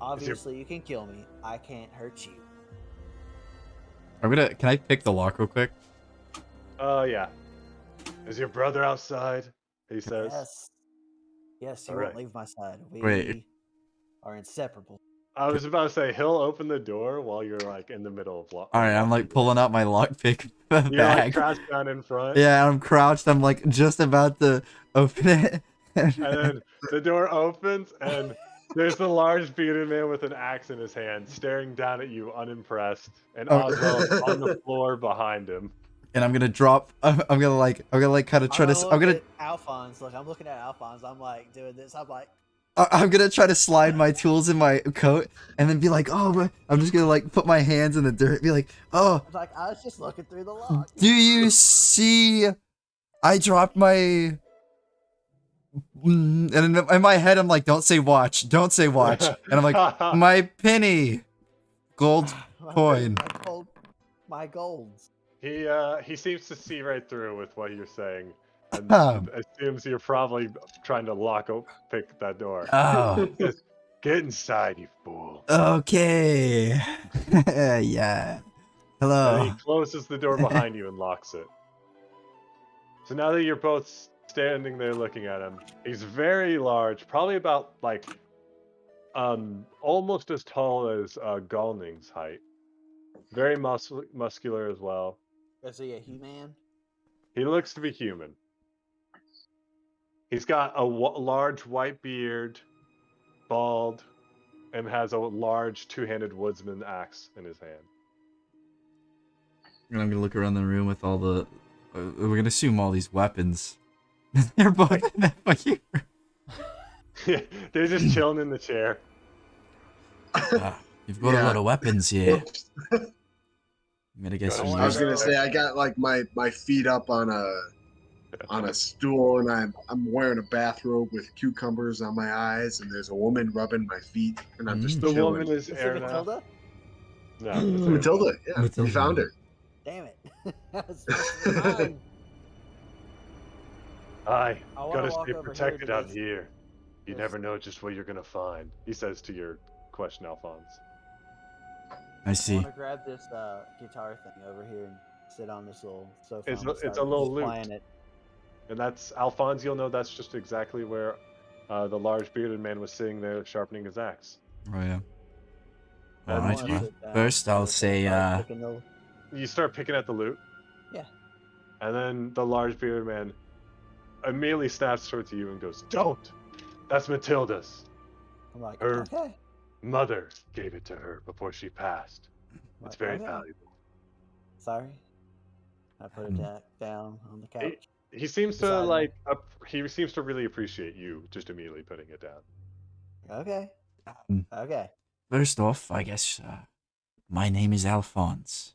Obviously, you can kill me. I can't hurt you. Can I pick the lock real quick? Oh, yeah. Is your brother outside? He says. Yes. Yes, you All won't right. leave my side. We Wait. are inseparable. I was about to say, he'll open the door while you're like in the middle of lock. Alright, I'm like pulling out my lockpick You're like bag. crouched down in front. Yeah, I'm crouched. I'm like just about to open it. And then the door opens and there's the large bearded man with an axe in his hand staring down at you unimpressed, and Oswald is on the floor behind him. And I'm gonna drop. I'm gonna kind of try to. I'm gonna. Alphonse. Look, I'm looking at Alphonse. I'm like doing this. I'm like. I'm gonna try to slide my tools in my coat and then be like, oh, I'm just gonna like put my hands in the dirt, be like, oh. I'm like, I was just looking through the lock. Do you see? I dropped my. And in my head, I'm like, don't say watch, don't say watch. And I'm like, my penny, gold coin. My golds. He seems to see right through with what you're saying, and assumes you're probably trying to pick that door. Oh. Just, get inside, you fool. Okay. Yeah. Hello. And he closes the door behind you and locks it. So now that you're both standing there looking at him, he's very large, probably about like almost as tall as Galning's height. Very muscular as well. Is he a human? He looks to be human. He's got a large white beard, bald, and has a large two-handed woodsman axe in his hand. And I'm gonna look around the room with all the. We're gonna assume all these weapons. They're both here. Yeah, they're just chilling in the chair. You've got a lot of weapons here. I'm gonna get some. I was gonna say I got like my feet up on a stool, and I'm wearing a bathrobe with cucumbers on my eyes, and there's a woman rubbing my feet, and I'm just The chilling. woman is Is it Erna. Matilda? No, Matilda. Yeah, we Matilda. found her. Damn it. That's mine. I I wanna gotta walk stay over protected here to out this- here. You this- never know just what you're gonna find. He says to your question, Alphonse. I I see. want to grab this guitar thing over here and sit on this little sofa. It's and a start little just lute. playing it. And that's Alphonse. You'll know that's just exactly where the large bearded man was sitting there sharpening his axe. Oh yeah. All And I right. wanna you, Well, sit down first real I'll quick, say, start picking the- you start picking at the lute, Yeah. and then the large bearded man immediately snaps towards you and goes, "Don't! That's Matilda's. I'm like, Her okay. mother gave it to her before she passed. I'm It's like, very okay. valuable." Sorry. I put it down on the He, couch. he seems to beside me. he seems to really appreciate you just immediately putting it down. Okay. Um, Okay. first off, I guess my name is Alphonse,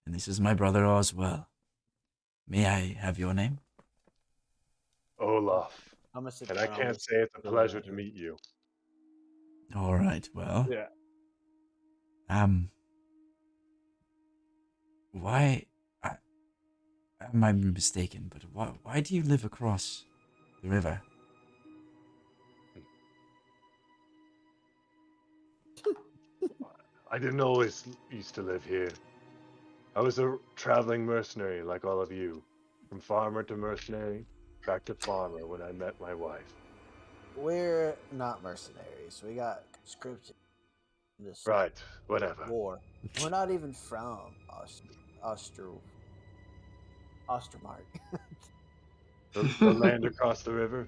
and this is my brother Oswell. May I have your name? Olaf. I'm gonna sit And down I on can't this say it's a stool pleasure right to here. meet you. All right. Well, Yeah. why? I, I might be mistaken, but why do you live across the river? I didn't always used to live here. I was a traveling mercenary like all of you. From farmer to mercenary, back to farmer when I met my wife. We're not mercenaries. We got conscripted in this Right, whatever. war. We're not even from Ostermark. The land across the river.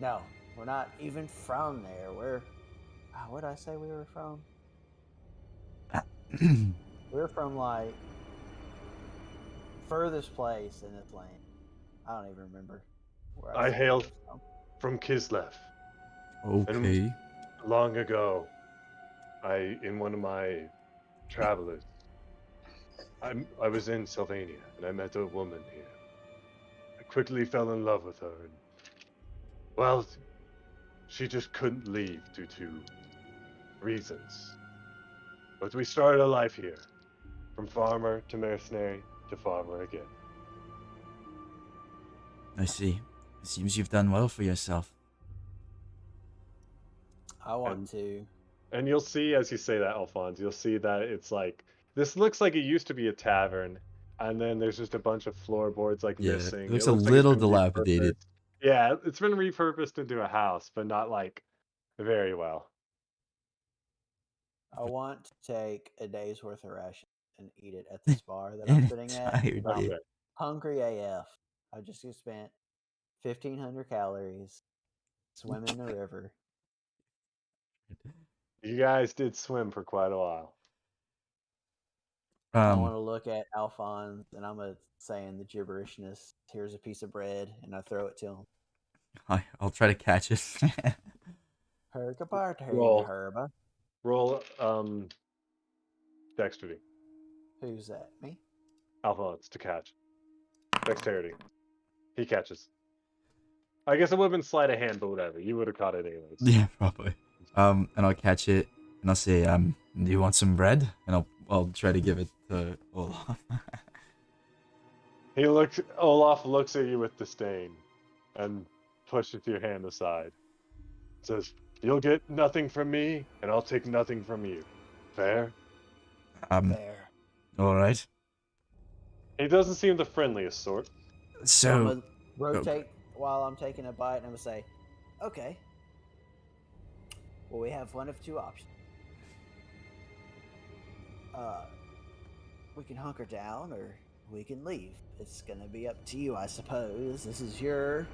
No, we're not even from there. We're what did I say we were from? We're from like furthest place in this land. I don't even remember where I said hail we were from. from Kislev. Okay. Long ago, in one of my travelers, I was in Sylvania and I met a woman here. I quickly fell in love with her, and well, she just couldn't leave due to reasons. But we started a life here, from farmer to mercenary to farmer again. I see. It seems you've done well for yourself. I want And- to. And you'll see as you say that, Alphonse, you'll see that it's like this looks like it used to be a tavern, and then there's just a bunch of floorboards like Yeah, missing. it looks It a looks like it's little been dilapidated. repurposed. Yeah, it's been repurposed into a house, but not like very well. I want to take a day's worth of ration and eat it at this bar that I'm An sitting at. entire I'm day. Okay. hungry AF. I just spent 1,500 calories swimming in the river. You guys did swim for quite a while. I want to look at Alphonse and I'm saying the gibberishness. Here's a piece of bread, and I throw it to him. I'll try to catch it. Roll. Herba. Roll dexterity. Who's that? Me? Alphonse to catch. Dexterity. He catches. I guess it would have been sleight of hand, but whatever. You would have caught it anyways. Yeah, probably. And I'll catch it and I'll say, do you want some bread? And I'll try to give it to Olaf. Olaf looks at you with disdain and pushes your hand aside. Says, "You'll get nothing from me, and I'll take nothing from you. Fair?" There. All right. He doesn't seem the friendliest sort. So I'm So, gonna rotate while I'm taking a bite, and I'm gonna say, "Okay. Well, we have one of two options. We can hunker down, or we can leave. It's gonna be up to you, I suppose. This is your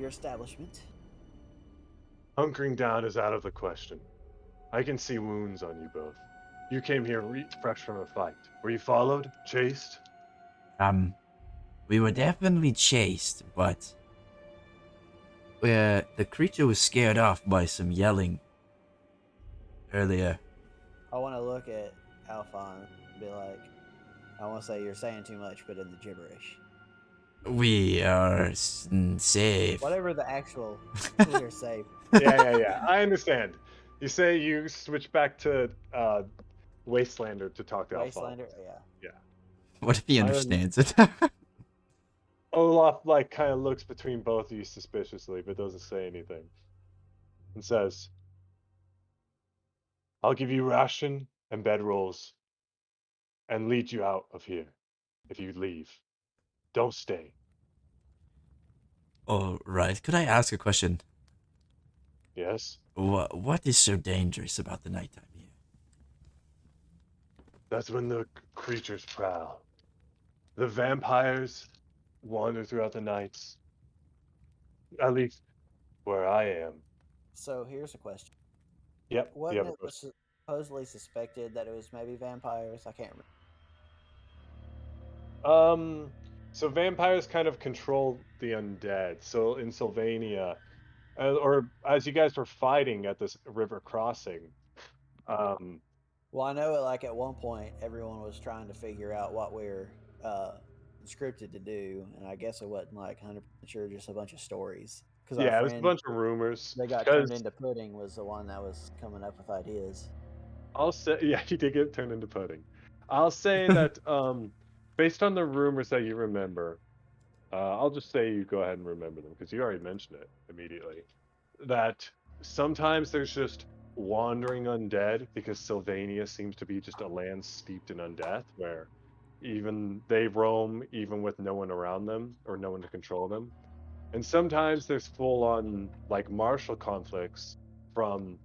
establishment." Hunkering down is out of the question. I can see wounds on you both. You came here fresh from a fight. Were you followed? Chased? we were definitely chased, but the creature was scared off by some yelling earlier. I want to look at Alphonse and be like, I want to say you're saying too much, but in the gibberish. We are safe. Whatever the actual we're safe. Yeah. I understand. You say you switch back to Wastelander to talk to Alphonse. Wastelander, yeah. What if he understands it? Olaf kind of looks between both of you suspiciously, but doesn't say anything. And says, I'll give you ration and bedrolls and lead you out of here if you leave. Don't stay. All right. Could I ask a question? Yes? What is so dangerous about the nighttime here? That's when the creatures prowl. The vampires wander throughout the nights. At least where I am. So here's a question. Yep, you Wasn't have a it question. supposedly suspected that it was maybe vampires? I can't remember. So vampires kind of control the undead. So in Sylvania, or as you guys were fighting at this river crossing, um, Well, I know like at one point everyone was trying to figure out what we're scripted to do, and I guess it wasn't like 100% sure, just a bunch of stories. Because our yeah, it was a friend bunch of rumors. that got Because turned into pudding was the one that was coming up with ideas. I'll say, yeah, he did get turned into pudding. I'll say that, based on the rumors that you remember, I'll just say you go ahead and remember them because you already mentioned it immediately. That sometimes there's just wandering undead because Sylvania seems to be just a land steeped in undeath where even they roam even with no one around them or no one to control them. And sometimes there's full on like martial conflicts from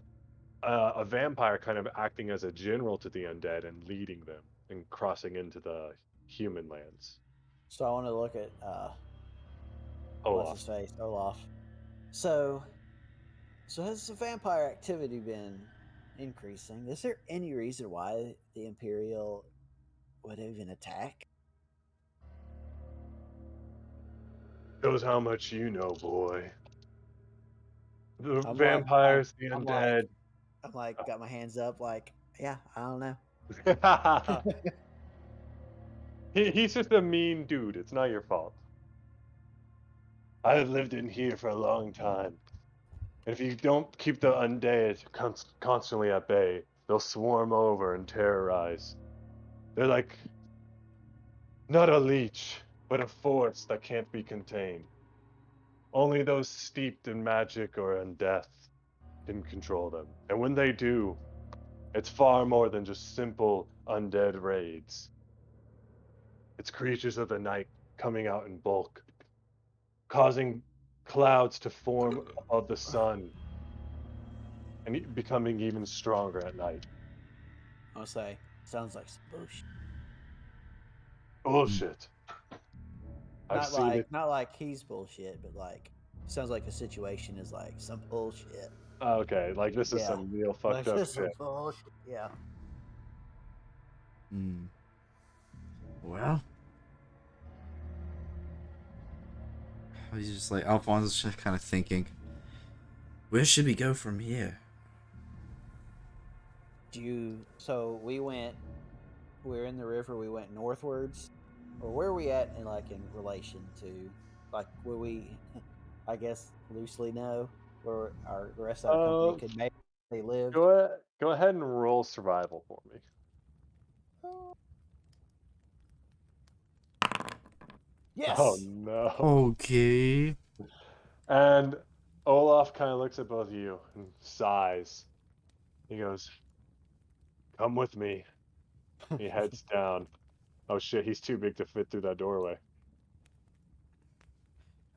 a vampire kind of acting as a general to the undead and leading them and crossing into the human lands. So I want to look at what's Olaf. his face, Olaf. So has the vampire activity been increasing? Is there any reason why the Imperial would even attack? Shows how much you know, boy. The I'm like, vampires, the I'm like, undead. I'm like, got my hands up, like, yeah, I don't know. He's just a mean dude. It's not your fault. I've lived in here for a long time. And if you don't keep the undead constantly at bay, they'll swarm over and terrorize. They're like not a leech, but a force that can't be contained. Only those steeped in magic or in death can control them. And when they do, it's far more than just simple undead raids. It's creatures of the night coming out in bulk, causing clouds to form above the sun, and becoming even stronger at night. I'll say, sounds like some bullshit. Bullshit. I've seen it. Not like he's bullshit, but like sounds like the situation is like some bullshit. Okay, like this is Yeah. some real Like fucked up just some shit. bullshit. Yeah. Hmm. Well, he's just like Alphonse is just kind of thinking. Where should we go from here? So we're in the river, we went northwards, or where are we at in like in relation to like where we I guess loosely know where the rest of our company could maybe live. Go ahead and roll survival for me. Yes. Oh no. Okay. And Olaf kind of looks at both of you and sighs. He goes, "Come with me." He heads down. Oh shit, he's too big to fit through that doorway.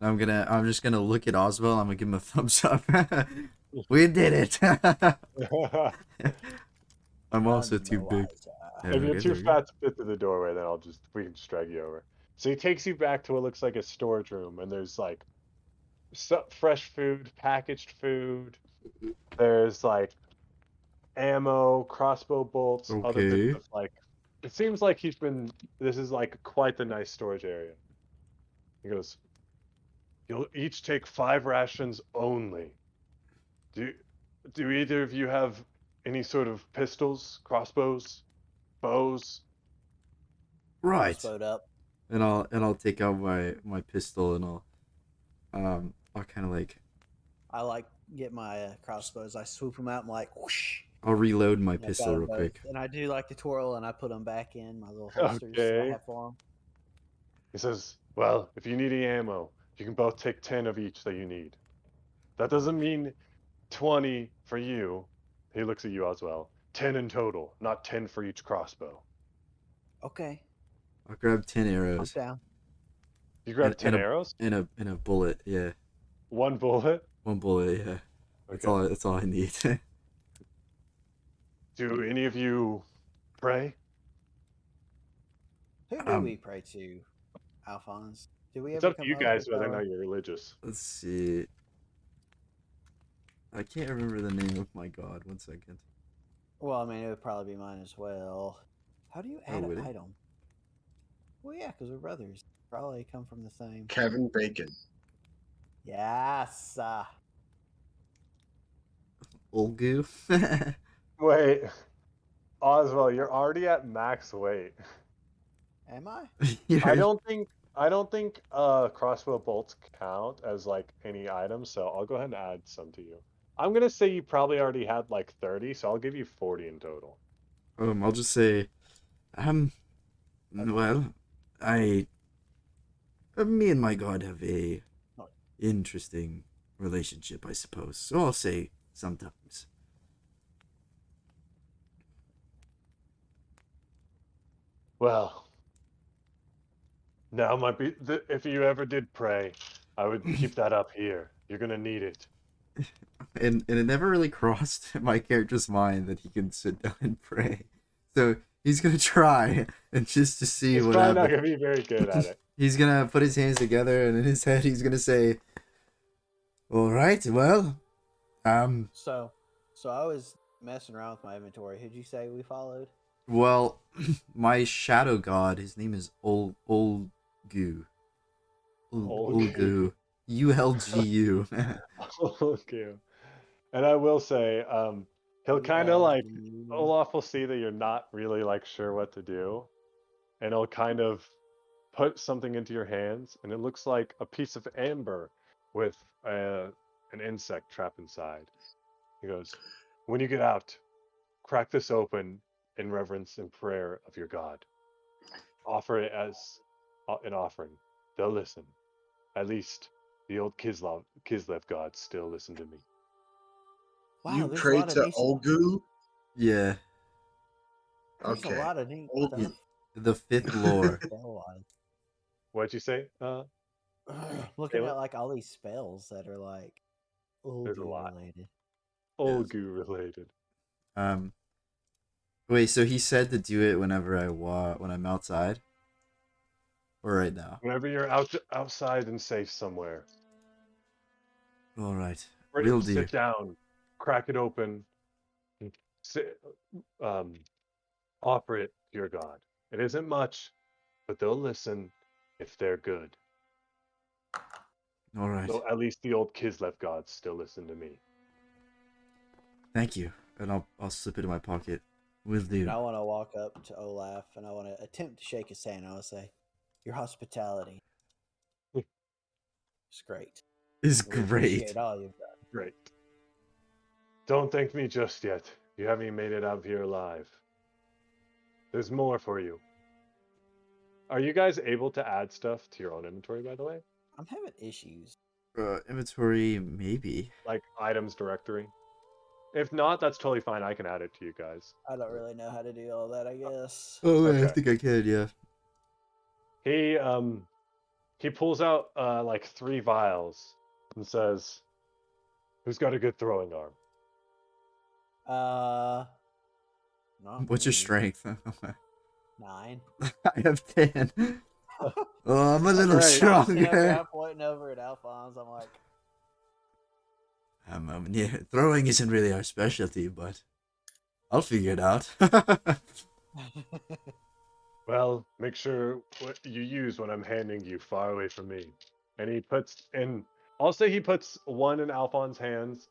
I'm just gonna look at Oswald. I'm gonna give him a thumbs up. We did it. I'm also too big. Yeah, If you're okay, too there we go. fat to fit through the doorway, then we can just drag you over. So he takes you back to what looks like a storage room, and there's like fresh food, packaged food. There's like ammo, crossbow bolts, other bits Okay. of like. It seems like this is like quite the nice storage area. He goes, "You'll each take 5 rations only. Do do either of you have any sort of pistols, crossbows, bows?" Right. Crossbowed up. And I'll take out my pistol and I'll kind of like I like get my crossbows. I swoop them out and like whoosh. I'll reload my And I've got pistol 'em real both. quick. And I do like the twirl, and I put them back in my little holsters that I Okay. have for them. He says, "Well, if you need any ammo, you can both take 10 of each that you need. That doesn't mean 20 for you." He looks at you as well. 10 in total, not 10 for each crossbow. Okay, I'll grab 10 I'm arrows down. You grab 10 and arrows? a bullet. Yeah, One bullet? one bullet. Yeah, that's Okay. all. That's all I need. Do any of you pray? Who do we pray to, Alphonse? Do we It's ever up to come you up guys with whether or our... not you're religious. Let's see. I can't remember the name of my god. One second. Well, I mean, it would probably be mine as well. How do you Oh, add would an it? item? Well, yeah, because we're brothers. Probably come from the same. Kevin Bacon. Yes. Olgu. Wait, Oswald, you're already at max weight. Am I? I don't think crossbow bolts count as like any item, so I'll go ahead and add some to you. I'm gonna say you probably already had like 30, so I'll give you 40 in total. I'll just say, well, me and my god have a interesting relationship, I suppose. So I'll say sometimes. Well, now might be if you ever did pray, I would keep that up here. You're gonna need it. And it never really crossed my character's mind that he can sit down and pray. So he's gonna try and just to see He's what probably not happens. gonna be very good at it. He's gonna put his hands together and in his head he's gonna say, "All right, well, So I was messing around with my inventory. Who'd you say we followed? well, my shadow god, his name is Olgu. Olgu. Olgu. ULGU. Okay. And I will say, he'll kind of like Olaf will see that you're not really like sure what to do, and he'll kind of put something into your hands, and it looks like a piece of amber with an insect trapped inside. He goes, "When you get out, crack this open in reverence and prayer of your god. Offer it as an offering. They'll listen. At least the old Kislev gods still listen to me." Wow, You there's a pray lot of to decent. Olgu? Yeah, There's Okay. a lot of neat Olgu. stuff. the fifth lore. What'd you say? Looking Caleb? at like all these spells that are like There's a Ulgu lot. related. Olgu related. Wait, so he said to do it whenever when I'm outside? Or right now? Whenever you're outside and safe somewhere, All right. Will do. sit down, crack it open, and offer it to your god. It isn't much, but they'll listen if they're good. All right. So at least the old Kislev gods still listen to me. Thank you. And I'll slip it in my pocket. Will do. And I want to walk up to Olaf and I want to attempt to shake his hand. I want to say, "Your hospitality is great. Is We appreciate great. all you've done." Great. Don't thank me just yet. You haven't even made it out of here alive. There's more for you. Are you guys able to add stuff to your own inventory, by the way? I'm having issues. Inventory, maybe. Like items directory? If not, that's totally fine. I can add it to you guys. I don't really know how to do all that, I guess. Oh, yeah, I Okay. think I can, yeah. He pulls out like 3 vials and says, "Who's got a good throwing arm?" Not What's your me. strength? 9. I have 10. Oh, I'm a little Right. stronger. I'm pointing over at Alphonse. I'm like, Yeah, throwing isn't really our specialty, but I'll figure it out. Well, make sure what you use when I'm handing you far away from me. And he puts in, I'll say he puts one in Alphonse's hands.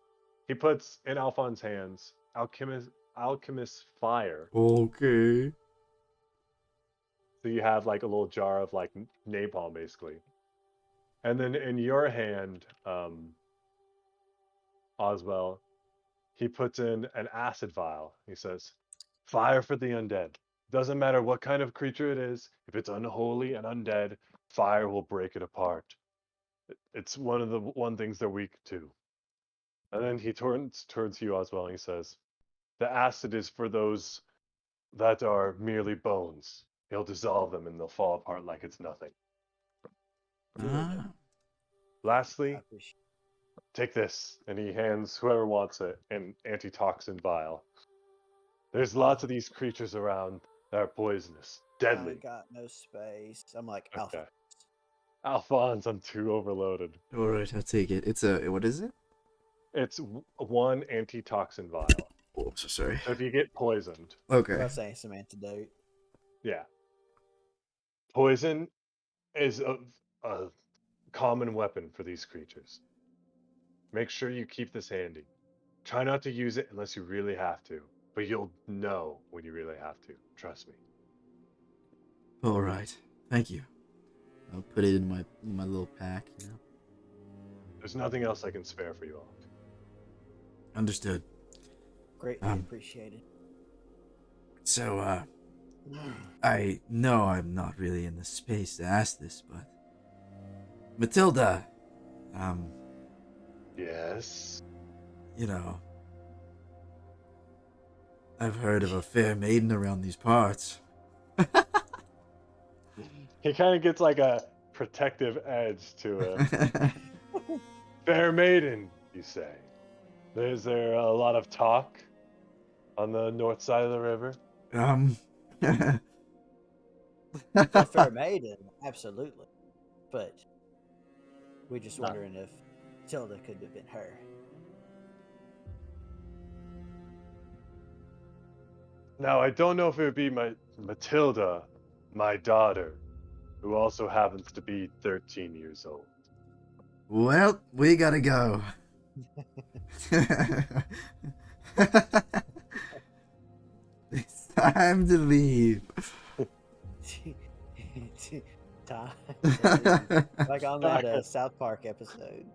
He puts in Alphonse's hands alchemist fire. Okay. So you have like a little jar of like napalm basically. And then in your hand, Oswell, he puts in an acid vial. He says, "Fire for the undead. Doesn't matter what kind of creature it is, if it's unholy and undead, fire will break it apart. It's one of the things they're weak to." And then he turns towards you, Oswell, and he says, The acid is for those that are merely bones. He'll dissolve them and they'll fall apart like it's nothing. Ah, Lastly, I appreciate take this. And he hands whoever wants it an antitoxin vial. There's lots of these creatures around that are poisonous, I deadly. got no space. I'm like, Okay. Alpha. Alphonse, I'm too overloaded. all right, I'll take it. It's a what is it? It's one antitoxin vial. Oh, I'm so sorry. So if you get poisoned, Okay. I'm saying some antidote. yeah. Poison is a common weapon for these creatures. Make sure you keep this handy. Try not to use it unless you really have to, but you'll know when you really have to. Trust me. All right. Thank you. I'll put it in my little pack. You know. There's nothing else I can spare for you all. Understood. Greatly appreciated. So, I know I'm not really in the space to ask this, but Matilda, Yes. you know, I've heard of a fair maiden around these parts. He kind of gets like a protective edge to him. Fair maiden, you say. Is there a lot of talk on the north side of the river? A fair maiden, absolutely. But we're just wondering if Tilda could have been her. Now, I don't know if it would be my Matilda, my daughter, who also happens to be 13 years old. Well, we gotta go. It's time to leave. Time. Like on that South Park episode.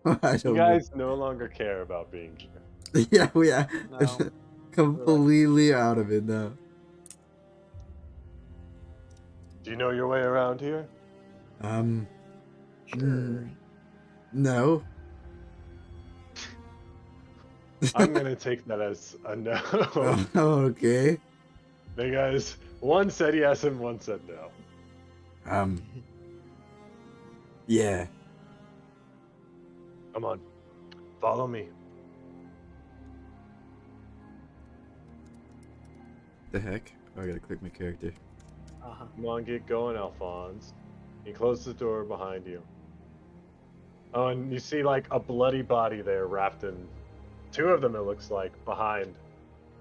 I You don't guys no longer care about being here. know. Yeah, we are No. completely out of it now. Do you know your way around here? Sure. No. I'm gonna take that as a no. Oh, okay. The guys, one said yes and one said no. Yeah. Come on, follow me. The heck? Oh, I gotta click my character. Uh-huh. Come on, get going, Alphonse. He closed the door behind you. Oh, and you see like a bloody body there wrapped in, two of them it looks like, behind,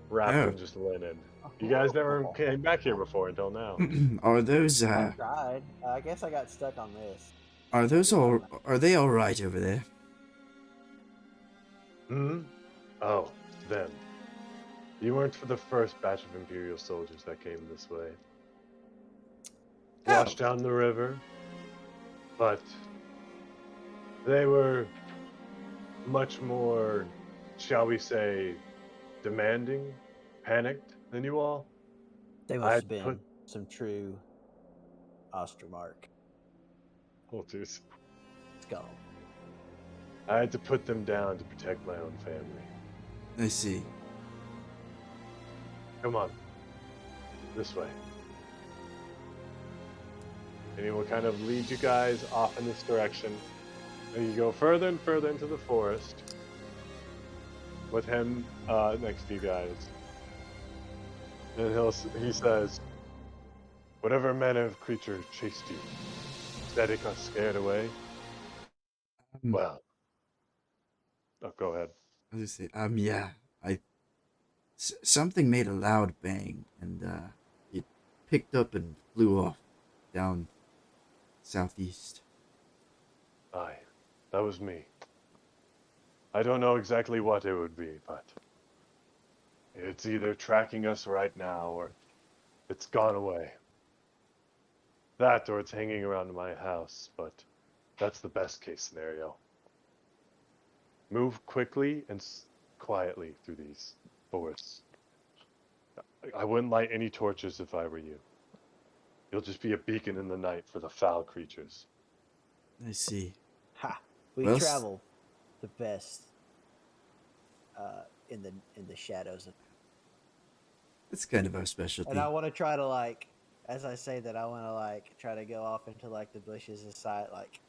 wrapped in just linen. You guys never came back here before until now. Are those I tried. I guess I got stuck on this. are they all right over there? Hmm? Oh, them. You weren't for the first batch of Imperial soldiers that came this way. Washed down the river, but they were much more, shall we say, demanding, panicked than you all. They must have been some true Ostermark Oh, jeez. skull. I had to put them down to protect my own family. I see. Come on. This way. And he will kind of lead you guys off in this direction. And you go further and further into the forest with him next to you guys. And he says, whatever manner of creature chased you, that it got scared away. Well, oh, go ahead. I was just say, yeah, something made a loud bang, and it picked up and flew off down southeast. Aye, that was me. I don't know exactly what it would be, but it's either tracking us right now or it's gone away. That or it's hanging around my house, but that's the best case scenario. Move quickly and quietly through these forests. I wouldn't light any torches if I were you. You'll just be a beacon in the night for the foul creatures. I see. Ha! We Well, travel the best in the shadows of It's kind of our specialty. And I want to try to like, as I say that, I want to like try to go off into like the bushes and sight, like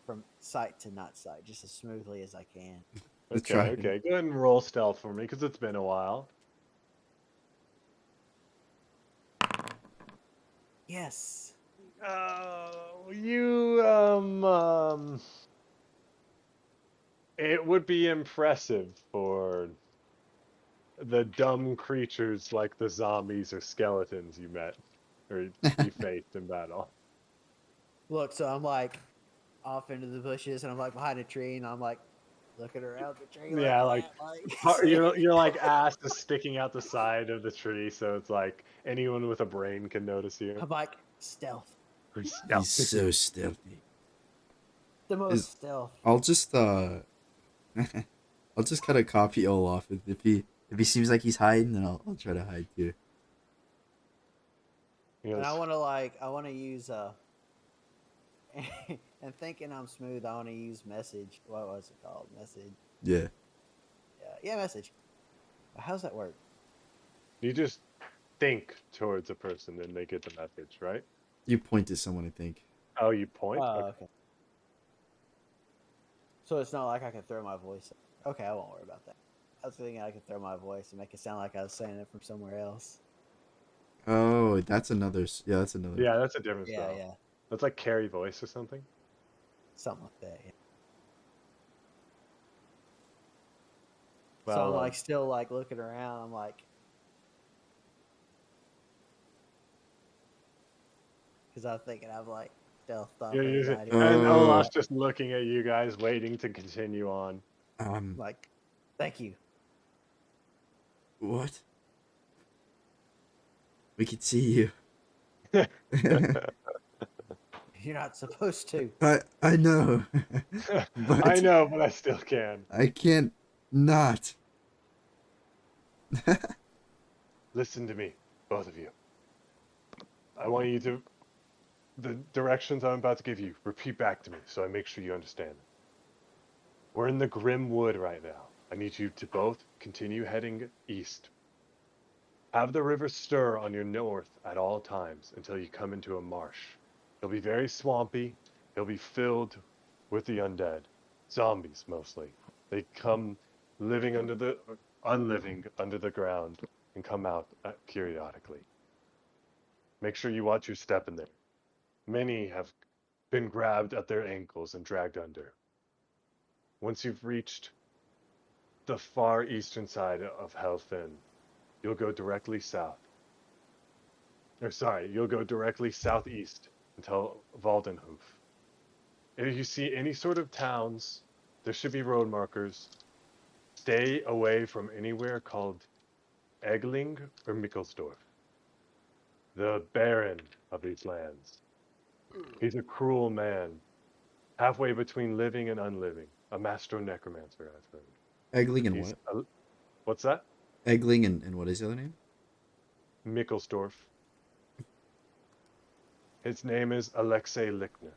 from sight to not sight, just as smoothly as I can. Let's Okay, try. okay. Go ahead and roll stealth for me because it's been a while. Yes. It would be impressive for the dumb creatures like the zombies or skeletons you met or you faced in battle. Look, so I'm like off into the bushes, and I'm like behind a tree, and I'm like looking around the tree. Yeah, like that, you're like ass is sticking out the side of the tree, so it's like anyone with a brain can notice you. I'm like stealth, He's so stealthy. the most Is- stealth. I'll just I'll just kind of copy Olaf. If he seems like he's hiding, then I'll try to hide too. And I want to use and thinking I'm smooth, I want to use message. What was it called? Message. Yeah. Yeah, message. How's that work? You just think towards a person and they get the message, right? You point at someone, I think. Oh, you point? Oh, Okay. okay. So it's not like I can throw my voice. Okay, I won't worry about that. I was thinking I could throw my voice and make it sound like I was saying it from somewhere else. Oh, that's another. Yeah, that's another. Yeah, that's a different Yeah, spell. yeah, That's like carry voice or something. something like that. Yeah. So Well, I'm like still like looking around. I'm like, because I'm thinking I'm like stealth stuff. and Oh. Olaf's just looking at you guys, waiting to continue on. Like, thank you. What? We could see you. You're not supposed to. I know. But I know, but I still can. I can't not. Listen to me, both of you. I want you to. The directions I'm about to give you, repeat back to me so I make sure you understand. We're in the Grim Wood right now. I need you to both continue heading east. Have the river stir on your north at all times until you come into a marsh. It'll be very swampy. It'll be filled with the undead. Zombies, mostly. They come unliving under the ground and come out periodically. Make sure you watch your step in there. Many have been grabbed at their ankles and dragged under. Once you've reached the far eastern side of Helfin, you'll go directly south. You'll go directly southeast until Waldenhoof. If you see any sort of towns, there should be road markers. Stay away from anywhere called Egling or Mikkelsdorf, the Baron of these lands. He's a cruel man, halfway between living and unliving, a master necromancer, I've heard. Eggling and what? What's that? Eggling and what is the other name? Mikkelsdorf. His name is Alexei Lichtner.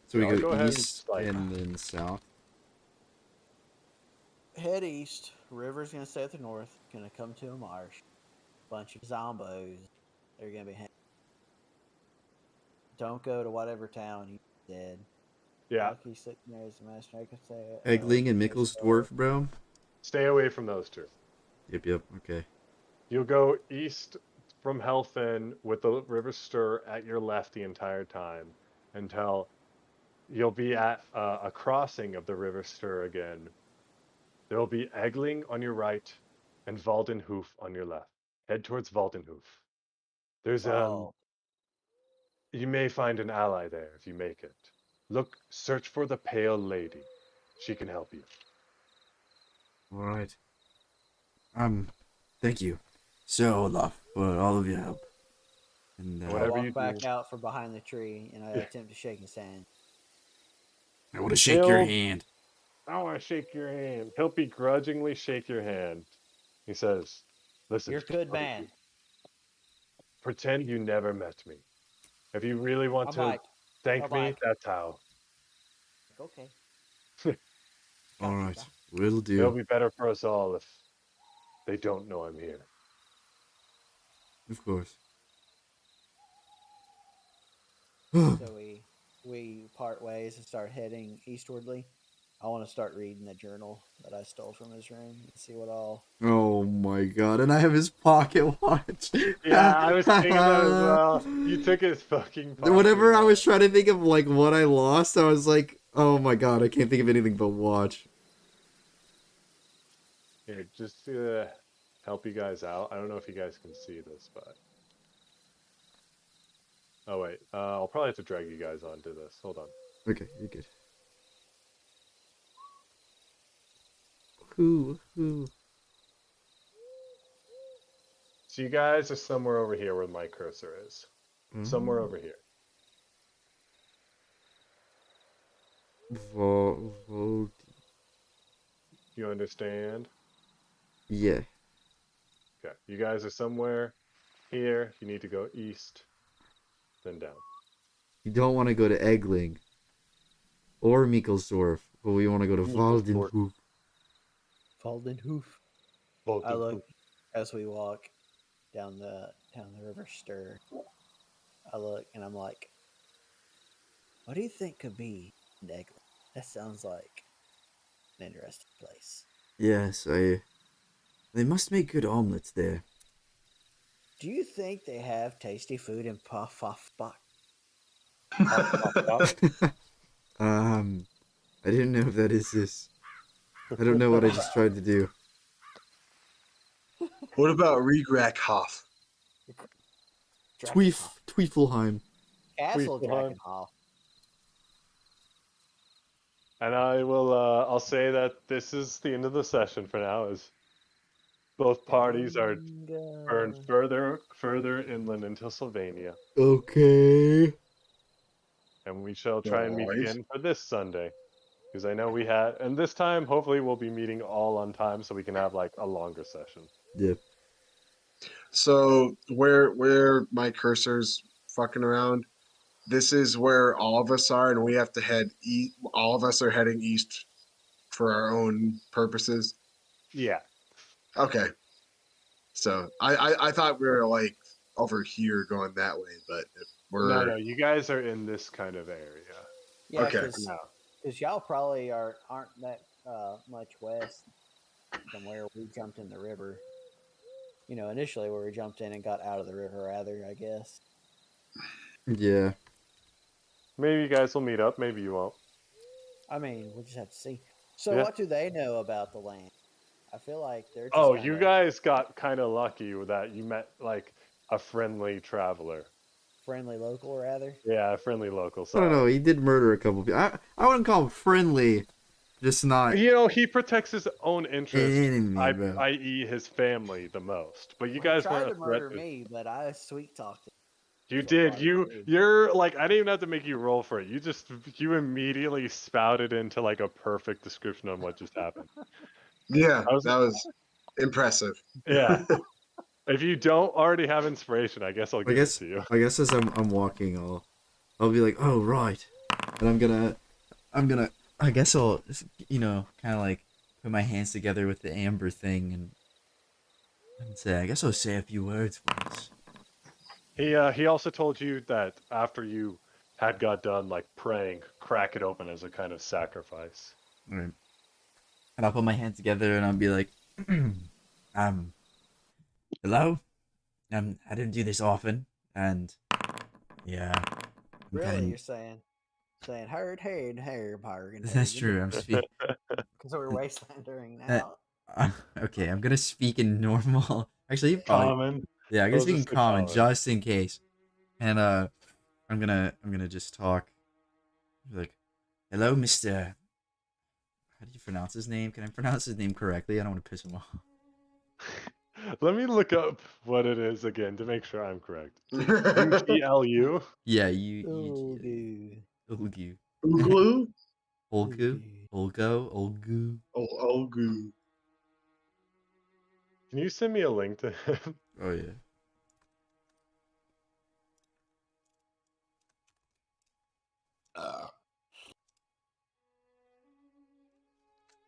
So we I'll go ahead east and then south. Head east. River's gonna stay at the north. Gonna come to a marsh. Bunch of zombos. They're gonna be. Don't go to whatever town you dead. Yeah. Lucky sitting there as the master. I can say it. Eggling and Mikkelsdorf, bro. Stay away from those two. Yep. Okay. You'll go east from Helfin with the river stir at your left the entire time until you'll be at a crossing of the river stir again. There'll be Eggling on your right and Waldenhoof on your left. Head towards Waldenhoof. There's you may find an ally there if you make it. Search for the Pale Lady. She can help you. All right. Thank you so Olaf for all of your help. And I Whatever you walk back do. out from behind the tree and I attempt to shake his hand. I want to shake your Bill. hand. I want to shake your hand. He'll begrudgingly shake your hand. He says, listen. You're a good man. Pretend you never met me. If you really want I'm to like, thank I'm me, like- that's how. Okay. All right, Copy. will It'll do. be better for us all if they don't know I'm here. Of course. So we part ways and start heading eastwardly. I want to start reading the journal that I stole from his room and see what all. Oh my god, and I have his pocket watch. Yeah, I was thinking that as well. You took his fucking pocket Whenever I was watch. trying to think of like what I lost, I was like, oh my god, I can't think of anything but watch. Here, just to help you guys out. I don't know if you guys can see this, but oh wait, I'll probably have to drag you guys onto this. Hold on. Okay, you're good. Who? So you guys are somewhere over here where my cursor is. Somewhere over here. Vo. You understand? Yeah. Okay. You guys are somewhere here. You need to go east, then down. You don't want to go to Eggling or Mikkelsdorf, but we want to go to Mikkelsdorf. Waldenhoop. Faldenhoof. I look as we walk down the river Stir. I look and I'm like, what do you think could be Neglet? That sounds like an interesting place. Yes, they must make good omelets there. Do you think they have tasty food in Puff-Puff-Buck? I didn't know if that is this. I don't know what I just tried to do. What about Regrakhoff? Tweeffelheim. Castle Tweeffelheim. Drakenhof. And I will I'll say that this is the end of the session for now, as both parties are burned further inland into Sylvania. Okay. And we shall try and meet Alright. again for this Sunday. Because I know we had, and this time hopefully we'll be meeting all on time so we can have like a longer session. Yep. So where my cursor's fucking around, this is where all of us are, and we have to head east. All of us are heading east for our own purposes. Yeah. Okay. So I thought we were like over here going that way, but we're No, you guys are in this kind of area. Yeah, Okay. because No. y'all probably aren't that much west from where we jumped in the river. You know, initially where we jumped in and got out of the river, rather, I guess. Yeah. Maybe you guys will meet up, maybe you won't. I mean, we'll just have to see. So, Yeah. what do they know about the land? I feel like they're just Oh, kinda, you guys got kind of lucky with that. You met like a friendly traveler. friendly local, rather. Yeah, a friendly local. I Sorry. don't know. He did murder a couple people. I wouldn't call him friendly. Just not. You know, he protects his own interests, Enemy, bro. i.e., his family, the most. But you Well, guys he tried weren't to a threat. murder me, but I sweet talked him. You So did. far, You're like, I didn't even have to make you roll for it. You immediately spouted into like a perfect description on what just happened. yeah, I was- that was impressive. Yeah. If you don't already have inspiration, I guess I'll give it to you. I guess as I'm walking, I'll be like, oh right, and I'm gonna. I guess I'll kind of like put my hands together with the amber thing and say, I guess I'll say a few words for us. He also told you that after you had got done like praying, crack it open as a kind of sacrifice. All right. And I'll put my hands together and I'll be like, hello? I didn't do this often, and yeah. Really, you're saying herd, bargain. That's true. I'm speaking. Because we're wastelandering now. Okay, I'm gonna speak in normal. Actually, you probably. Common. Yeah, I'm gonna We'll speak in just say common common. just in case. And I'm gonna just talk. Like, hello, Mister. How do you pronounce his name? Can I pronounce his name correctly? I don't want to piss him off. Let me look up what it is again to make sure I'm correct. UTLU? Yeah, Oh, dude. Olgu. Uglu? Olgu. Olgu. Oh, Olgu. Can you send me a link to him? Oh yeah.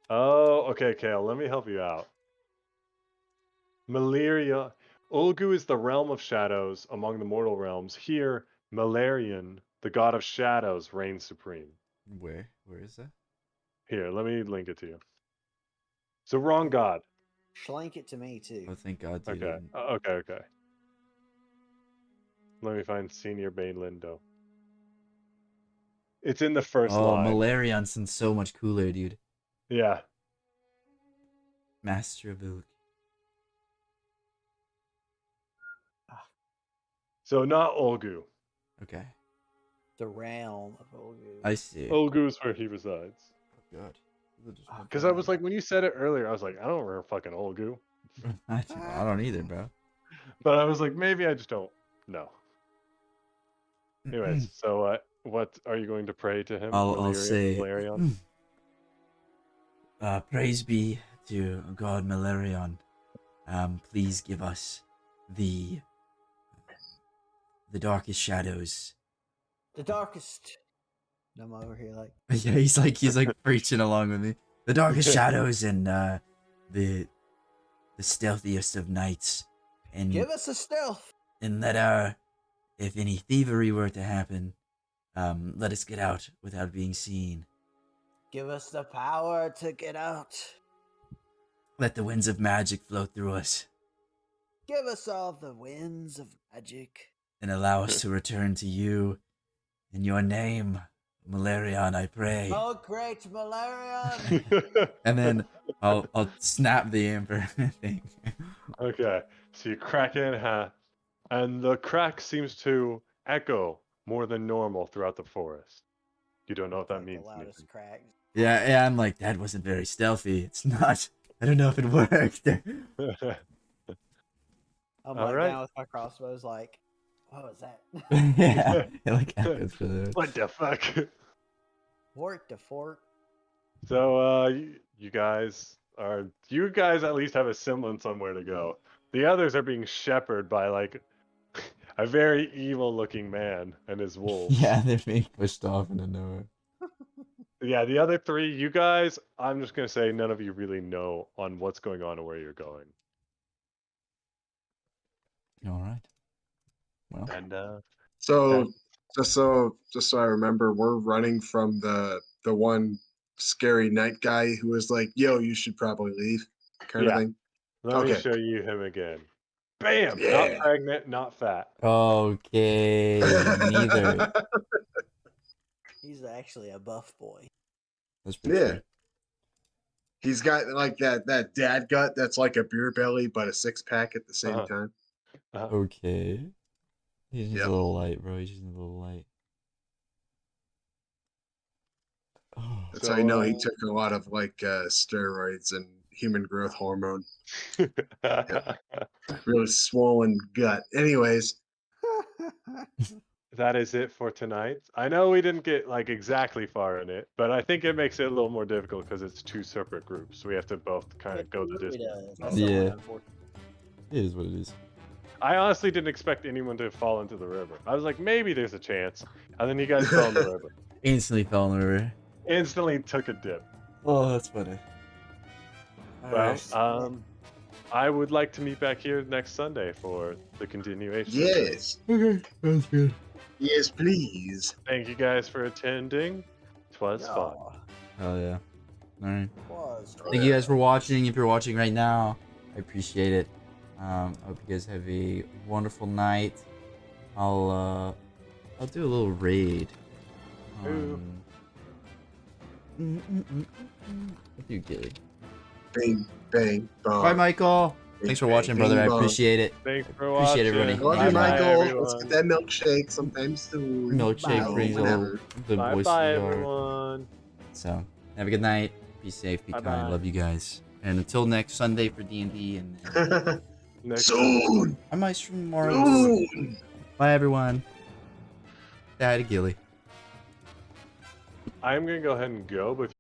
Oh, okay, Kale. Let me help you out. Malaria. Ulgu is the realm of shadows among the mortal realms. Here, Malarian, the god of shadows, reigns supreme. Where is that? Here, let me link it to you. So wrong god. Schlank it to me too. Oh, thank God you Okay. didn't. Okay. Let me find Senior Bane Lindo. It's in the first Oh, line. Malarion sounds so much cooler, dude. Yeah. Master of Ulgu. So not Ulgu. Okay, The realm of Olgu. I see. Ulgu's where he resides. Oh God. Because I was like, when you said it earlier, I was like, I don't remember fucking Ulgu. I don't either, bro. But I was like, maybe I just don't know. Anyways, so what are you going to pray to him? I'll say, Malarion? praise be to God Malarion. Please give us the darkest shadows. The darkest. I'm over here like. Yeah, he's like preaching along with me. The darkest shadows and the stealthiest of nights, and Give us a stealth. and let if any thievery were to happen, let us get out without being seen. Give us the power to get out. Let the winds of magic flow through us, Give us all the winds of magic. and allow us to return to you. In your name, Malarion, I pray. Oh, great Malarion! And then I'll snap the amber thing. Okay, so you crack it in half, and the crack seems to echo more than normal throughout the forest. You don't know if that Like means the loudest anything. crack. Yeah, I'm like, that wasn't very stealthy. It's not. I don't know if it worked. I'm All like right. down with my crossbows, like, what was that? Yeah, it like happens for the. What the fuck? Fork to fork. So, you guys at least have a semblance on where to go. The others are being shepherded by like a very evil-looking man and his wolves. Yeah, they're being pushed off into nowhere. Yeah, the other three, you guys, I'm just gonna say none of you really know on what's going on or where you're going. All right. Well, And So just so I remember, we're running from the one scary night guy who was like, "Yo, you should probably leave," kind of Yeah. thing. let me Okay. show you him again. Bam! Not Yeah. pregnant, not fat. okay, neither. He's actually a buff boy. That's pretty Yeah. true. He's got like that dad gut that's like a beer belly but a six pack at the same Uh-huh. time. Okay. He's just Yep. a little light, bro. He's just a little light. Oh. That's how you know he took a lot of like steroids and human growth hormone. Really swollen gut. Anyways, That is it for tonight. I know we didn't get like exactly far in it, but I think it makes it a little more difficult because it's two separate groups. We have to both kind of go the It distance. does. That's Yeah. somewhat unfortunate. It is what it is. I honestly didn't expect anyone to fall into the river. I was like, maybe there's a chance, and then you guys fell in the river. Instantly fell in the river. Instantly took a dip. Oh, that's funny. Well, I would like to meet back here next Sunday for the continuation. yes. Okay, that's good. Yes, please. Thank you guys for attending. 'Twas fun. Hell yeah. Alright. Was. Thank you guys for watching. If you're watching right now, I appreciate it. I hope you guys have a wonderful night. I'll do a little raid. Ooh. With you, Gilly. Bang, bang, bong. Bye, Michael. Thanks for watching, brother. I appreciate it. Thanks for watching. Appreciate everybody. Love you, Bye-bye, Michael. Let's get that milkshake sometime soon. Milkshake Bye. brings all Whenever. the Bye voices bye, are. everyone. So, have a good night. Be safe. Be Bye-bye. kind. Love you guys. And until next Sunday for D&D, and Next Soon. I might stream tomorrow. Soon. Bye, everyone. Say hi to Gilly. I'm gonna go ahead and go, but if